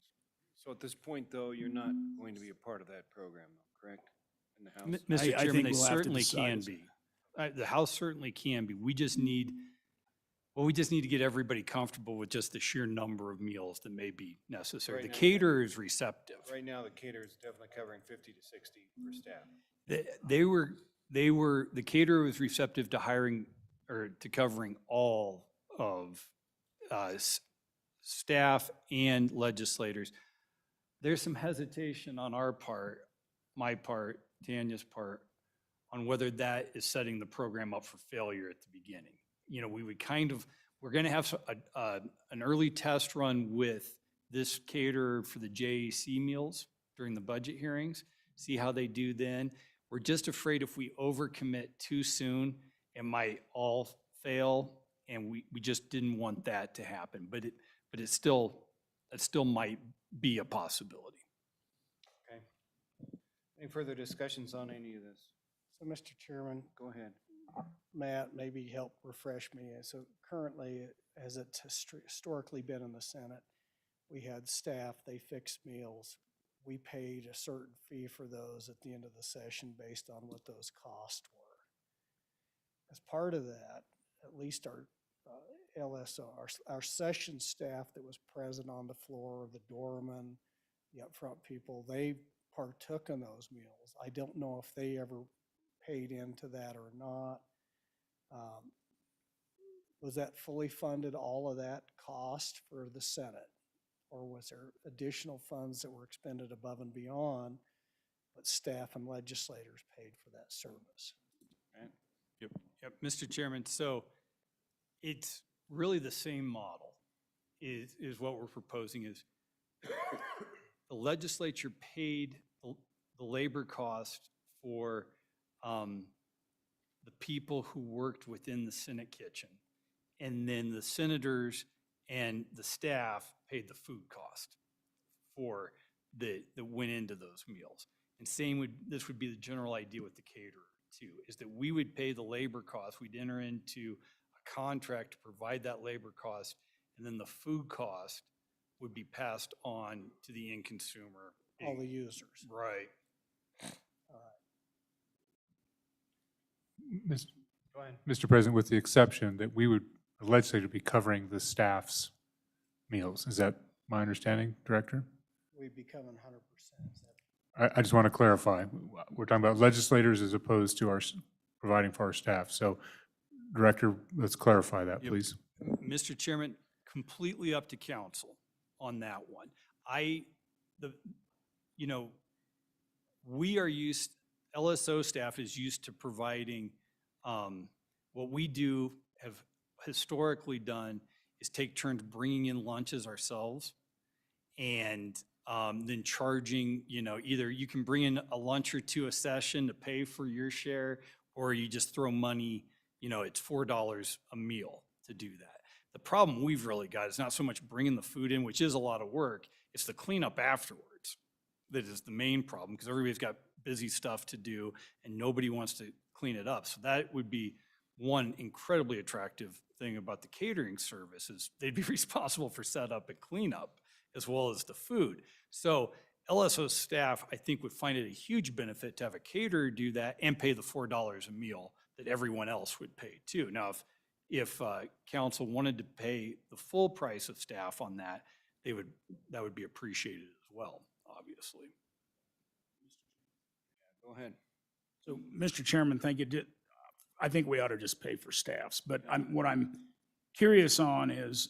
So at this point, though, you're not going to be a part of that program, though, correct? In the House? Mr. I Chairman, think they we'll have to certainly decide can as- be. The House certainly can be. We just need to get everybody comfortable with just the sheer number of meals that may be necessary. Right The now, caterer is receptive. Right now, the caterer is definitely covering 50 to 60 for staff. The caterer was receptive to hiring or to covering all of staff and legislators. There's some hesitation on our part, my part, Tanya's part, on whether that is setting the program up for failure at the beginning. We're going to have an early test run with this caterer for the JAC meals during the budget hearings, see how they do then. We're just afraid if we overcommit too soon, it might all fail, and we just didn't want that to happen. But it still might be a possibility. Okay. Any further discussions on any of this? So, Mr. Chairman, Go ahead. Matt, maybe help refresh me. So currently, as it's historically been in the Senate, we had staff, they fixed meals. We paid a certain fee for those at the end of the session based on what those costs were. as part of that, at least our LSO, our session staff that was present on the floor, the doorman, the upfront people, they partook in those meals. I don't know if they ever paid into that or not. Was that fully funded, all of that cost for the Senate? Or was there additional funds that were expended above and beyond, but staff and legislators paid for that service? Yep, Mr. Chairman, so it's really the same model is what we're proposing is the legislature paid the labor cost for the people who worked within the Senate kitchen. And then the senators and the staff paid the food cost for that went into those meals. And this would be the general idea with the caterer too, is that we would pay the labor cost. We'd enter into a contract to provide that labor cost, and then the food cost would be passed on to the end consumer. All the users. Right. Go ahead. Mr. President, with the exception that the legislature be covering the staff's meals. Is that my understanding, Director? We become 100%. I just want to clarify. We're talking about legislators as opposed to providing for our staff. So, Director, let's clarify that, Yep. please. Mr. Chairman, completely up to council on that one. We are used, LSO staff is used to providing, what we have historically done is take turns bringing in lunches ourselves and then charging, either you can bring in a lunch or two a session to pay for your share, or you just throw money, it's $4 a meal to do that. The problem we've really got is not so much bringing the food in, which is a lot of work, it's the cleanup afterwards that is the main problem, because everybody's got busy stuff to do and nobody wants to clean it up. So that would be one incredibly attractive thing about the catering service is they'd be responsible for setup and cleanup as well as the food. So LSO staff, I think, would find it a huge benefit to have a caterer do that and pay the $4 a meal that everyone else would pay too. Now, if council wanted to pay the full price of staff on that, that would be appreciated as well, obviously. Go ahead. So, Mr. Chairman, thank you. I think we ought to just pay for staffs, but what I'm curious on is,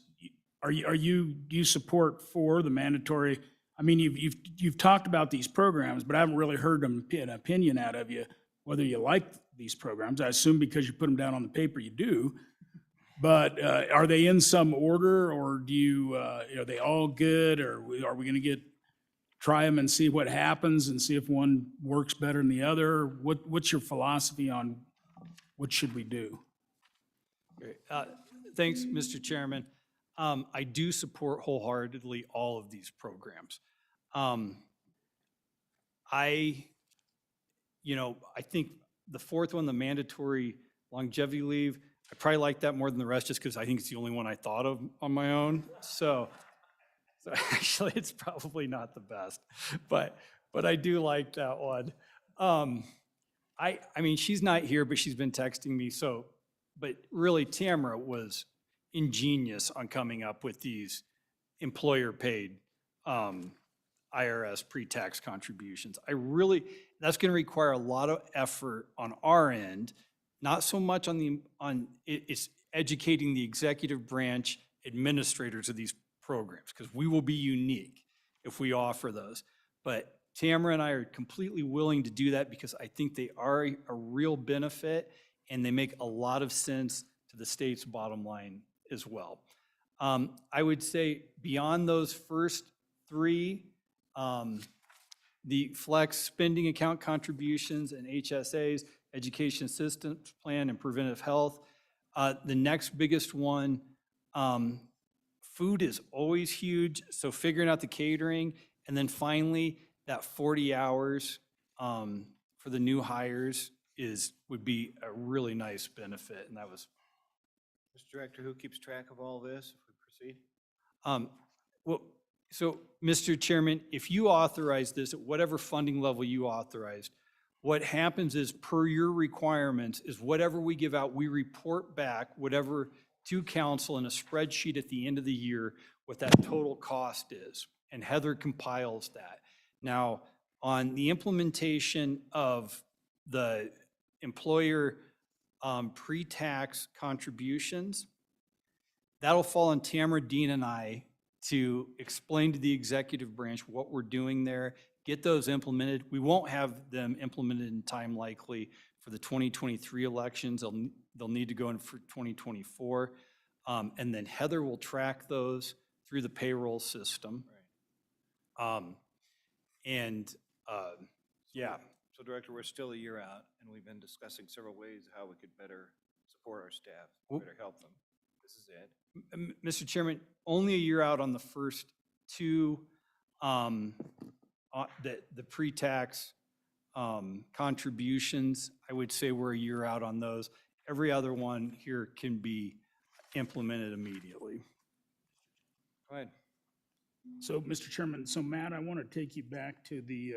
do you support for the mandatory? I mean, you've talked about these programs, but I haven't really heard an opinion out of you whether you like these programs. I assume because you put them down on the paper, you do. But are they in some order, or are they all good, or are we going to try them and see what happens and see if one works better than the other? What's your philosophy on what should we do? Great. Thanks, Mr. Chairman. I do support wholeheartedly all of these programs. I think the fourth one, the mandatory longevity leave, I probably like that more than the rest just because I think it's the only one I thought of on my own. So actually, it's probably not the best, but I do like that one. I mean, she's not here, but she's been texting me. But really, Tamara was ingenious on coming up with these employer-paid IRS pre-tax contributions. That's going to require a lot of effort on our end, not so much it's educating the executive branch administrators of these programs, because we will be unique if we offer those. But Tamara and I are completely willing to do that because I think they are a real benefit and they make a lot of sense to the state's bottom line as well. I would say beyond those first three, the flex spending account contributions and HSAs, education assistance plan and preventive health. The next biggest one, food is always huge, so figuring out the catering, and then finally, that 40 hours for the new hires would be a really nice benefit, and that was. Mr. Director, who keeps track of all this if we proceed? So, Mr. Chairman, if you authorize this at whatever funding level you authorized, what happens is, per your requirements, is whatever we give out, we report back whatever to council in a spreadsheet at the end of the year, what that total cost is. And Heather compiles that. Now, on the implementation of the employer pre-tax contributions, that'll fall on Tamara, Dean, and I to explain to the executive branch what we're doing there, get those implemented. We won't have them implemented in time likely for the 2023 elections. They'll need to go in for 2024. And then Heather will track those through the payroll system. Yeah. So Director, we're still a year out, and we've been discussing several ways how we could better support our staff, better help them. This is it. Mr. Chairman, only a year out on the first two, the pre-tax contributions. I would say we're a year out on those. Every other one here can be implemented immediately. Go ahead. So, Mr. Chairman, so Matt, I want to take you back to the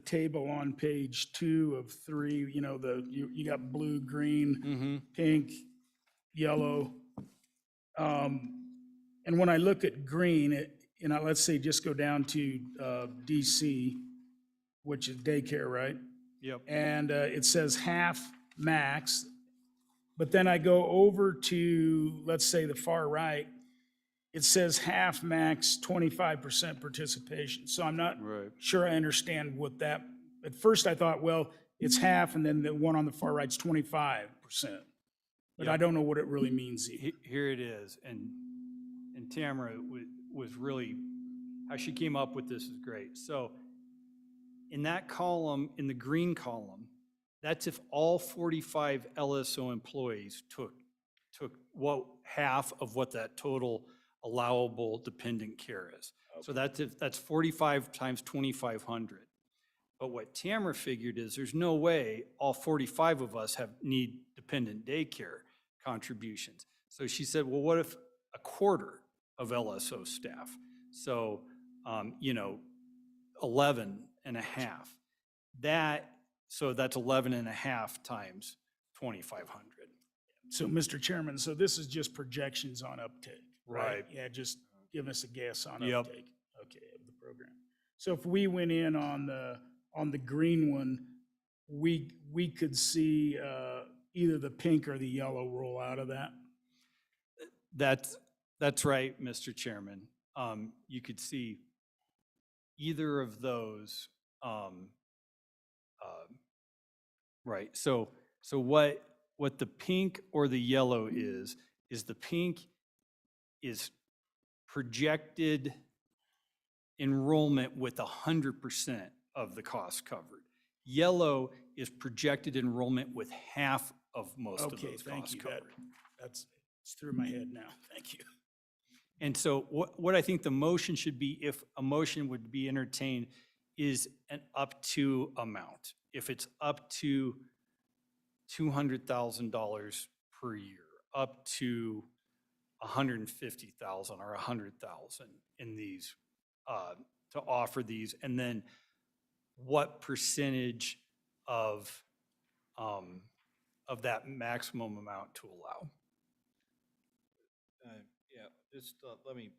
table on page 2 of 3. You know, you got blue, green, pink, yellow. And when I look at green, let's say just go down to DC, which is daycare, right? Yep. And it says half max, but then I go over to, let's say, the far right, it says half max, 25% participation. So I'm not sure I understand what that, at first I thought, well, it's half, and then the one on the far right's 25%. But I don't know what it really means. Here it is, and Tamara was really, how she came up with this is great. So in that column, in the green column, that's if all 45 LSO employees took half of what that total allowable dependent care is. So that's 45 times 2,500. But what Tamara figured is there's no way all 45 of us need dependent daycare contributions. So she said, well, what if a quarter of LSO staff? So, 11 and a half. So that's 11 and a half times 2,500. So, Mr. Chairman, so this is just projections on uptake, right? Right. Yeah, just give us a guess on Yep. uptake. Okay, of the program. So if we went in on the green one, we could see either the pink or the yellow roll out of that? That's right, Mr. Chairman. You could see either of those. Right. So what the pink or the yellow is the pink is projected enrollment with 100% of the cost covered. Yellow is projected enrollment with half of most of those costs covered. It's through my head now. Thank you. And so what I think the motion should be, if a motion would be entertained, is an up to amount. If it's up to $200,000 per year, up to $150,000 or $100,000 in these, to offer these, and then what percentage of that maximum amount to allow. Yeah, just let me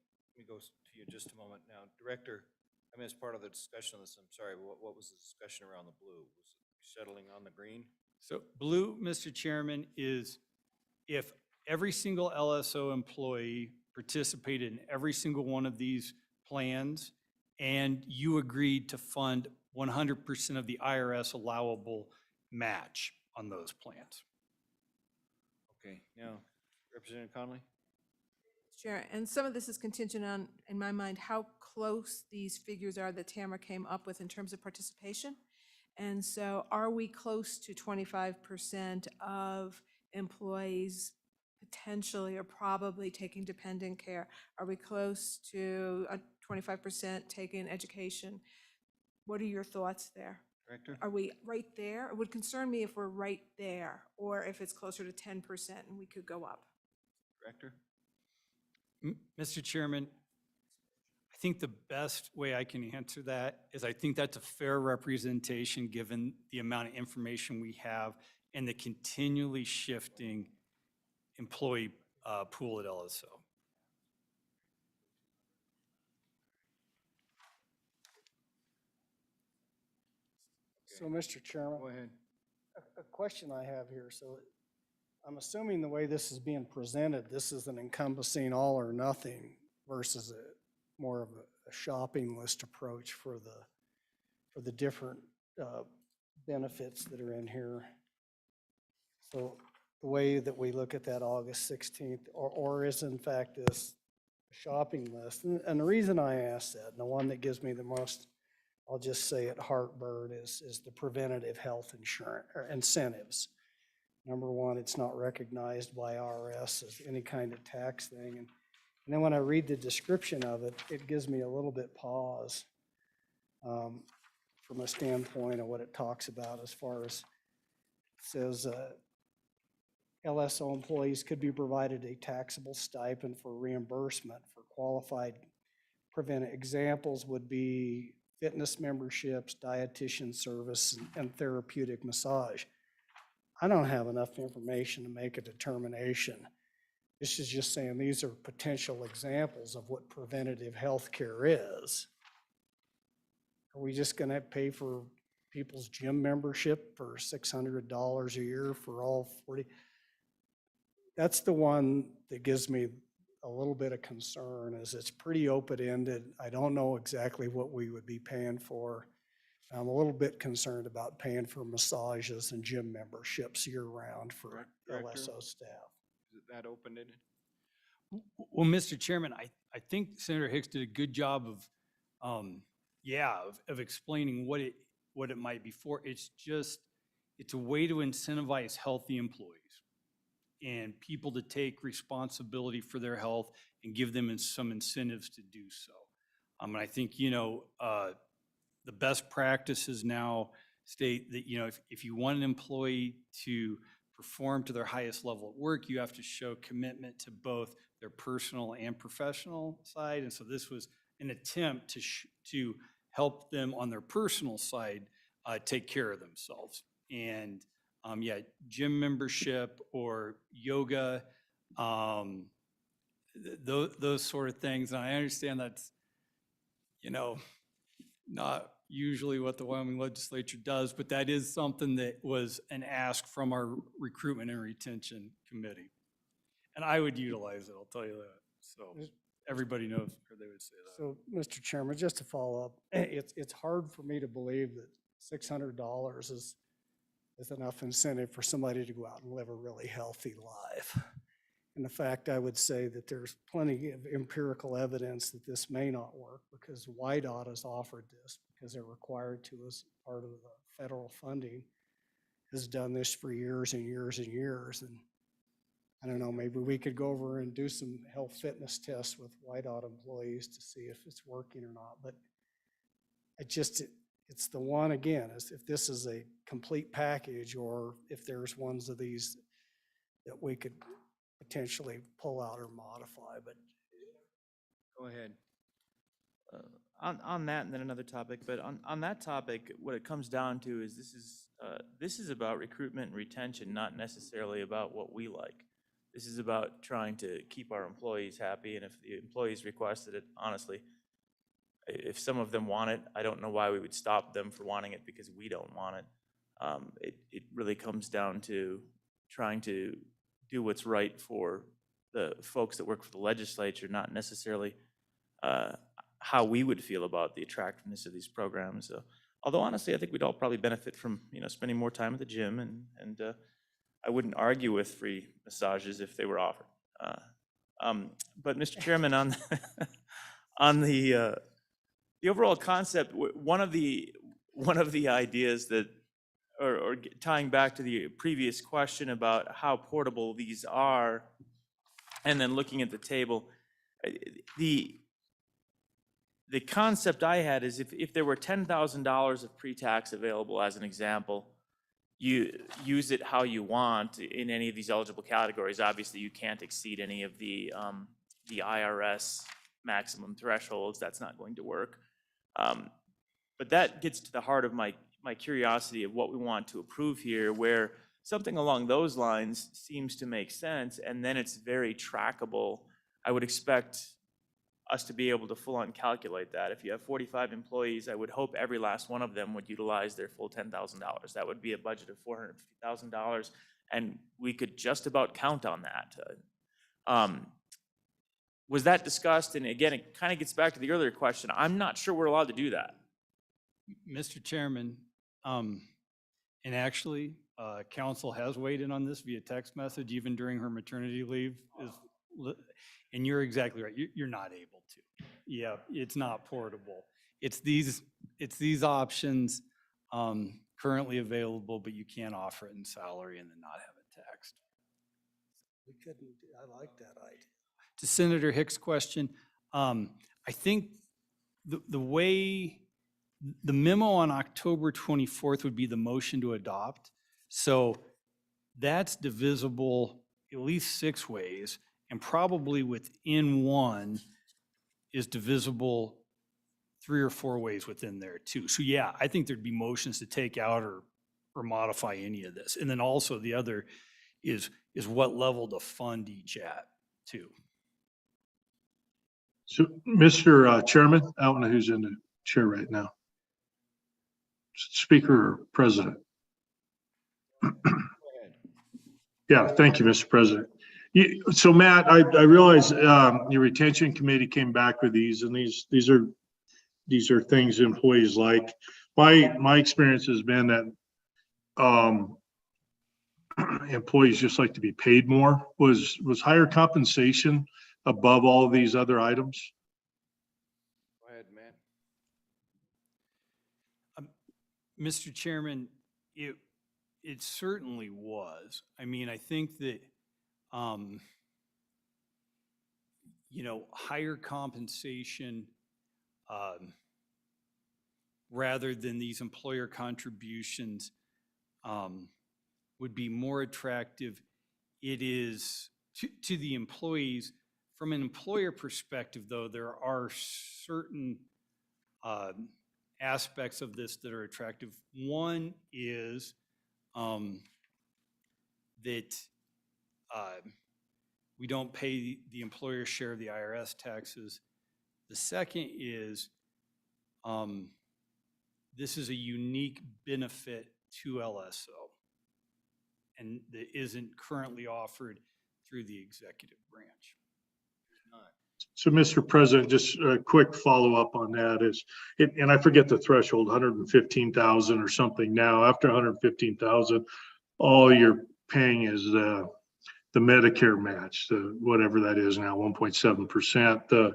go to you just a moment now. Director, I mean, as part of the discussion on this, I'm sorry, but what was the discussion around the blue? Was it settling on the green? So blue, Mr. Chairman, is if every single LSO employee participated in every single one of these plans and you agreed to fund 100% of the IRS allowable match on those plans. Okay, now, Representative Conley? Chair, and some of this is contingent on, in my mind, how close these figures are that Tamara came up with in terms of participation. And so are we close to 25% of employees potentially or probably taking dependent care? Are we close to a 25% taking education? What are your thoughts there? Director? Are we right there? It would concern me if we're right there or if it's closer to 10% and we could go up. Director? Mr. Chairman, I think the best way I can answer that is I think that's a fair representation given the amount of information we have and the continually shifting employee pool at LSO. So, Mr. Chairman. Go ahead. A question I have here, so I'm assuming the way this is being presented, this is an encompassing all or nothing versus more of a shopping list approach for the different benefits that are in here. So the way that we look at that August 16th, or is in fact this shopping list, and the reason I ask that, and the one that gives me the most, I'll just say it, heartburn is the preventative health insurance or incentives. Number one, it's not recognized by IRS as any kind of tax thing. And then when I read the description of it, it gives me a little bit pause from a standpoint of what it talks about as far as it says LSO employees could be provided a taxable stipend for reimbursement for qualified preventive. Examples would be fitness memberships, dietitian service, and therapeutic massage. I don't have enough information to make a determination. This is just saying these are potential examples of what preventative health care is. Are we just gonna pay for people's gym membership for $600 a year for all 40? That's the one that gives me a little bit of concern, is it's pretty open-ended. I don't know exactly what we would be paying for. I'm a little bit concerned about paying for massages and gym memberships year-round for LSO staff. Is it that open-ended? Well, Mr. Chairman, I think Senator Hicks did a good job of explaining what it might be for. It's a way to incentivize healthy employees and people to take responsibility for their health and give them some incentives to do so. And I think, the best practices now state that, if you want an employee to perform to their highest level at work, you have to show commitment to both their personal and professional side. And so this was an attempt to help them on their personal side take care of themselves. And gym membership or yoga, those sort of things. And I understand that's, not usually what the Wyoming legislature does, but that is something that was an ask from our recruitment and retention committee. And I would utilize it, I'll tell you that. So everybody knows, or they would say that. So, Mr. Chairman, just to follow up, it's hard for me to believe that $600 is enough incentive for somebody to go out and live a really healthy life. And the fact, I would say that there's plenty of empirical evidence that this may not work, because WYDOT has offered this because they're required to as part of the federal funding, has done this for years and years and years. And I don't know, maybe we could go over and do some health fitness tests with WYDOT employees to see if it's working or not. But it's the one, again, is if this is a complete package, or if there's ones of these that we could potentially pull out or modify. But Go ahead. On that, and then another topic, but on that topic, what it comes down to is this is about recruitment and retention, not necessarily about what we like. This is about trying to keep our employees happy, and if the employees requested it, honestly, if some of them want it, I don't know why we would stop them for wanting it because we don't want it. It really comes down to trying to do what's right for the folks that work for the legislature, not necessarily how we would feel about the attractiveness of these programs. Although honestly, I think we'd all probably benefit from spending more time at the gym, and I wouldn't argue with free massages if they were offered. But Mr. Chairman, on the overall concept, one of the ideas that, or tying back to the previous question about how portable these are, and then looking at the table, the concept I had is if there were $10,000 of pre-tax available, as an example, you use it how you want in any of these eligible categories. Obviously, you can't exceed any of the IRS maximum thresholds, that's not going to work. But that gets to the heart of my curiosity of what we want to approve here, where something along those lines seems to make sense, and then it's very trackable. I would expect us to be able to full-on calculate that. If you have 45 employees, I would hope every last one of them would utilize their full $10,000. That would be a budget of $450,000, and we could just about count on that. Was that discussed? And again, it kind of gets back to the earlier question. I'm not sure we're allowed to do that. Mr. Chairman, and actually, council has weighed in on this via text message, even during her maternity leave. And you're exactly right. You're not able to. Yeah, it's not portable. It's these options currently available, but you can't offer it in salary and then not have it taxed. We couldn't, I like that idea. To Senator Hicks' question, I think the way the memo on October 24th would be the motion to adopt. So that's divisible at least 6 ways, and probably within one is divisible 3 or 4 ways within there too. So yeah, I think there'd be motions to take out or modify any of this. And then also the other is what level to fund each at too. So, Mr. Chairman, I don't know who's in the chair right now. Speaker or President? Yeah, thank you, Mr. President. So Matt, I realize your retention committee came back with these, and these are things employees like. My experience has been that employees just like to be paid more. Was higher compensation above all of these other items? Go ahead, Matt. Mr. Chairman, it certainly was. I mean, I think that, higher compensation rather than these employer contributions would be more attractive. It is to the employees. From an employer perspective, though, there are certain aspects of this that are attractive. One is that we don't pay the employer share of the IRS taxes. The second is this is a unique benefit to LSO and that isn't currently offered through the executive branch. So, Mr. President, just a quick follow-up on that is, and I forget the threshold, 115,000 or something now. After 115,000, all you're paying is the Medicare match, whatever that is now, 1.7%.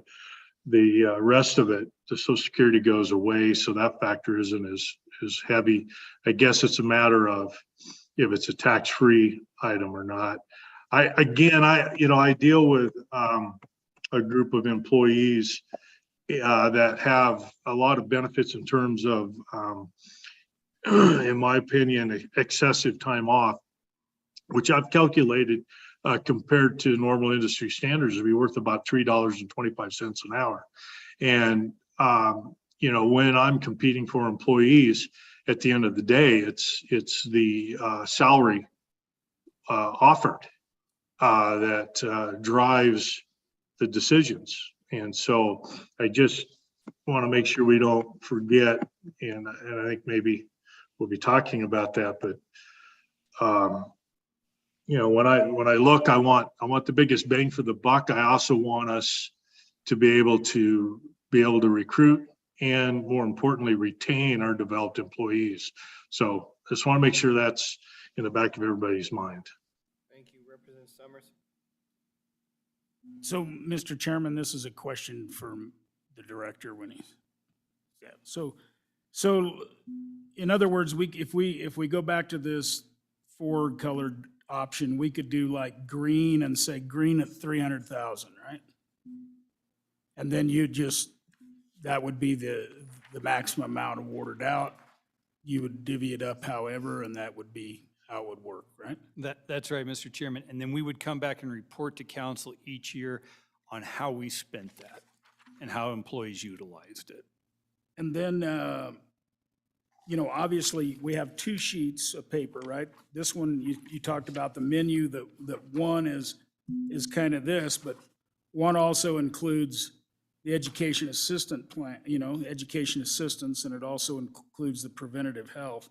The rest of it, the Social Security goes away, so that factor isn't as heavy. I guess it's a matter of if it's a tax-free item or not. I deal with a group of employees that have a lot of benefits in terms of, in my opinion, excessive time off, which I've calculated compared to normal industry standards to be worth about $3.25 an hour. And, when I'm competing for employees, at the end of the day, it's the salary offered that drives the decisions. And so I just want to make sure we don't forget, and I think maybe we'll be talking about that, but when I look, I want the biggest bang for the buck. I also want us to be able to recruit and, more importantly, retain our developed employees. So I just want to make sure that's in the back of everybody's mind. Thank you, Representative Summers. So, Mr. Chairman, this is a question for the director when he, yeah, so in other words, if we go back to this 4-colored option, we could do like green and say green at 300,000, right? And then that would be the maximum amount awarded out. You would divvy it up however, and that would be how it would work, right? That's right, Mr. Chairman. And then we would come back and report to council each year on how we spent that. and how employees utilized it. And then, you know, obviously, we have two sheets of paper, right? This one, you talked about the menu, that one is kind of this, but one also includes the education assistant plan, you know, education assistance, and it also includes the preventative health.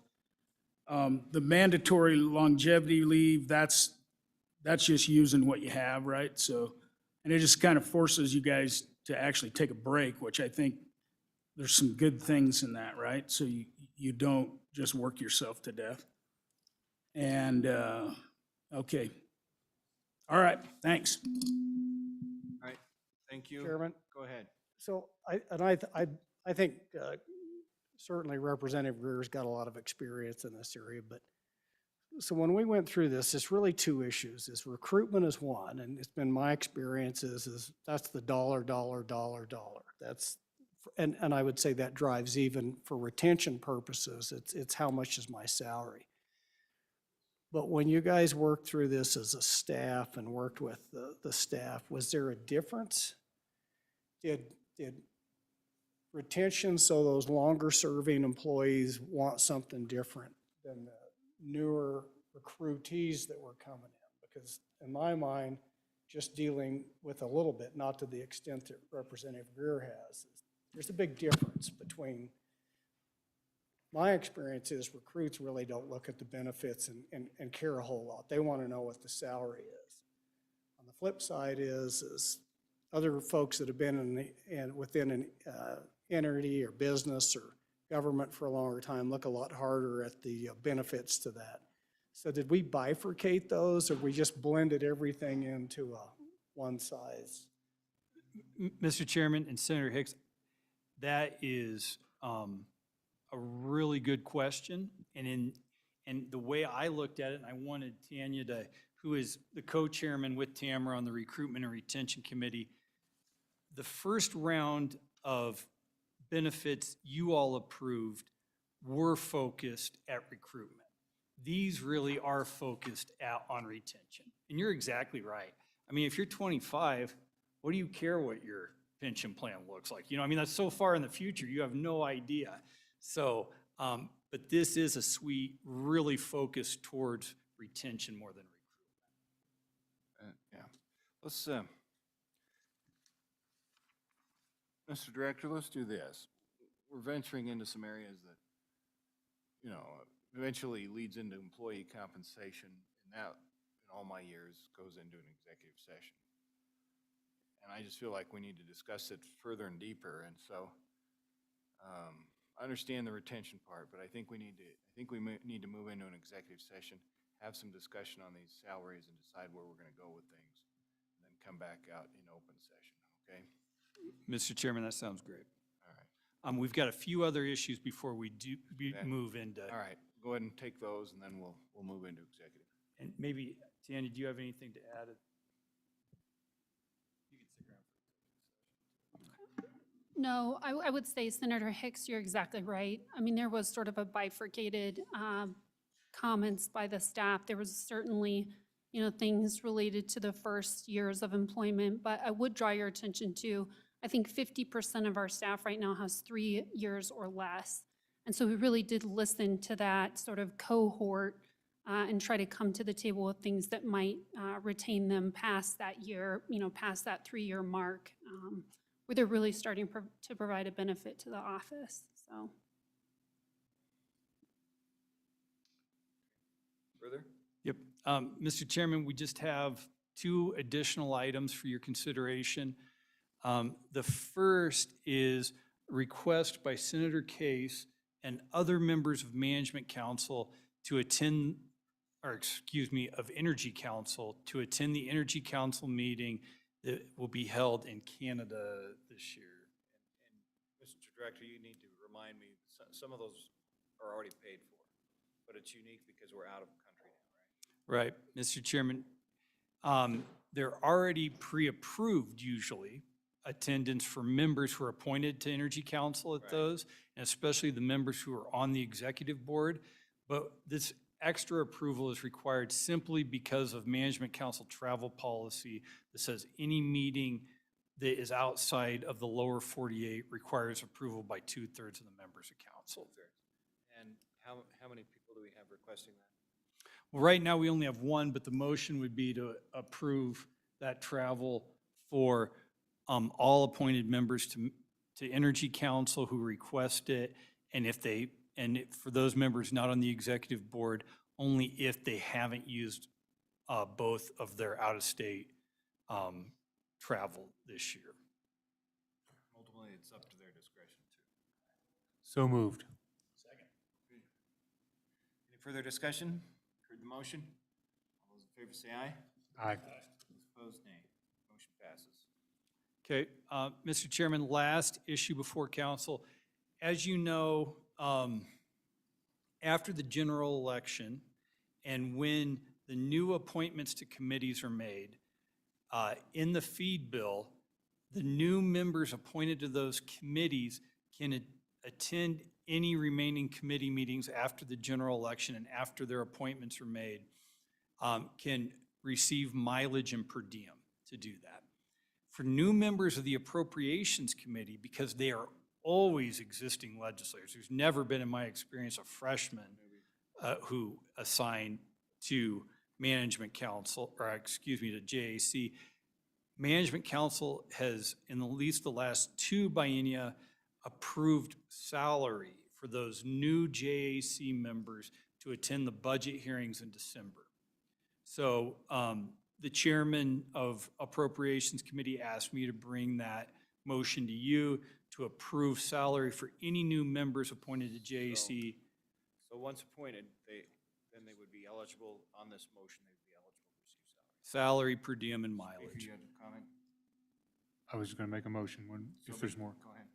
The mandatory longevity leave, that's just using what you have, right? So, and it just kind of forces you guys to actually take a break, which I think there's some good things in that, right? So you don't just work yourself to death. And, okay. All right, thanks. All right, thank you. Chairman? Go ahead. So I think certainly Representative Greer's got a lot of experience in this area, but so when we went through this, it's really two issues. Is recruitment is one, and it's been my experience is that's the dollar. That's, and I would say that drives even for retention purposes, it's how much is my salary. But when you guys worked through this as a staff and worked with the staff, was there a difference? Did retention, so those longer serving employees want something different than the newer recruitees that were coming in? Because in my mind, just dealing with a little bit, not to the extent that Representative Greer has, there's a big difference between, my experience is recruits really don't look at the benefits and care a whole lot. They want to know what the salary is. On the flip side is other folks that have been within an entity or business or government for a longer time look a lot harder at the benefits to that. So did we bifurcate those, or we just blended everything into a one size? Mr. Chairman and Senator Hicks, that is a really good question. And the way I looked at it, and I wanted Tanya to, who is the co-chairman with Tamara on the Recruitment and Retention Committee, the first round of benefits you all approved were focused at recruitment. These really are focused on retention. And you're exactly right. I mean, if you're 25, what do you care what your pension plan looks like? You know, I mean, that's so far in the future, you have no idea. So, but this is a suite really focused towards retention more than recruitment. Yeah. Let's, Mr. Director, let's do this. We're venturing into some areas that, you know, eventually leads into employee compensation, and that, in all my years, goes into an executive session. And I just feel like we need to discuss it further and deeper, and so I understand the retention part, but I think we need to move into an executive session, have some discussion on these salaries, and decide where we're going to go with things, and then come back out in open session, okay? Mr. Chairman, that sounds great. All right. We've got a few other issues before we move into. All right, go ahead and take those, and then we'll move into executive. And maybe, Tanya, do you have anything to add? You can stick around. No, I would say, Senator Hicks, you're exactly right. I mean, there was sort of a bifurcated comments by the staff. There was certainly, you know, things related to the first years of employment, but I would draw your attention to, I think 50% of our staff right now has 3 years or less. And so we really did listen to that sort of cohort and try to come to the table with things that might retain them past that year, you know, past that 3-year mark, where they're really starting to provide a benefit to the office, so. Further? Yep. Mr. Chairman, we just have 2 additional items for your consideration. The first is a request by Senator Case and other members of Management Council to attend, or excuse me, of Energy Council, to attend the Energy Council meeting that will be held in Canada this year. And Mr. Director, you need to remind me, some of those are already paid for, but it's unique because we're out of country now, right? Right, Mr. Chairman. They're already pre-approved usually, attendance for members who are appointed to Energy Council at those, and especially the members who are on the executive board. But this extra approval is required simply because of Management Council travel policy that says any meeting that is outside of the lower 48 requires approval by 2/3 of the members of council. And how many people do we have requesting that? Well, right now, we only have one, but the motion would be to approve that travel for all appointed members to Energy Council who request it, and for those members not on the executive board, only if they haven't used both of their out-of-state travel this year. Ultimately, it's up to their discretion too. So moved. Any further discussion? Heard the motion? All those in favor say aye. Aye. Those opposed, nay. Motion passes. Okay, Mr. Chairman, last issue before council. As you know, after the general election and when the new appointments to committees are made, in the feed bill, the new members appointed to those committees can attend any remaining committee meetings after the general election and after their appointments are made, can receive mileage and per diem to do that. For new members of the Appropriations Committee, because they are always existing legislators, there's never been, in my experience, a freshman who assigned to Management Council, or excuse me, to JAC. Management Council has, in at least the last 2 biennia, approved salary for those new JAC members to attend the budget hearings in December. So the chairman of Appropriations Committee asked me to bring that motion to you to approve salary for any new members appointed to JAC. So once appointed, then they would be eligible on this motion, they would be eligible to receive salary. Salary, per diem, and Baker, mileage. you had a comment? I was going to make a motion if there's more. Go ahead.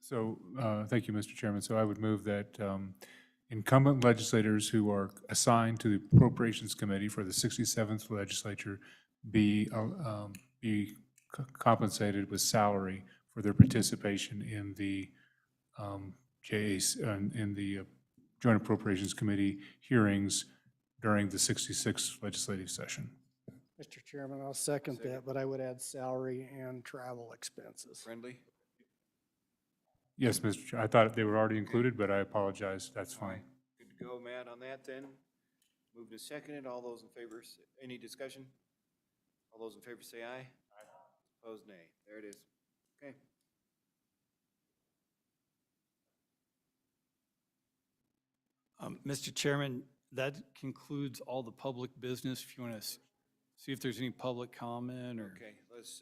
So, thank you, Mr. Chairman. So I would move that incumbent legislators who are assigned to the Appropriations Committee for the 67th Legislature be compensated with salary for their participation in the in the Joint Appropriations Committee hearings during the 66th legislative session. Mr. Chairman, I'll second that, but I would add salary and travel expenses. Friendly? Yes, Mr. Chair. I thought they were already included, but I apologize. That's All right. fine. Good to go, Matt, on that then. Moved and seconded. All those in favor, any discussion? All those in favor say aye. Aye. Opposed, nay. There it is. Okay. Mr. Chairman, that concludes all the public business. If you want to see if there's any public comment or. Okay, let's,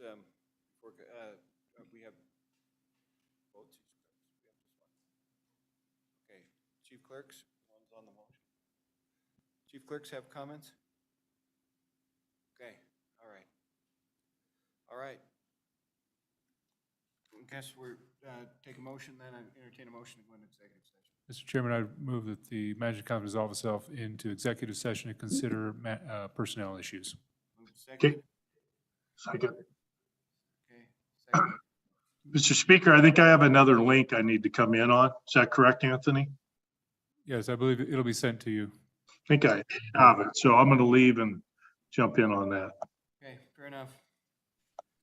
we have both chief clerks. We have just one. Okay, chief clerks, one's on the motion. Chief clerks have comments? Okay, all right. All right. I guess we're, take a motion then, I entertain a motion to go into executive session. Mr. Chairman, I move that the Management Council resolve itself into executive session to consider personnel issues. Moved to second. Okay. Second. Okay, second. Mr. Speaker, I think I have another link I need to come in on. Is that correct, Anthony? Yes, I believe it'll be sent to you. I think I have it. So I'm going to leave and jump in on that. Okay, fair enough.